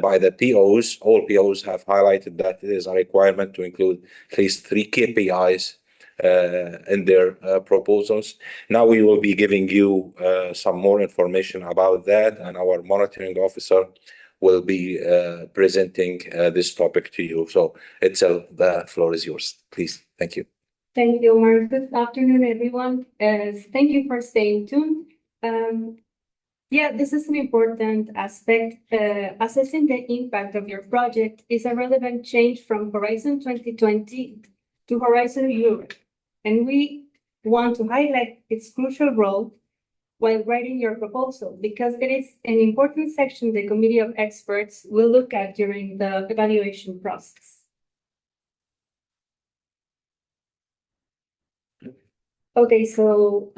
by the POs. All POs have highlighted that it is a requirement to include at least 3 KPIs in their proposals. Now we will be giving you some more information about that, and our monitoring officer will be presenting this topic to you. So Itzel, the floor is yours, please. Thank you. Thank you, Omar. Good afternoon, everyone. Thank you for staying tuned. Yeah, this is an important aspect. Assessing the impact of your project is a relevant change from Horizon 2020 to Horizon Europe, and we want to highlight its crucial role while writing your proposal, because it is an important section the Committee of Experts will look at during the evaluation process. Okay, so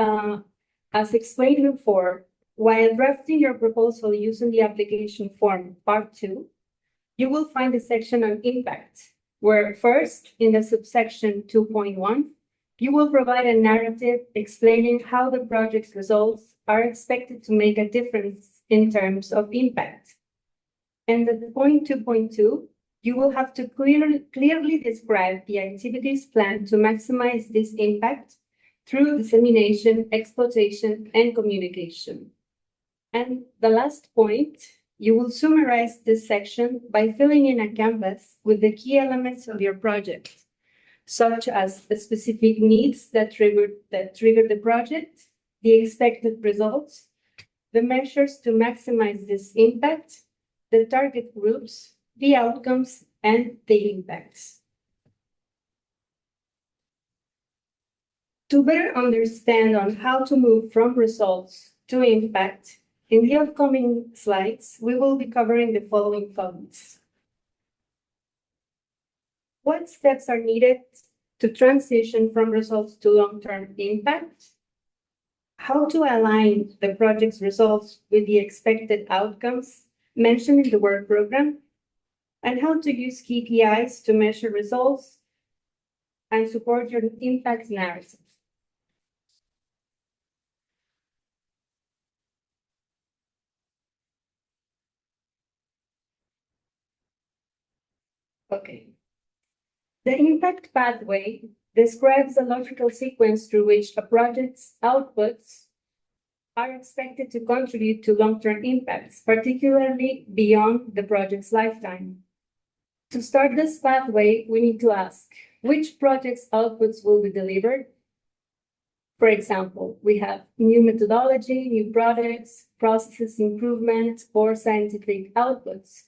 as explained before, while drafting your proposal using the application form part 2, you will find the section on impact, where first in the subsection 2.1, you will provide a narrative explaining how the project's results are expected to make a difference in terms of impact. And at point 2.2, you will have to clearly describe the activities planned to maximize this impact through dissemination, exploitation, and communication. And the last point you will summarize this section by filling in a canvas with the key elements of your project, such as the specific needs that trigger the project, the expected results, the measures to maximize this impact, the target groups, the outcomes, and the impacts. To better understand on how to move from results to impact, in the upcoming slides, we will be covering the following topics. What steps are needed to transition from results to long-term impact? How to align the project's results with the expected outcomes mentioned in the work program, and how to use KPIs to measure results and support your impact narrative. Okay. The impact pathway describes a logical sequence through which a project's outputs are expected to contribute to long-term impacts, particularly beyond the project's lifetime. To start this pathway, we need to ask, which project's outputs will be delivered? For example, we have new methodology, new products, processes improvement, or scientific outputs.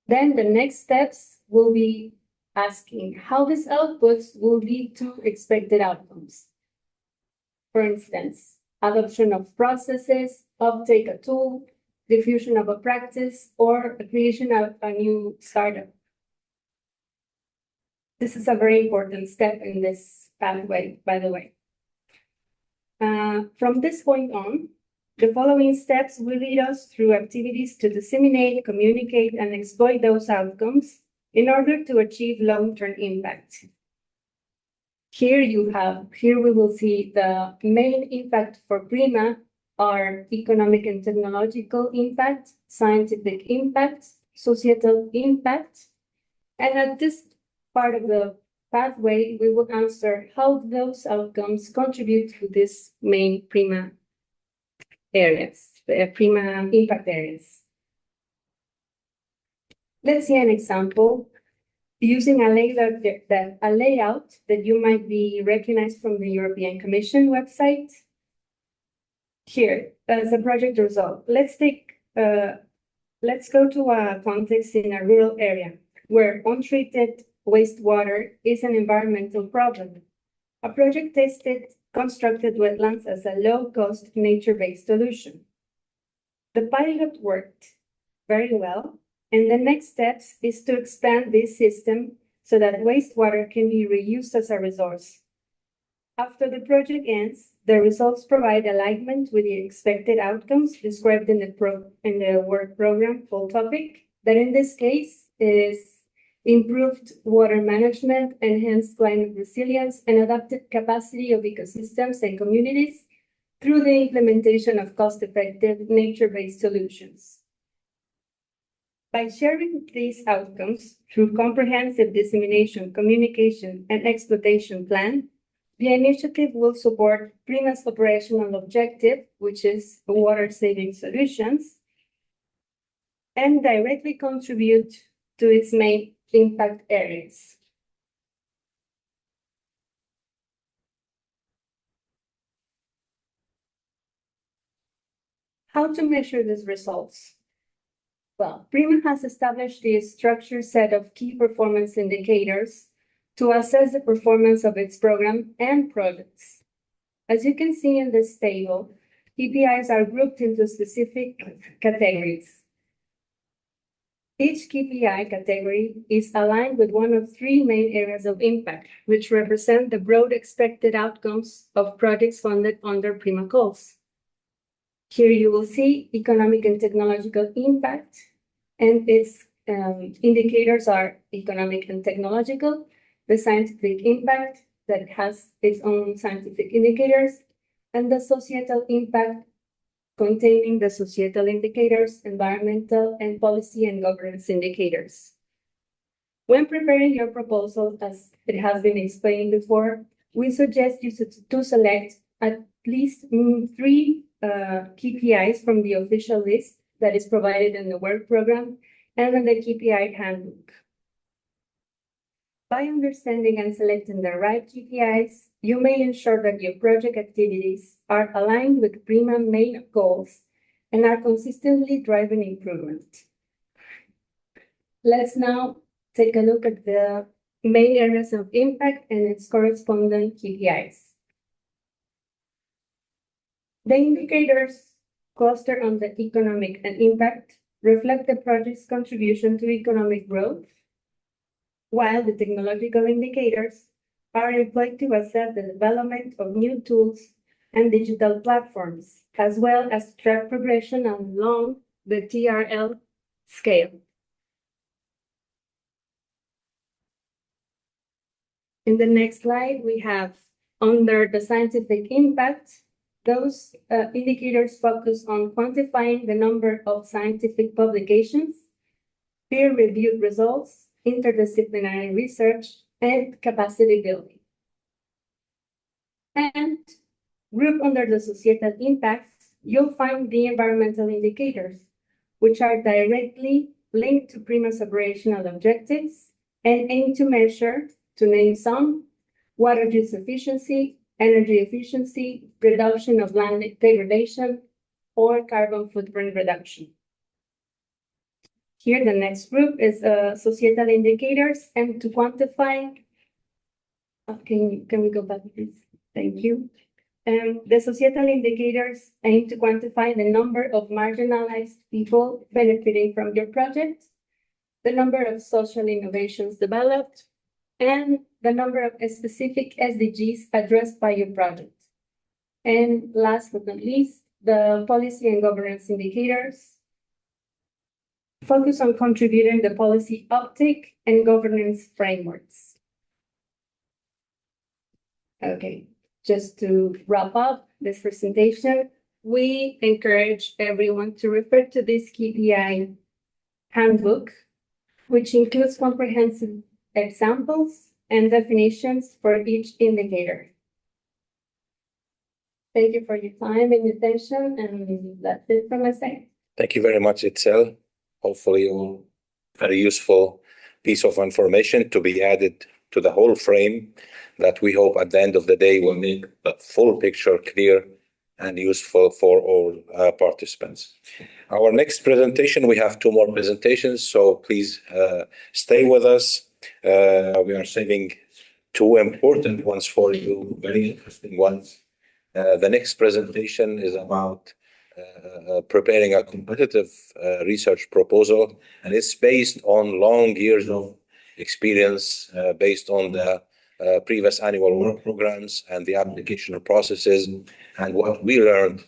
Then the next steps will be asking how these outputs will lead to expected outcomes. For instance, adoption of processes, uptake a tool, diffusion of a practice, or a creation of a new startup. This is a very important step in this pathway, by the way. From this point on, the following steps will lead us through activities to disseminate, communicate, and exploit those outcomes in order to achieve long-term impact. Here we will see the main impact for PRIMA are economic and technological impact, scientific impact, societal impact. And at this part of the pathway, we will answer how those outcomes contribute to these main PRIMA areas, PRIMA impact areas. Let's see an example using a layout that you might be recognized from the European Commission website. Here, as a project result, let's go to a context in a rural area where untreated wastewater is an environmental problem. A project constructed wetlands as a low-cost, nature-based solution. The pilot worked very well, and the next steps is to expand this system so that wastewater can be reused as a resource. After the project ends, the results provide alignment with the expected outcomes described in the work program full topic, that in this case is improved water management, enhanced climate resilience, and adaptive capacity of ecosystems and communities through the implementation of cost-effective, nature-based solutions. By sharing these outcomes through comprehensive dissemination, communication, and exploitation plan, the initiative will support PRIMA's operational objective, which is water-saving solutions, and directly contribute to its main impact areas. How to measure these results? Well, PRIMA has established a structured set of key performance indicators to assess the performance of its program and projects. As you can see in this table, KPIs are grouped into specific categories. Each KPI category is aligned with one of three main areas of impact, which represent the broad expected outcomes of projects funded under PRIMA goals. Here you will see economic and technological impact, and its indicators are economic and technological, the scientific impact that has its own scientific indicators, and the societal impact containing the societal indicators, environmental, and policy and governance indicators. When preparing your proposal, as it has been explained before, we suggest you to select at least three KPIs from the official list that is provided in the work program and in the KPI handbook. By understanding and selecting the right KPIs, you may ensure that your project activities are aligned with PRIMA main goals and are consistently driving improvement. Let's now take a look at the main areas of impact and its corresponding KPIs. The indicators clustered on the economic and impact reflect the project's contribution to economic growth, while the technological indicators are employed to assess the development of new tools and digital platforms, as well as track progression along the TRL scale. In the next slide, we have under the scientific impact, those indicators focus on quantifying the number of scientific publications, peer-reviewed results, interdisciplinary research, and capacity building. And grouped under the societal impacts, you'll find the environmental indicators, which are directly linked to PRIMA's operational objectives and aim to measure, to name some, water use efficiency, energy efficiency, reduction of land degradation, or carbon footprint reduction. Here, the next group is societal indicators, and to quantify, can we go back, please? Thank you. The societal indicators aim to quantify the number of marginalized people benefiting from your project, the number of social innovations developed, and the number of specific SDGs addressed by your project. And last but not least, the policy and governance indicators focus on contributing the policy uptake and governance frameworks. Okay, just to wrap up this presentation, we encourage everyone to refer to this KPI handbook, which includes comprehensive examples and definitions for each indicator. Thank you for your time and attention, and that's it from my side. Thank you very much, Itzel. Hopefully, a very useful piece of information to be added to the whole frame that we hope at the end of the day will make the full picture clear and useful for all participants. Our next presentation, we have two more presentations, so please stay with us. We are saving two important ones for you, very interesting ones. The next presentation is about preparing a competitive research proposal, and it's based on long years of experience, based on the previous annual work programs and the application processes, and what we learned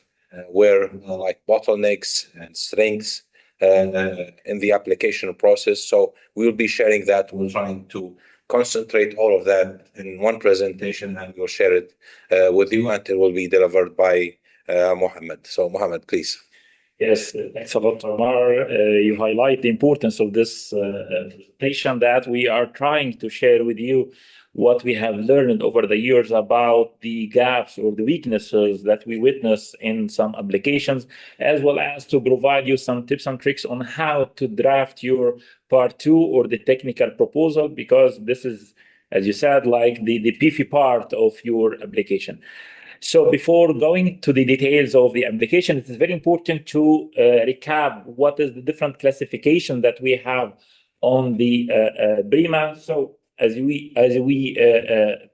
were like bottlenecks and strengths in the application process. So we'll be sharing that. We're trying to concentrate all of that in one presentation, and we'll share it with you, and it will be delivered by Mohamed. So Mohamed, please. Yes, thanks a lot, Omar. You highlight the importance of this presentation, that we are trying to share with you what we have learned over the years about the gaps or the weaknesses that we witness in some applications, as well as to provide you some tips and tricks on how to draft your part 2 or the technical proposal, because this is, as you said, like the beefy part of your application. So before going to the details of the application, it is very important to recap what is the different classification that we have on the PRIMA. So as we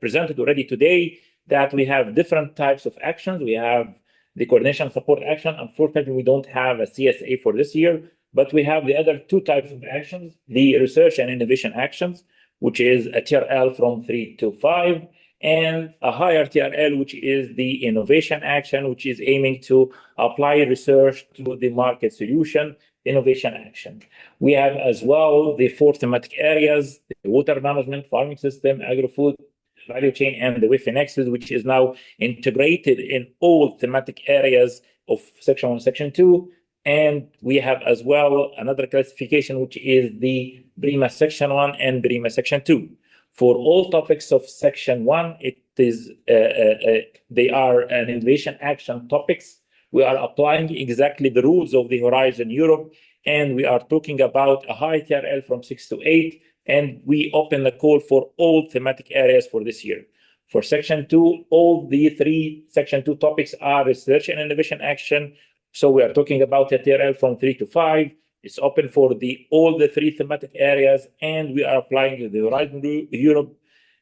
presented already today, that we have different types of actions. We have the coordination support action. Unfortunately, we don't have a CSA for this year, but we have the other two types of actions, the research and innovation actions, which is a TRL from 3 to 5, and a higher TRL, which is the innovation action, which is aiming to apply research to the market solution, innovation action. We have as well the 4 thematic areas, the water management, farming system, agri-food, value chain, and the WIFI nexus, which is now integrated in all thematic areas of section 1, section 2. And we have as well another classification, which is the PRIMA section 1 and PRIMA section 2. For all topics of section 1, it is they are an innovation action topics we are applying exactly the rules of the Horizon Europe, and we are talking about a high TRL from 6 to 8, and we open the call for all thematic areas for this year. For Section 2, all the 3 Section 2 topics are research and innovation action. So we are talking about a TRL from 3 to 5. It's open for all the 3 thematic areas, and we are applying the Horizon Europe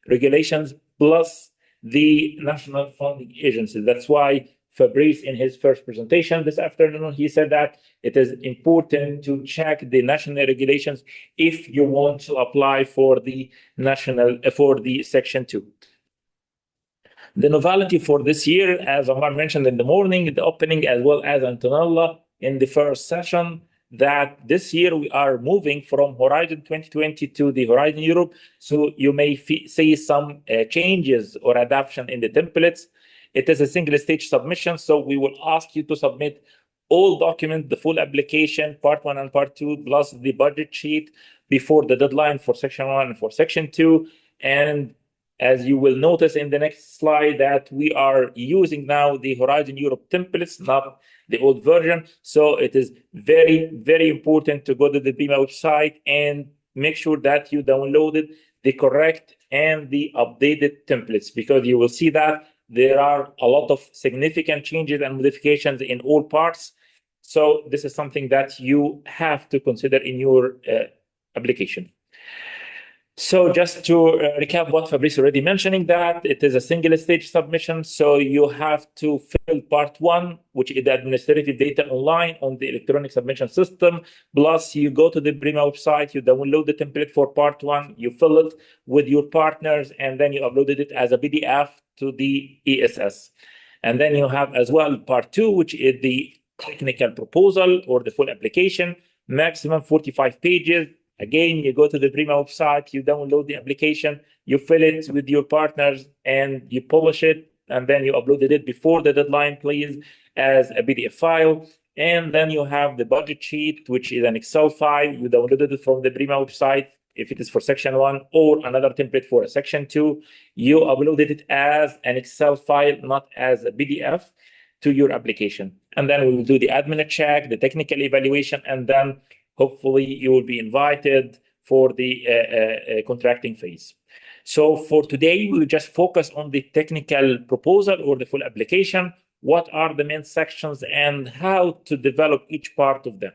regulations plus the national funding agencies. That's why Fabrice, in his first presentation this afternoon, he said that it is important to check the national regulations if you want to apply for the Section 2. The novelty for this year, as Omar mentioned in the morning, the opening, as well as Antonella in the first session, that this year we are moving from Horizon 2020 to the Horizon Europe. So you may see some changes or adaptation in the templates. It is a single stage submission, so we will ask you to submit all documents, the full application, part 1 and part 2, plus the budget sheet before the deadline for Section 1 and for Section 2. And as you will notice in the next slide, that we are using now the Horizon Europe templates, not the old version. So it is very, very important to go to the PRIMA website and make sure that you downloaded the correct and the updated templates, because you will see that there are a lot of significant changes and modifications in all parts. So this is something that you have to consider in your application. So just to recap what Fabrice already mentioning, that it is a single stage submission. So you have to fill part 1, which is the administrative data online on the electronic submission system. Plus you go to the PRIMA website, you download the template for part 1, you fill it with your partners, and then you uploaded it as a PDF to the ESS. And then you have as well part 2, which is the technical proposal or the full application, maximum 45 pages. Again, you go to the PRIMA website, you download the application, you fill it with your partners, and you publish it, and then you uploaded it before the deadline, please, as a PDF file. And then you have the budget sheet, which is an Excel file. You downloaded it from the PRIMA website, if it is for Section 1, or another template for a Section 2. You uploaded it as an Excel file, not as a PDF, to your application. And then we will do the admin check, the technical evaluation, and then hopefully you will be invited for the contracting phase. So for today, we'll just focus on the technical proposal or the full application. What are the main sections and how to develop each part of them.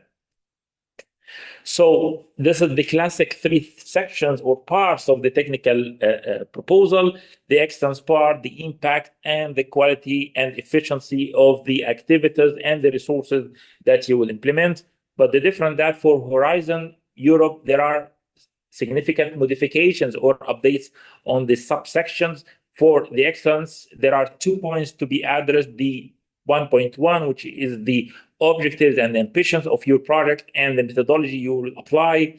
So this is the classic 3 sections or parts of the technical proposal: the excellence part, the impact, and the quality and efficiency of the activities and the resources that you will implement. But the difference that for Horizon Europe, there are significant modifications or updates on the subsections. For the excellence, there are 2 points to be addressed: the 1.1, which is the objectives and the ambitions of your project and the methodology you will apply.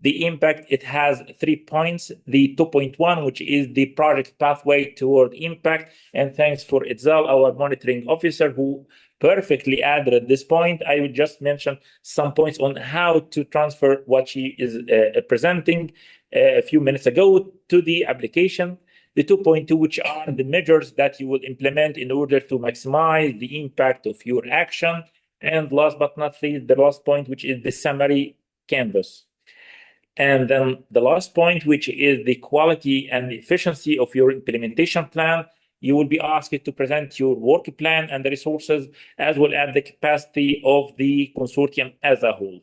The impact, it has 3 points: the 2.1, which is the project pathway toward impact. And thanks for Itzel, our monitoring officer, who perfectly added at this point. I will just mention some points on how to transfer what she is presenting a few minutes ago to the application. The 2.2, which are the measures that you will implement in order to maximize the impact of your action. And last but not least, the last point, which is the summary canvas. And then the last point, which is the quality and the efficiency of your implementation plan. You will be asked to present your work plan and the resources, as well as the capacity of the consortium as a whole.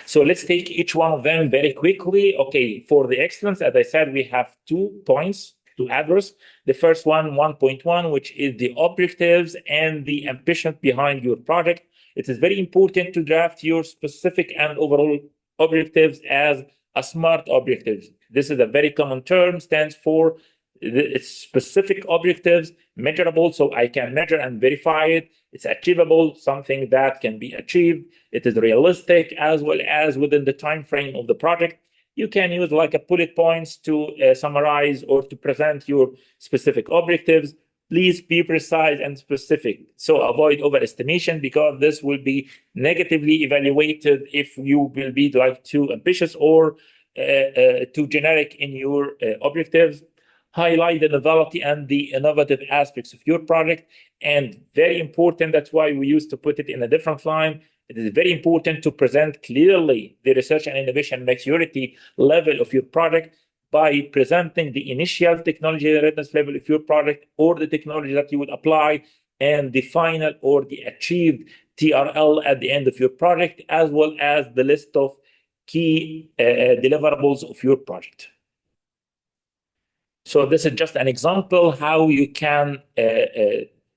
So let's take each one of them very quickly. Okay, for the excellence, as I said, we have 2 points to address. The first one, 1.1, which is the objectives and the ambition behind your project. It is very important to draft your specific and overall objectives as a SMART objectives. This is a very common term, stands for its specific objectives, measurable, so I can measure and verify it. It's achievable, something that can be achieved. It is realistic, as well as within the time frame of the project. You can use like a bullet points to summarize or to present your specific objectives. Please be precise and specific. So avoid overestimation, because this will be negatively evaluated if you will be like too ambitious or too generic in your objectives. highlight the novelty and the innovative aspects of your project. And very important, that's why we used to put it in a different line. It is very important to present clearly the research and innovation maturity level of your project by presenting the initial technology readiness level of your project or the technology that you would apply, and the final or the achieved TRL at the end of your project, as well as the list of key deliverables of your project. So this is just an example how you can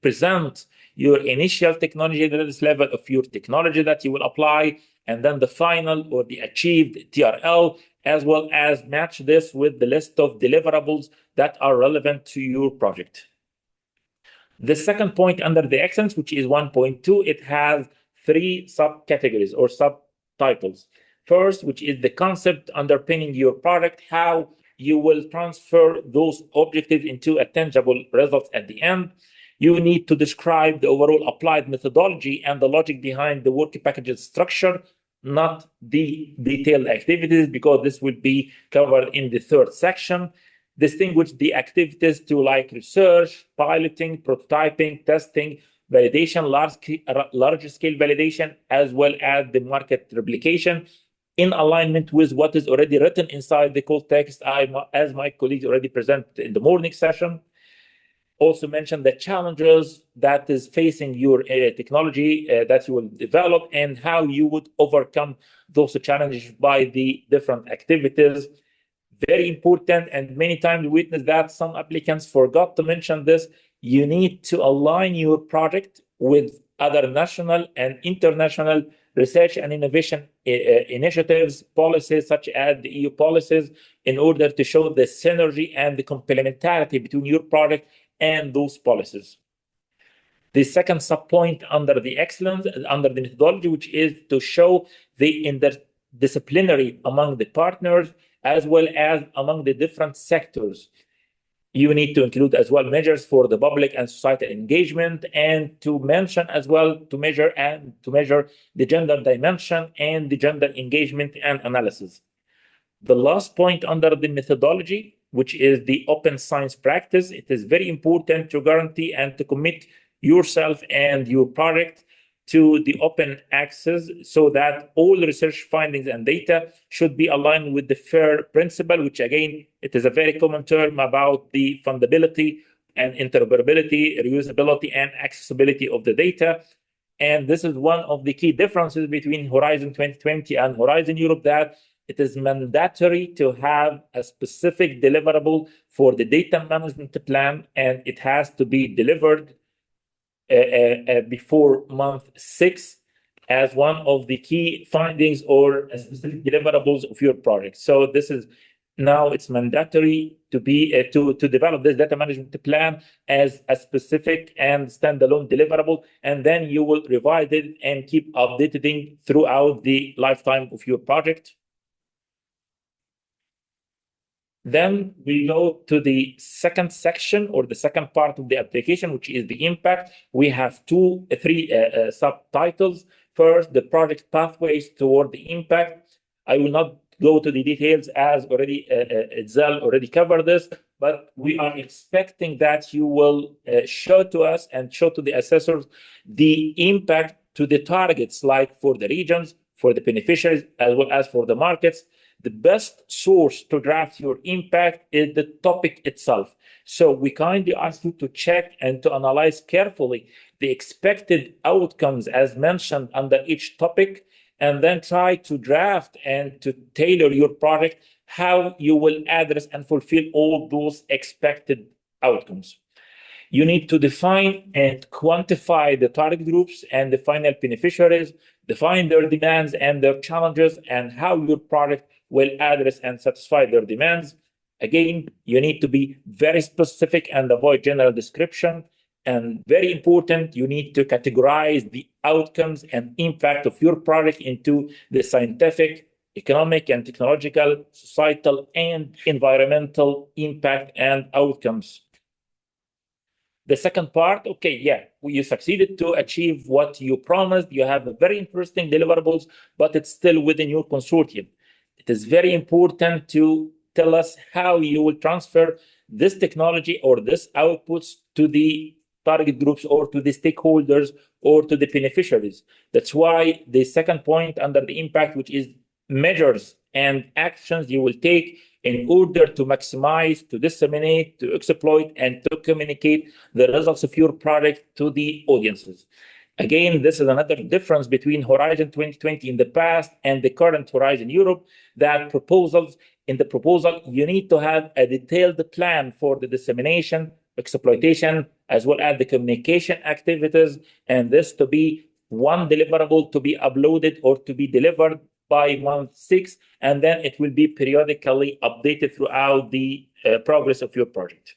present your initial technology readiness level of your technology that you will apply, and then the final or the achieved TRL, as well as match this with the list of deliverables that are relevant to your project. The second point under the excellence, which is 1.2, it has 3 subcategories or subtitles. First, which is the concept underpinning your product, how you will transfer those objectives into a tangible result at the end. You need to describe the overall applied methodology and the logic behind the work packages structure, not the detailed activities, because this will be covered in the third section. Distinguish the activities to like research, piloting, prototyping, testing, validation, large-scale validation, as well as the market replication in alignment with what is already written inside the code text, as my colleagues already presented in the morning session. Also mention the challenges that is facing your technology that you will develop and how you would overcome those challenges by the different activities. Very important, and many times we witness that some applicants forgot to mention this. You need to align your project with other national and international research and innovation initiatives, policies such as the EU policies, in order to show the synergy and the complementarity between your project and those policies. The second subpoint under the excellence, under the methodology, which is to show the interdisciplinary among the partners, as well as among the different sectors. You need to include as well measures for the public and societal engagement, and to mention as well to measure the gender dimension and the gender engagement and analysis. The last point under the methodology, which is the open science practice, it is very important to guarantee and to commit yourself and your project to the open access, so that all research findings and data should be aligned with the FAIR principle, which again, it is a very common term about the fundability and interoperability, reusability, and accessibility of the data. And this is one of the key differences between Horizon 2020 and Horizon Europe, that it is mandatory to have a specific deliverable for the data management plan, and it has to be delivered before month 6 as one of the key findings or specific deliverables of your project. So this is now it's mandatory to be to develop this data management plan as a specific and standalone deliverable, and then you will revise it and keep updating throughout the lifetime of your project. Then we go to the second section or the second part of the application, which is the impact. We have three subtitles. First, the project pathways toward the impact. I will not go to the details as already Itzel already covered this, but we are expecting that you will show to us and show to the assessors the impact to the targets, like for the regions, for the beneficiaries, as well as for the markets. The best source to draft your impact is the topic itself. So we kindly ask you to check and to analyze carefully the expected outcomes as mentioned under each topic, and then try to draft and to tailor your project how you will address and fulfill all those expected outcomes. You need to define and quantify the target groups and the final beneficiaries, define their demands and their challenges, and how your project will address and satisfy their demands. Again, you need to be very specific and avoid general description. And very important, you need to categorize the outcomes and impact of your project into the scientific, economic, and technological, societal, and environmental impact and outcomes. The second part, okay, yeah, you succeeded to achieve what you promised. You have a very interesting deliverables, but it's still within your consortium. It is very important to tell us how you will transfer this technology or this outputs to the target groups or to the stakeholders or to the beneficiaries. That's why the second point under the impact, which is measures and actions you will take in order to maximize, to disseminate, to exploit, and to communicate the results of your project to the audiences. Again, this is another difference between Horizon 2020 in the past and the current Horizon Europe, that in the proposal, you need to have a detailed plan for the dissemination, exploitation, as well as the communication activities, and this to be one deliverable to be uploaded or to be delivered by month 6, and then it will be periodically updated throughout the progress of your project.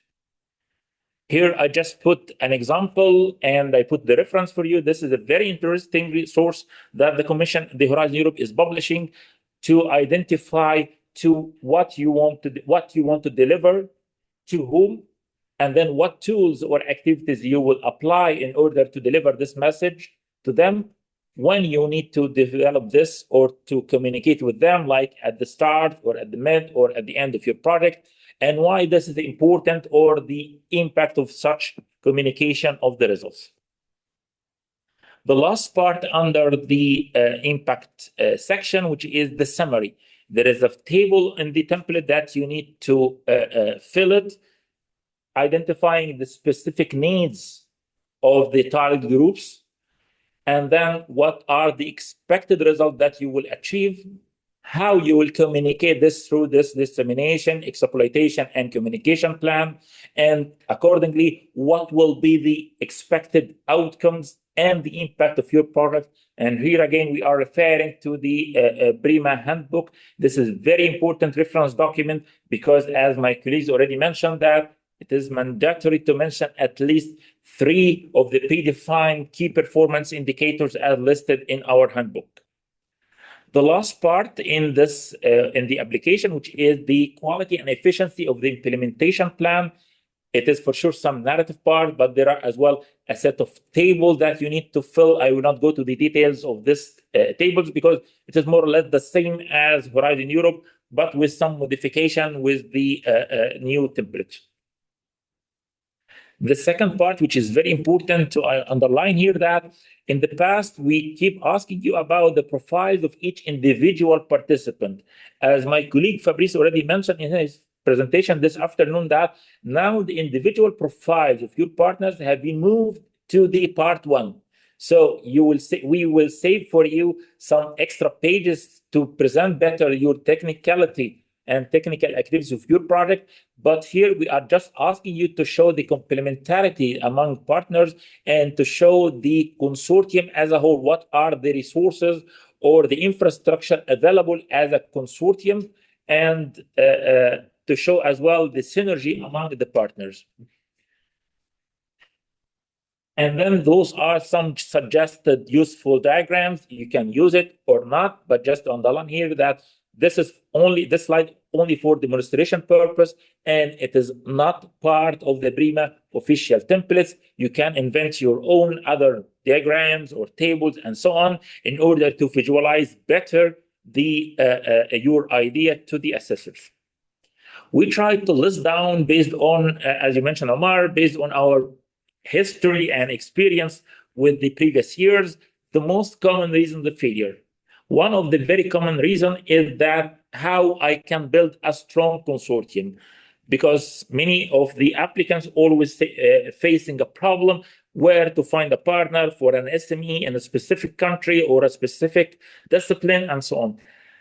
Here, I just put an example and I put the reference for you. This is a very interesting resource that the Commission, the Horizon Europe, is publishing to identify to what you want to deliver, to whom, and then what tools or activities you will apply in order to deliver this message to them, when you need to develop this or to communicate with them, like at the start or at the mid or at the end of your project, and why this is important or the impact of such communication of the results. The last part under the impact section, which is the summary. There is a table in the template that you need to fill it, identifying the specific needs of the target groups, and then what are the expected results that you will achieve, how you will communicate this through this dissemination, exploitation, and communication plan, and accordingly, what will be the expected outcomes and the impact of your product. And here again, we are referring to the PRIMA handbook. This is a very important reference document because, as my colleagues already mentioned, that it is mandatory to mention at least 3 of the predefined key performance indicators as listed in our handbook. The last part in this in the application, which is the quality and efficiency of the implementation plan. It is for sure some narrative part, but there are as well a set of tables that you need to fill. I will not go to the details of this tables because it is more or less the same as Horizon Europe, but with some modification with the new template. The second part, which is very important to underline here, that in the past, we keep asking you about the profiles of each individual participant. As my colleague Fabrice already mentioned in his presentation this afternoon, that now the individual profiles of your partners have been moved to the part 1. So you will say, we will save for you some extra pages to present better your technicality and technical activities of your project. But here we are just asking you to show the complementarity among partners and to show the consortium as a whole. What are the resources or the infrastructure available as a consortium, and to show as well the synergy among the partners. And then those are some suggested useful diagrams. You can use it or not, but just underline here that this slide only for demonstration purpose, and it is not part of the PRIMA official templates. You can invent your own other diagrams or tables and so on in order to visualize better the your idea to the assessors. We tried to list down based on, as you mentioned, Omar, based on our history and experience with the previous years, the most common reasons of failure. One of the very common reasons is that how I can build a strong consortium, because many of the applicants always facing a problem where to find a partner for an SME in a specific country or a specific discipline and so on.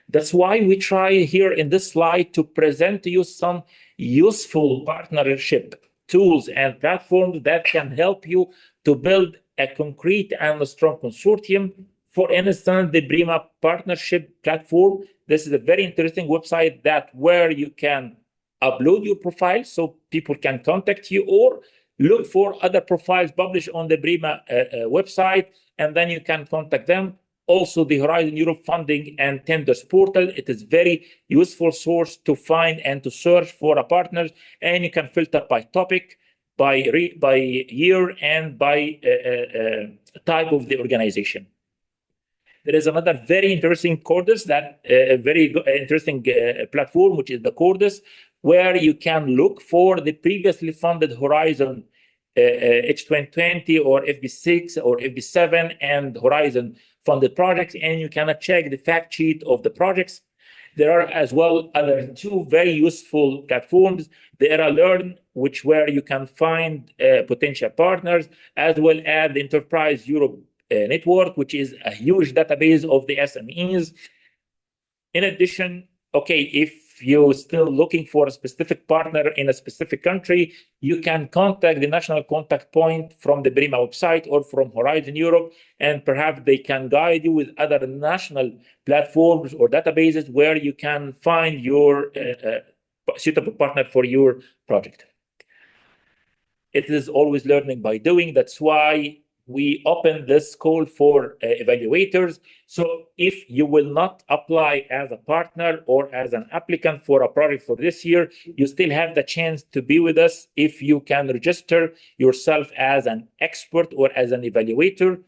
That's why we try here in this slide to present to you some useful partnership tools and platforms that can help you to build a concrete and a strong consortium. For instance, the PRIMA partnership platform. This is a very interesting website where you can upload your profile so people can contact you, or look for other profiles published on the PRIMA website, and then you can contact them. Also, the Horizon Europe funding and tenders portal. It is very useful source to find and to search for a partner, and you can filter by topic, by year, and by type of the organization. There is another very interesting Cordis, that very interesting platform, which is the Cordis where you can look for the previously funded Horizon H2020 or FB6 or FB7 and Horizon funded projects, and you can check the fact sheet of the projects. There are as well other two very useful platforms, the Era Learn, where you can find potential partners, as well as the Enterprise Europe Network, which is a huge database of the SMEs. In addition, if you're still looking for a specific partner in a specific country, you can contact the national contact point from the PRIMA website or from Horizon Europe, and perhaps they can guide you with other national platforms or databases where you can find your suitable partner for your project. It is always learning by doing. That's why we open this call for evaluators. So if you will not apply as a partner or as an applicant for a project for this year, you still have the chance to be with us if you can register yourself as an expert or as an evaluator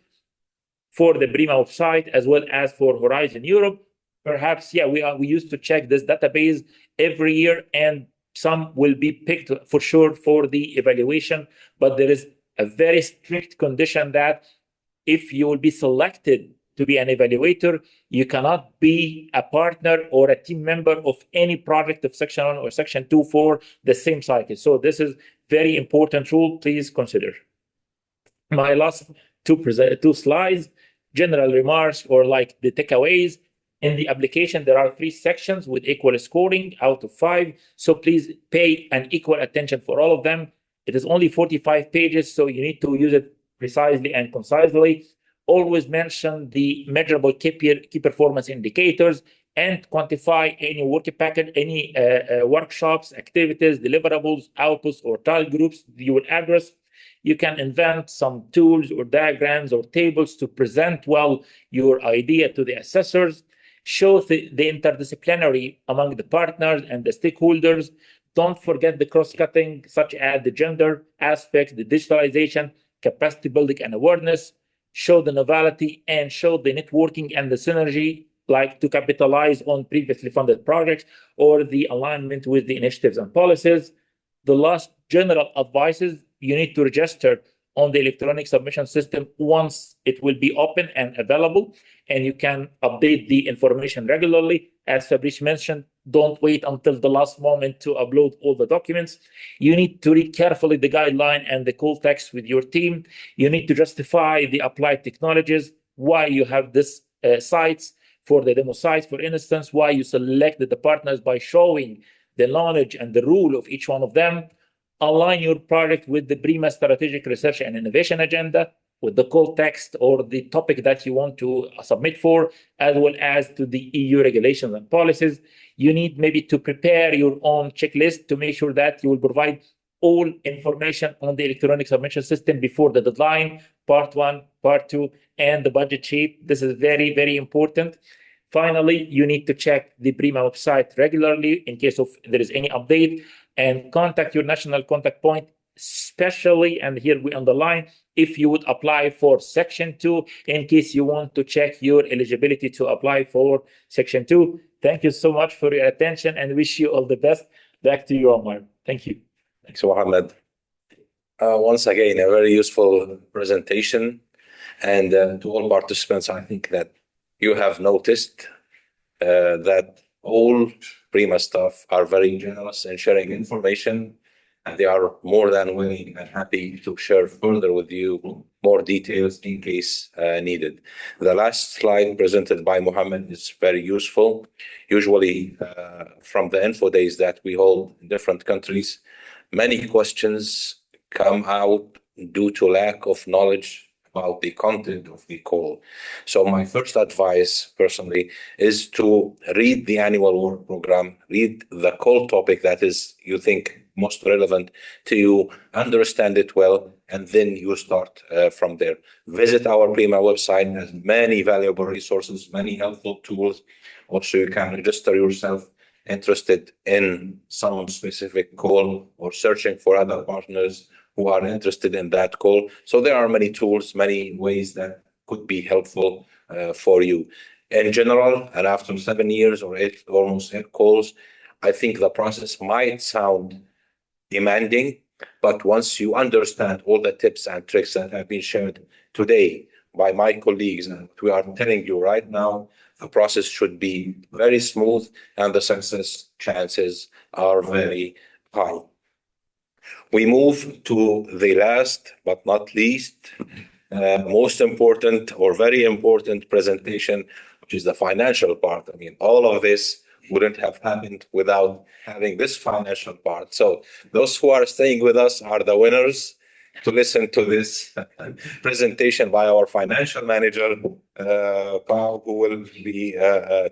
for the PRIMA website, as well as for Horizon Europe. Perhaps, we used to check this database every year, and some will be picked for sure for the evaluation, but there is a very strict condition that if you will be selected to be an evaluator, you cannot be a partner or a team member of any project of Section 1 or Section 2 for the same cycle. So this is very important rule, please consider. My last two slides, general remarks or like the takeaways. In the application, there are 3 sections with equal scoring out of 5. So please pay an equal attention for all of them. It is only 45 pages, so you need to use it precisely and concisely. Always mention the measurable key performance indicators and quantify any work package, any workshops, activities, deliverables, outputs, or trial groups you will address. You can invent some tools or diagrams or tables to present well your idea to the assessors. Show the interdisciplinary among the partners and the stakeholders. Don't forget the cross-cutting, such as the gender aspects, the digitalization, capacity building and awareness. Show the novelty and show the networking and the synergy, like to capitalize on previously funded projects or the alignment with the initiatives and policies. The last general advices, you need to register on the electronic submission system once it will be open and available, and you can update the information regularly. As Fabrice mentioned, don't wait until the last moment to upload all the documents. You need to read carefully the guideline and the call text with your team. You need to justify the applied technologies, why you have this sites for the demo sites, for instance, why you selected the partners by showing the knowledge and the rule of each one of them. Align your project with the PRIMA Strategic Research and Innovation Agenda, with the call text or the topic that you want to submit for, as well as to the EU regulations and policies. You need maybe to prepare your own checklist to make sure that you will provide all information on the electronic submission system before the deadline, part 1, part 2, and the budget sheet. This is very, very important. Finally, you need to check the PRIMA website regularly in case of there is any update, and contact your national contact point, especially, and here we underline, if you would apply for Section 2, in case you want to check your eligibility to apply for Section 2. Thank you so much for your attention and wish you all the best. Back to you, Omar. Thank you. Thanks, Mohamed. Once again, a very useful presentation. And to all participants, I think that you have noticed that all PRIMA staff are very generous in sharing information, and they are more than willing and happy to share further with you more details in case needed. The last slide presented by Mohamed is very useful. Usually from the info days that we hold in different countries, many questions come out due to lack of knowledge about the content of the call. So my first advice personally is to read the annual work program, read the call topic that is you think most relevant to you, understand it well, and then you start from there. Visit our PRIMA website, it has many valuable resources, many helpful tools. Also, you can register yourself interested in some specific call or searching for other partners who are interested in that call. So there are many tools, many ways that could be helpful for you. In general, and after 7 years or almost 8 calls, I think the process might sound demanding, but once you understand all the tips and tricks that have been shared today by my colleagues, and we are telling you right now, the process should be very smooth and the success chances are very high. We move to the last but not least, most important or very important presentation, which is the financial part. I mean, all of this wouldn't have happened without having this financial part. So those who are staying with us are the winners to listen to this presentation by our financial manager, Pau, who will be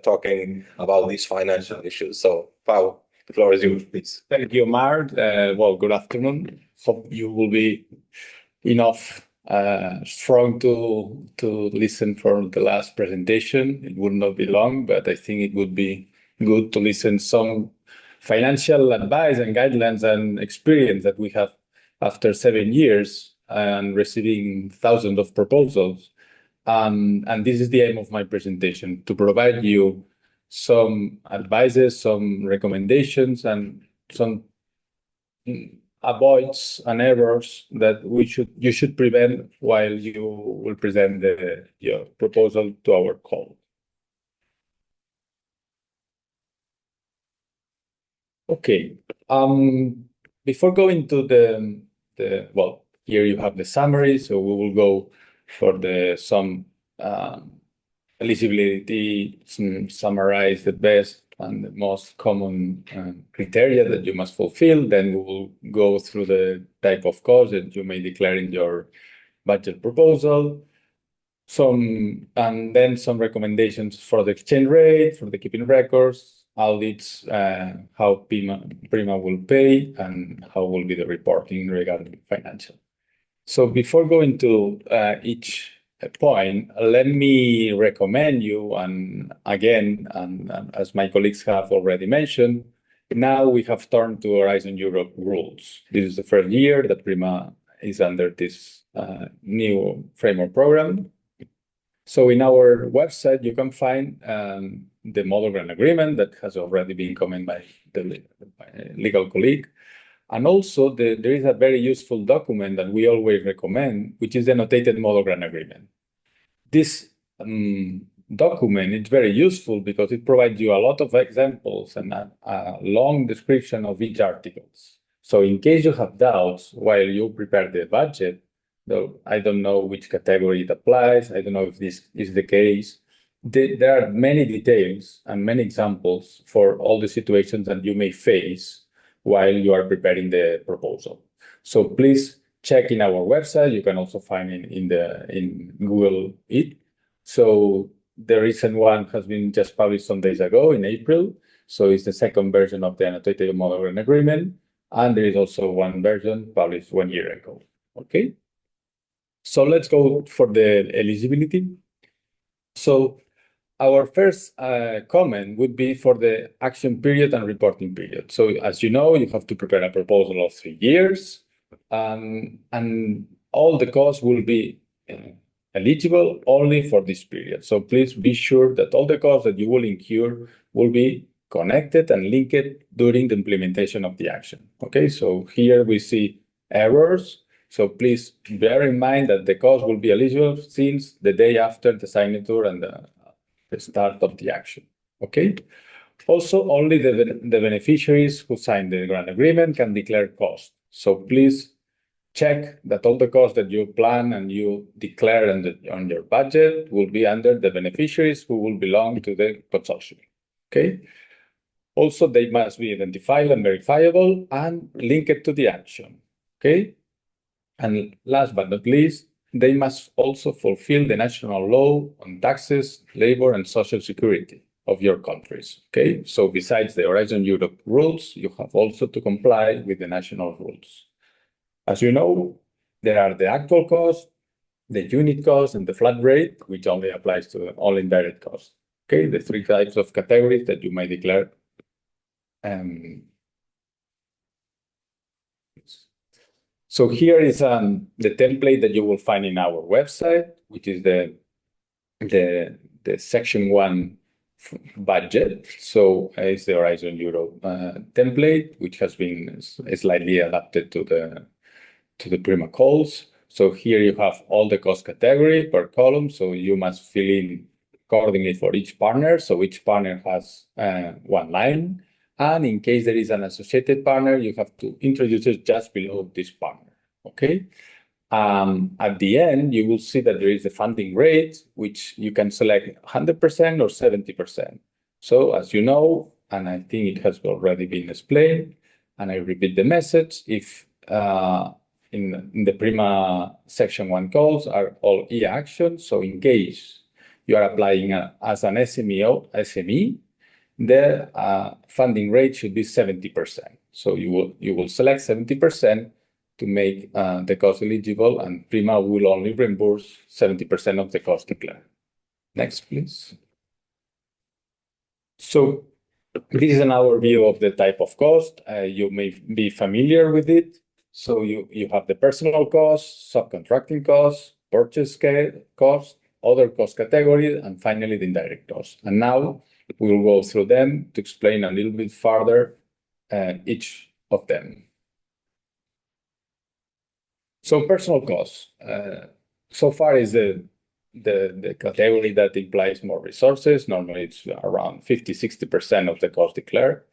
talking about these financial issues. So Pau, the floor is yours, please. Thank you, Omar. Well, good afternoon. Hope you will be enough strong to listen for the last presentation. It would not be long, but I think it would be good to listen some financial advice and guidelines and experience that we have after 7 years and receiving thousands of proposals. And this is the aim of my presentation, to provide you some advices, some recommendations, and some avoids and errors that you should prevent while you will present your proposal to our call. Okay. Before going to well, here you have the summary, so we will go for some eligibility, summarize the best and the most common criteria that you must fulfill. Then we will go through the type of cost that you may declare in your budget proposal. And then some recommendations for the exchange rate, for the keeping records, audits, how PRIMA will pay, and how will be the reporting regarding financial. So before going to each point, let me recommend you, and again, and as my colleagues have already mentioned, now we have turned to Horizon Europe rules. This is the first year that PRIMA is under this new framework program. So in our website, you can find the model grant agreement that has already been commented by the legal colleague. And also, there is a very useful document that we always recommend, which is the annotated model grant agreement. This document is very useful because it provides you a lot of examples and a long description of each article. So in case you have doubts while you prepare the budget, though I don't know which category it applies, I don't know if this is the case, there are many details and many examples for all the situations that you may face while you are preparing the proposal. So please check in our website. You can also find it in Google It. So the recent one has been just published some days ago in April. So it's the second version of the annotated model grant agreement. And there is also one version published 1 year ago. Okay. So let's go for the eligibility. So our first comment would be for the action period and reporting period. So as you know, you have to prepare a proposal of 3 years, and all the costs will be eligible only for this period. So please be sure that all the costs that you will incur will be connected and linked during the implementation of the action. Okay, so here we see errors. So please bear in mind that the cost will be eligible since the day after the signature and the start of the action. Okay. Also, only the beneficiaries who sign the grant agreement can declare cost. So please check that all the costs that you plan and you declare on your budget will be under the beneficiaries who will belong to the consortium. Okay. Also, they must be identified and verifiable and linked to the action. Okay. And last but not least, they must also fulfill the national law on taxes, labor, and social security of your countries. Okay, so besides the Horizon Europe rules, you have also to comply with the national rules. As you know, there are the actual cost, the unit cost, and the flat rate, which only applies to all indirect costs. Okay, the 3 types of categories that you may declare. So here is the template that you will find in our website, which is the section 1 budget. So it's the Horizon Europe template, which has been slightly adapted to the PRIMA calls. So here you have all the cost category per column. So you must fill in accordingly for each partner. So each partner has one line. And in case there is an associated partner, you have to introduce it just below this partner, okay? At the end, you will see that there is a funding rate, which you can select 100% or 70%. So as you know, and I think it has already been explained, and I repeat the message, if in the PRIMA Section 1 calls are all e-actions, so in case you are applying as an SME, the funding rate should be 70%. So you will select 70% to make the cost eligible, and PRIMA will only reimburse 70% of the cost declared. Next, please. So this is an overview of the type of cost. You may be familiar with it. So you have the personal cost, subcontracting cost, purchase cost, other cost categories, and finally the indirect cost. And now we will go through them to explain a little bit further each of them. So personal costs, so far is the category that implies more resources. Normally it's around 50–60% of the cost declared.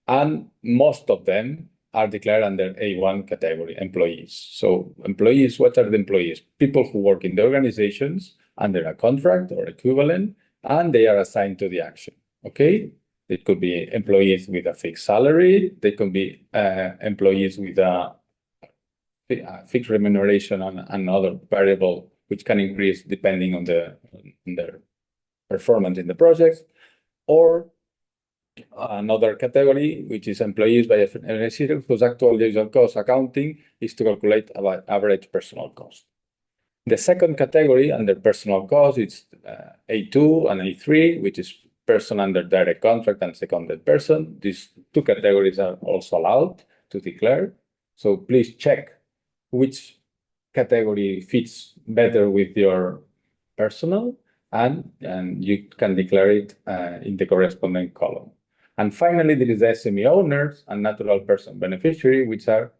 And most of them are declared under A1 category, employees. So employees, what are the employees? People who work in the organizations under a contract or equivalent, and they are assigned to the action, okay? It could be employees with a fixed salary. They could be employees with a fixed remuneration and other variable, which can increase depending on their performance in the project, or another category, which is employees by a organization whose actual usual cost accounting is to calculate about average personal cost. The second category under personal cost is A2 and A3, which is person under direct contract and seconded person. These two categories are also allowed to declare. So please check which category fits better with your personal, and you can declare it in the corresponding column. And finally, there is the SME owners and natural person beneficiary, which are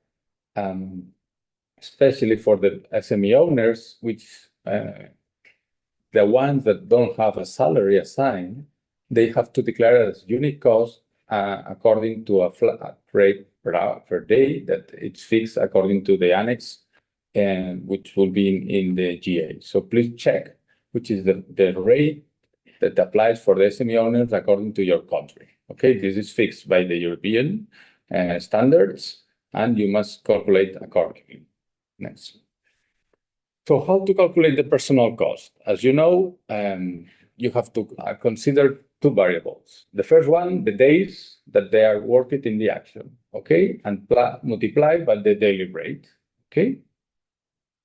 especially for the SME owners, which the ones that don't have a salary assigned, they have to declare as unit cost according to a flat rate per day that it's fixed according to the annex, which will be in the GA. So please check which is the rate that applies for the SME owners according to your country. Okay, this is fixed by the European standards, and you must calculate accordingly. Next. So how to calculate the personal cost? As you know, you have to consider two variables. The first one, the days that they are working in the action, okay, and multiplied by the daily rate, okay?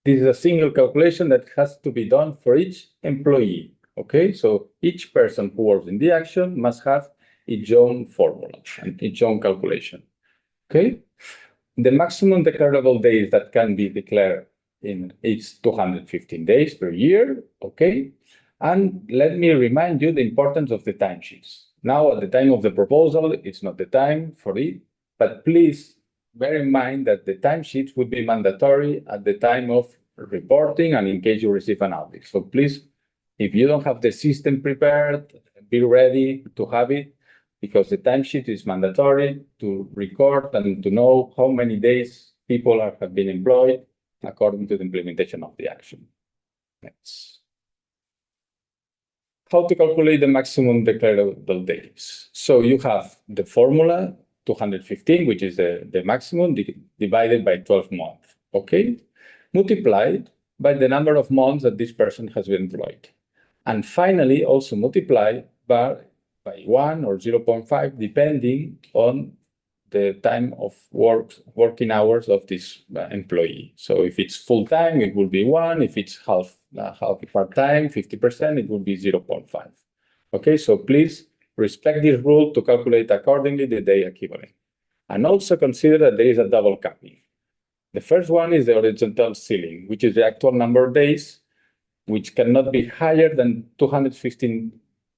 This is a single calculation that has to be done for each employee, okay? So each person who works in the action must have its own formula and its own calculation, okay? The maximum declarable days that can be declared is 215 days per year, okay? And let me remind you the importance of the timesheets. Now, at the time of the proposal, it's not the time for it, but please bear in mind that the timesheets would be mandatory at the time of reporting and in case you receive an audit. So please, if you don't have the system prepared, be ready to have it, because the timesheet is mandatory to record and to know how many days people have been employed according to the implementation of the action. Next. How to calculate the maximum declarable days? So you have the formula 215, which is the maximum, divided by 12 months, okay? Multiplied by the number of months that this person has been employed. And finally, also multiplied by 1 or 0.5, depending on the time of working hours of this employee. So if it's full-time, it will be 1. If it's half part-time, 50%, it will be 0.5. Okay, so please respect this rule to calculate accordingly the day equivalent. And also consider that there is a double capping. The first one is the horizontal ceiling, which is the actual number of days, which cannot be higher than 215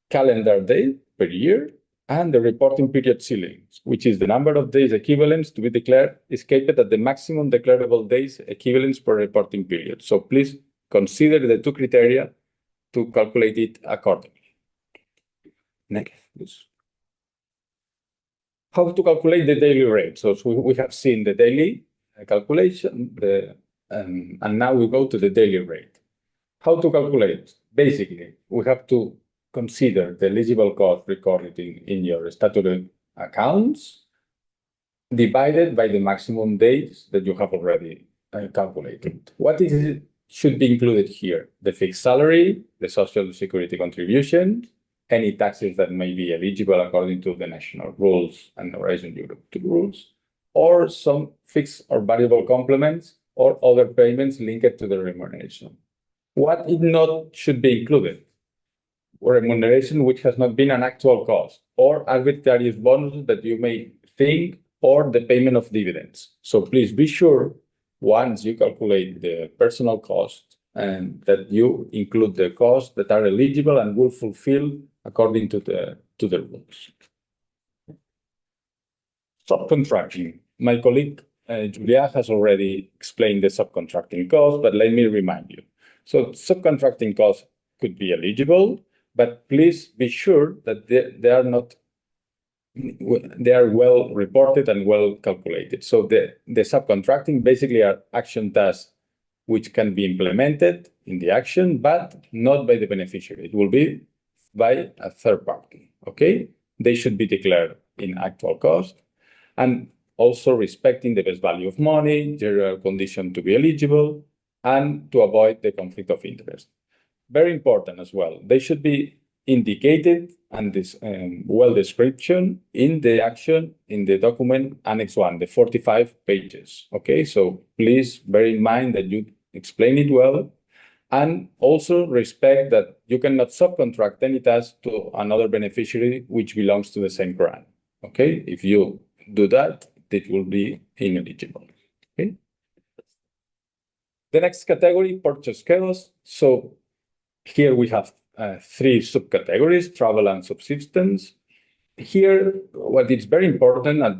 calendar days per year, and the reporting period ceilings, which is the number of days equivalents to be declared, is capped at the maximum declarable days equivalents per reporting period. So please consider the two criteria to calculate it accordingly. Next, please. How to calculate the daily rate? So we have seen the daily calculation, and now we go to the daily rate. How to calculate? Basically, we have to consider the eligible cost recorded in your statutory accounts divided by the maximum days that you have already calculated. What is it should be included here? The fixed salary, the social security contribution, any taxes that may be eligible according to the national rules and Horizon Europe 2 rules, or some fixed or variable complements or other payments linked to the remuneration. What it not should be included? Remuneration which has not been an actual cost, or arbitrary bonuses that you may think, or the payment of dividends. So please be sure, once you calculate the personal cost, and that you include the costs that are eligible and will fulfill according to the rules. Subcontracting. My colleague Julià has already explained the subcontracting cost, but let me remind you. So subcontracting costs could be eligible, but please be sure that they are well reported and well calculated. So the subcontracting basically are action tasks which can be implemented in the action, but not by the beneficiary. It will be by a third party, okay? They should be declared in actual cost, and also respecting the best value of money, general condition to be eligible, and to avoid the conflict of interest. Very important as well, they should be indicated and this well description in the action in the document Annex 1, the 45 pages. Okay, so please bear in mind that you explain it well, and also respect that you cannot subcontract any task to another beneficiary which belongs to the same grant. Okay, if you do that, it will be ineligible. Okay. The next category, purchase costs. So here we have three subcategories: travel and subsistence. Here, what is very important at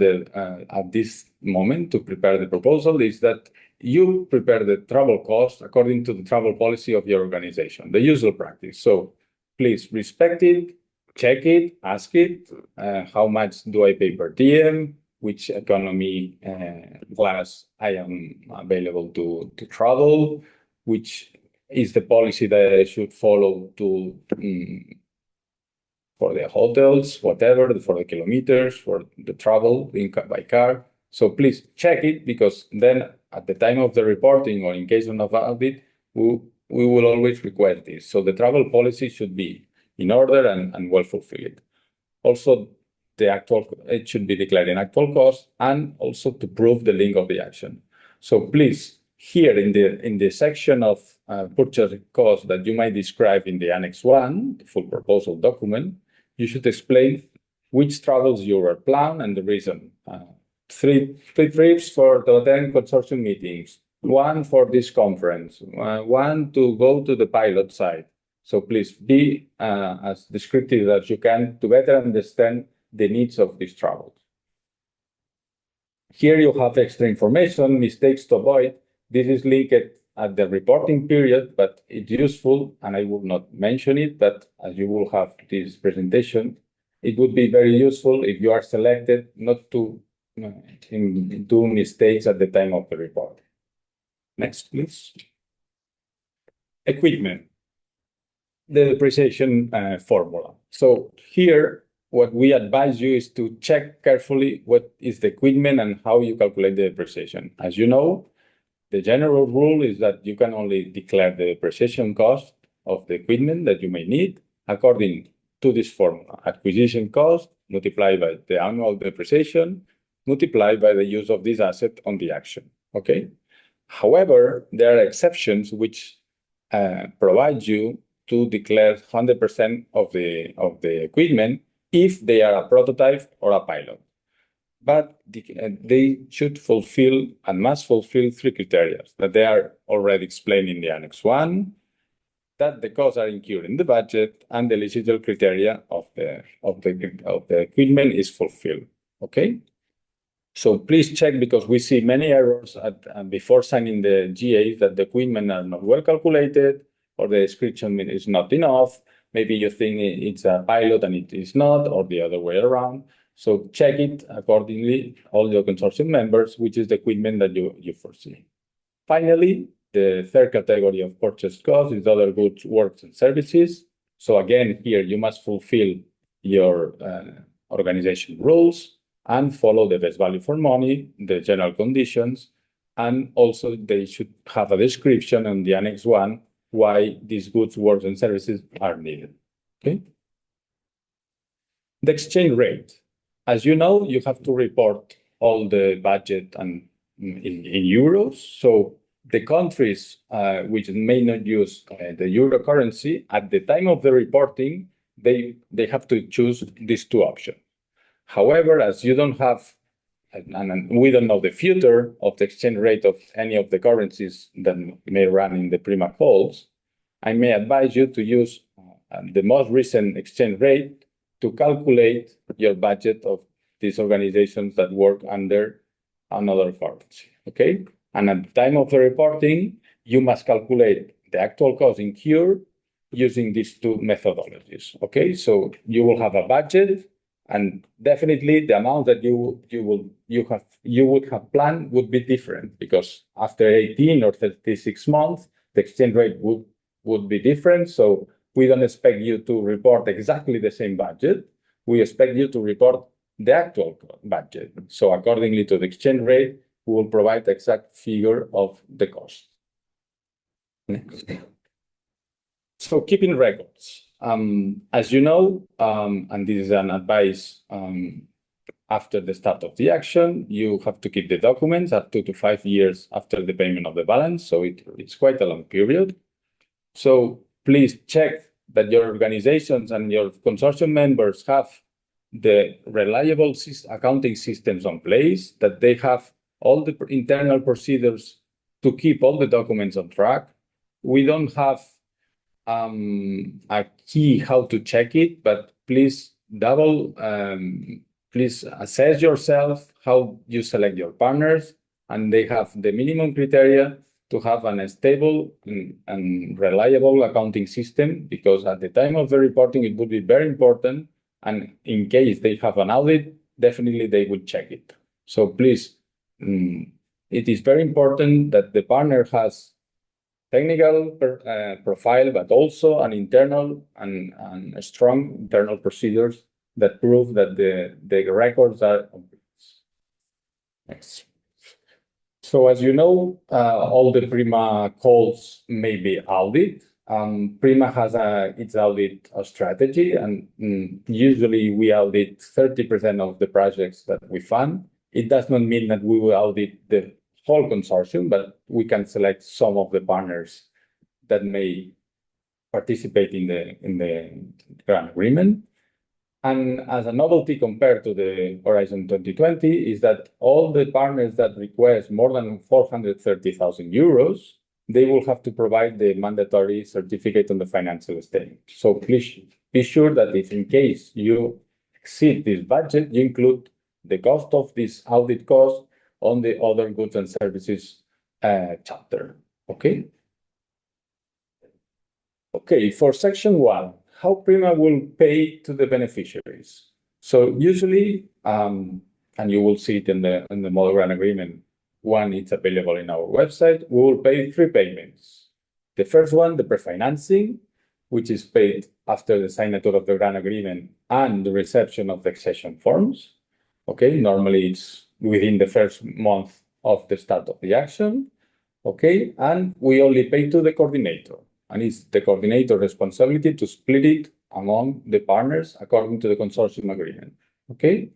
this moment to prepare the proposal is that you prepare the travel cost according to the travel policy of your organization, the usual practice. So please respect it, check it, ask it, how much do I pay per diem, which economy class I am available to travel, which is the policy that I should follow to for the hotels, whatever, for the kilometers, for the travel by car. So please check it, because then at the time of the reporting or in case of audit, we will always request this. So the travel policy should be in order and well fulfilled. Also, it should be declared in actual cost, and also to prove the link of the action. So please, here in the section of purchase cost that you might describe in the Annex 1, the full proposal document, you should explain which travels you were planned and the reason. Three trips to attend consortium meetings, one for this conference, one to go to the pilot site. So please be as descriptive as you can to better understand the needs of these travels. Here you have extra information, mistakes to avoid. This is linked at the reporting period, but it's useful, and I will not mention it, but as you will have this presentation, it would be very useful if you are selected not to do mistakes at the time of the report. Next, please. Equipment, the depreciation formula. So here, what we advise you is to check carefully what is the equipment and how you calculate the depreciation. As you know, the general rule is that you can only declare the depreciation cost of the equipment that you may need according to this formula: acquisition cost multiplied by the annual depreciation multiplied by the use of this asset on the action. Okay. However, there are exceptions which provide you to declare 100% of the equipment if they are a prototype or a pilot. But they should fulfill and must fulfill three criteria that they are already explained in the Annex 1. that the costs are included in the budget and the eligible criteria of the equipment is fulfilled. Okay. So please check, because we see many errors before signing the GA, that the equipment are not well calculated, or the description is not enough. Maybe you think it's a pilot and it is not, or the other way around. So check it accordingly, all your consortium members, which is the equipment that you foresee. Finally, the third category of purchase costs is other goods, works, and services. So again, here you must fulfill your organization rules and follow the best value for money, the general conditions, and also they should have a description on the Annex 1 why these goods, works, and services are needed. Okay. The exchange rate. As you know, you have to report all the budget and in euros. So the countries which may not use the euro currency, at the time of the reporting, they have to choose these two options. However, as you don't have, and we don't know the future of the exchange rate of any of the currencies that may run in the PRIMA calls, I may advise you to use the most recent exchange rate to calculate your budget of these organizations that work under another currency, okay? And at the time of the reporting, you must calculate the actual cost incurred using these two methodologies, okay? So you will have a budget, and definitely the amount that you would have planned would be different, because after 18 or 36 months, the exchange rate would be different. So we don't expect you to report exactly the same budget. We expect you to report the actual budget. So accordingly to the exchange rate, we will provide the exact figure of the cost. Next. So keeping records. As you know, and this is an advice after the start of the action, you have to keep the documents up to 5 years after the payment of the balance. So it's quite a long period. So please check that your organizations and your consortium members have the reliable accounting systems in place, that they have all the internal procedures to keep all the documents on track. We don't have a key how to check it, but please please assess yourself how you select your partners, and they have the minimum criteria to have a stable and reliable accounting system, because at the time of the reporting, it would be very important. And in case they have an audit, definitely they will check it. So please, it is very important that the partner has technical profile, but also an internal and strong internal procedures that prove that the records are complete. Next. So as you know, all the PRIMA calls may be audit. PRIMA has its audit strategy, and usually we audit 30% of the projects that we fund. It does not mean that we will audit the whole consortium, but we can select some of the partners that may participate in the grant agreement. And as a novelty compared to the Horizon 2020 is that all the partners that request more than 430,000 euros, they will have to provide the mandatory certificate on the financial statement. So please be sure that if in case you exceed this budget, you include the cost of this audit cost on the other goods and services chapter, okay? Okay, for section 1, how PRIMA will pay to the beneficiaries. So usually, and you will see it in the model grant agreement, one, it's available in our website, we will pay 3 payments. The first one, the pre-financing, which is paid after the signature of the grant agreement and the reception of the accession forms. Okay, normally it's within the first month of the start of the action. Okay, and we only pay to the coordinator. And it's the coordinator responsibility to split it among the partners according to the consortium agreement, okay?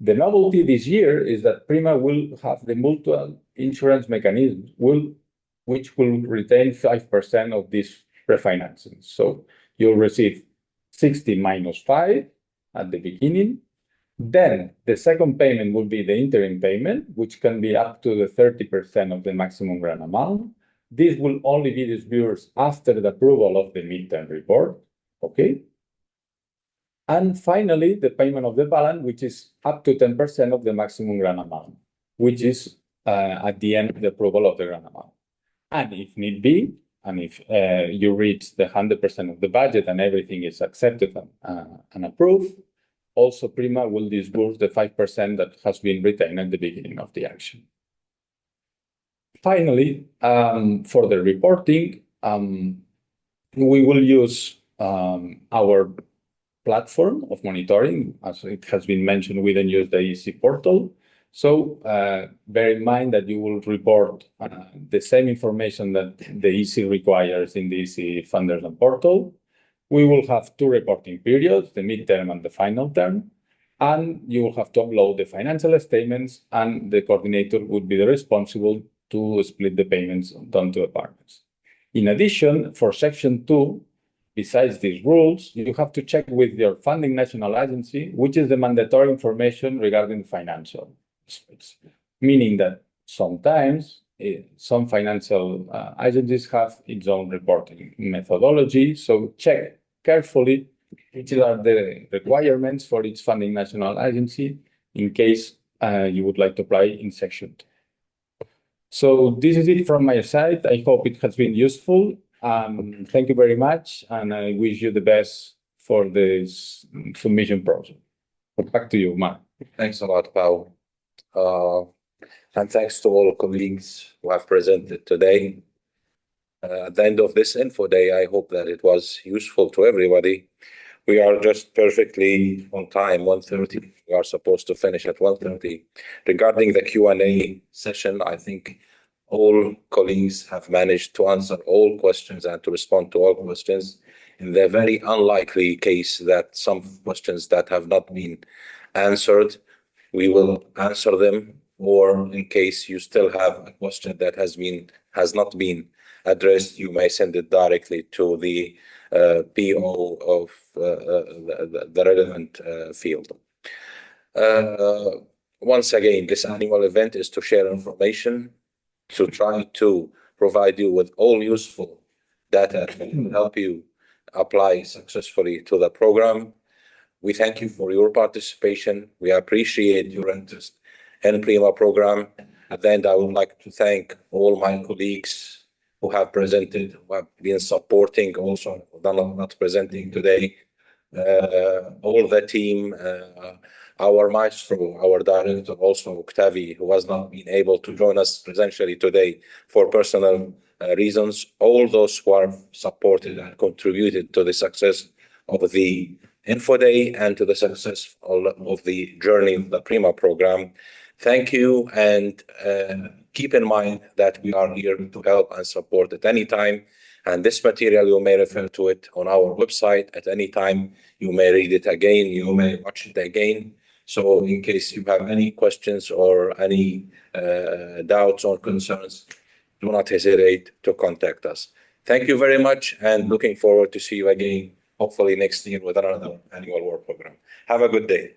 The novelty this year is that PRIMA will have the mutual insurance mechanism, which will retain 5% of this pre-financing. So you'll receive 60 minus 5 at the beginning. Then the second payment will be the interim payment, which can be up to the 30% of the maximum grant amount. This will only be disbursed after the approval of the midterm report, okay? And finally, the payment of the balance, which is up to 10% of the maximum grant amount, which is at the end of the approval of the grant amount. And if need be, and if you reach the 100% of the budget and everything is accepted and approved, also PRIMA will disburse the 5% that has been retained at the beginning of the action. Finally, for the reporting, we will use our platform of monitoring. As it has been mentioned, we then use the EC portal. So bear in mind that you will report the same information that the EC requires in the EC funders and portal. We will have 2 reporting periods, the midterm and the final term, and you will have to upload the financial statements, and the coordinator would be the responsible to split the payments done to the partners. In addition, for Section 2, besides these rules, you have to check with your funding national agency, which is the mandatory information regarding financial aspects, meaning that sometimes some financial agencies have its own reporting methodology. So check carefully which are the requirements for each funding national agency in case you would like to apply in Section 2. So this is it from my side. I hope it has been useful. Thank you very much, and I wish you the best for this submission process. Back to you, Omar. Thanks a lot, Pavel. And thanks to all colleagues who have presented today. At the end of this info day, I hope that it was useful to everybody. We are just perfectly on time, 1:30. We are supposed to finish at 1:30. Regarding the Q&A session, I think all colleagues have managed to answer all questions and to respond to all questions. In the very unlikely case that some questions that have not been answered, we will answer them, or in case you still have a question that has not been addressed, you may send it directly to the PO of the relevant field. Once again, this annual event is to share information, to try to provide you with all useful data that will help you apply successfully to the program. We thank you for your participation. We appreciate your interest in PRIMA program. At the end, I would like to thank all my colleagues who have presented, who have been supporting, also not presenting today. All the team, our maestro, our director, also Octavi, who has not been able to join us presentially today for personal reasons. All those who have supported and contributed to the success of the Infoday and to the success of the journey of the PRIMA program. Thank you, and keep in mind that we are here to help and support at any time. And this material, you may refer to it on our website at any time. You may read it again, you may watch it again. So in case you have any questions or any doubts or concerns, do not hesitate to contact us. Thank you very much, and looking forward to see you again, hopefully next year with another annual work program. Have a good day.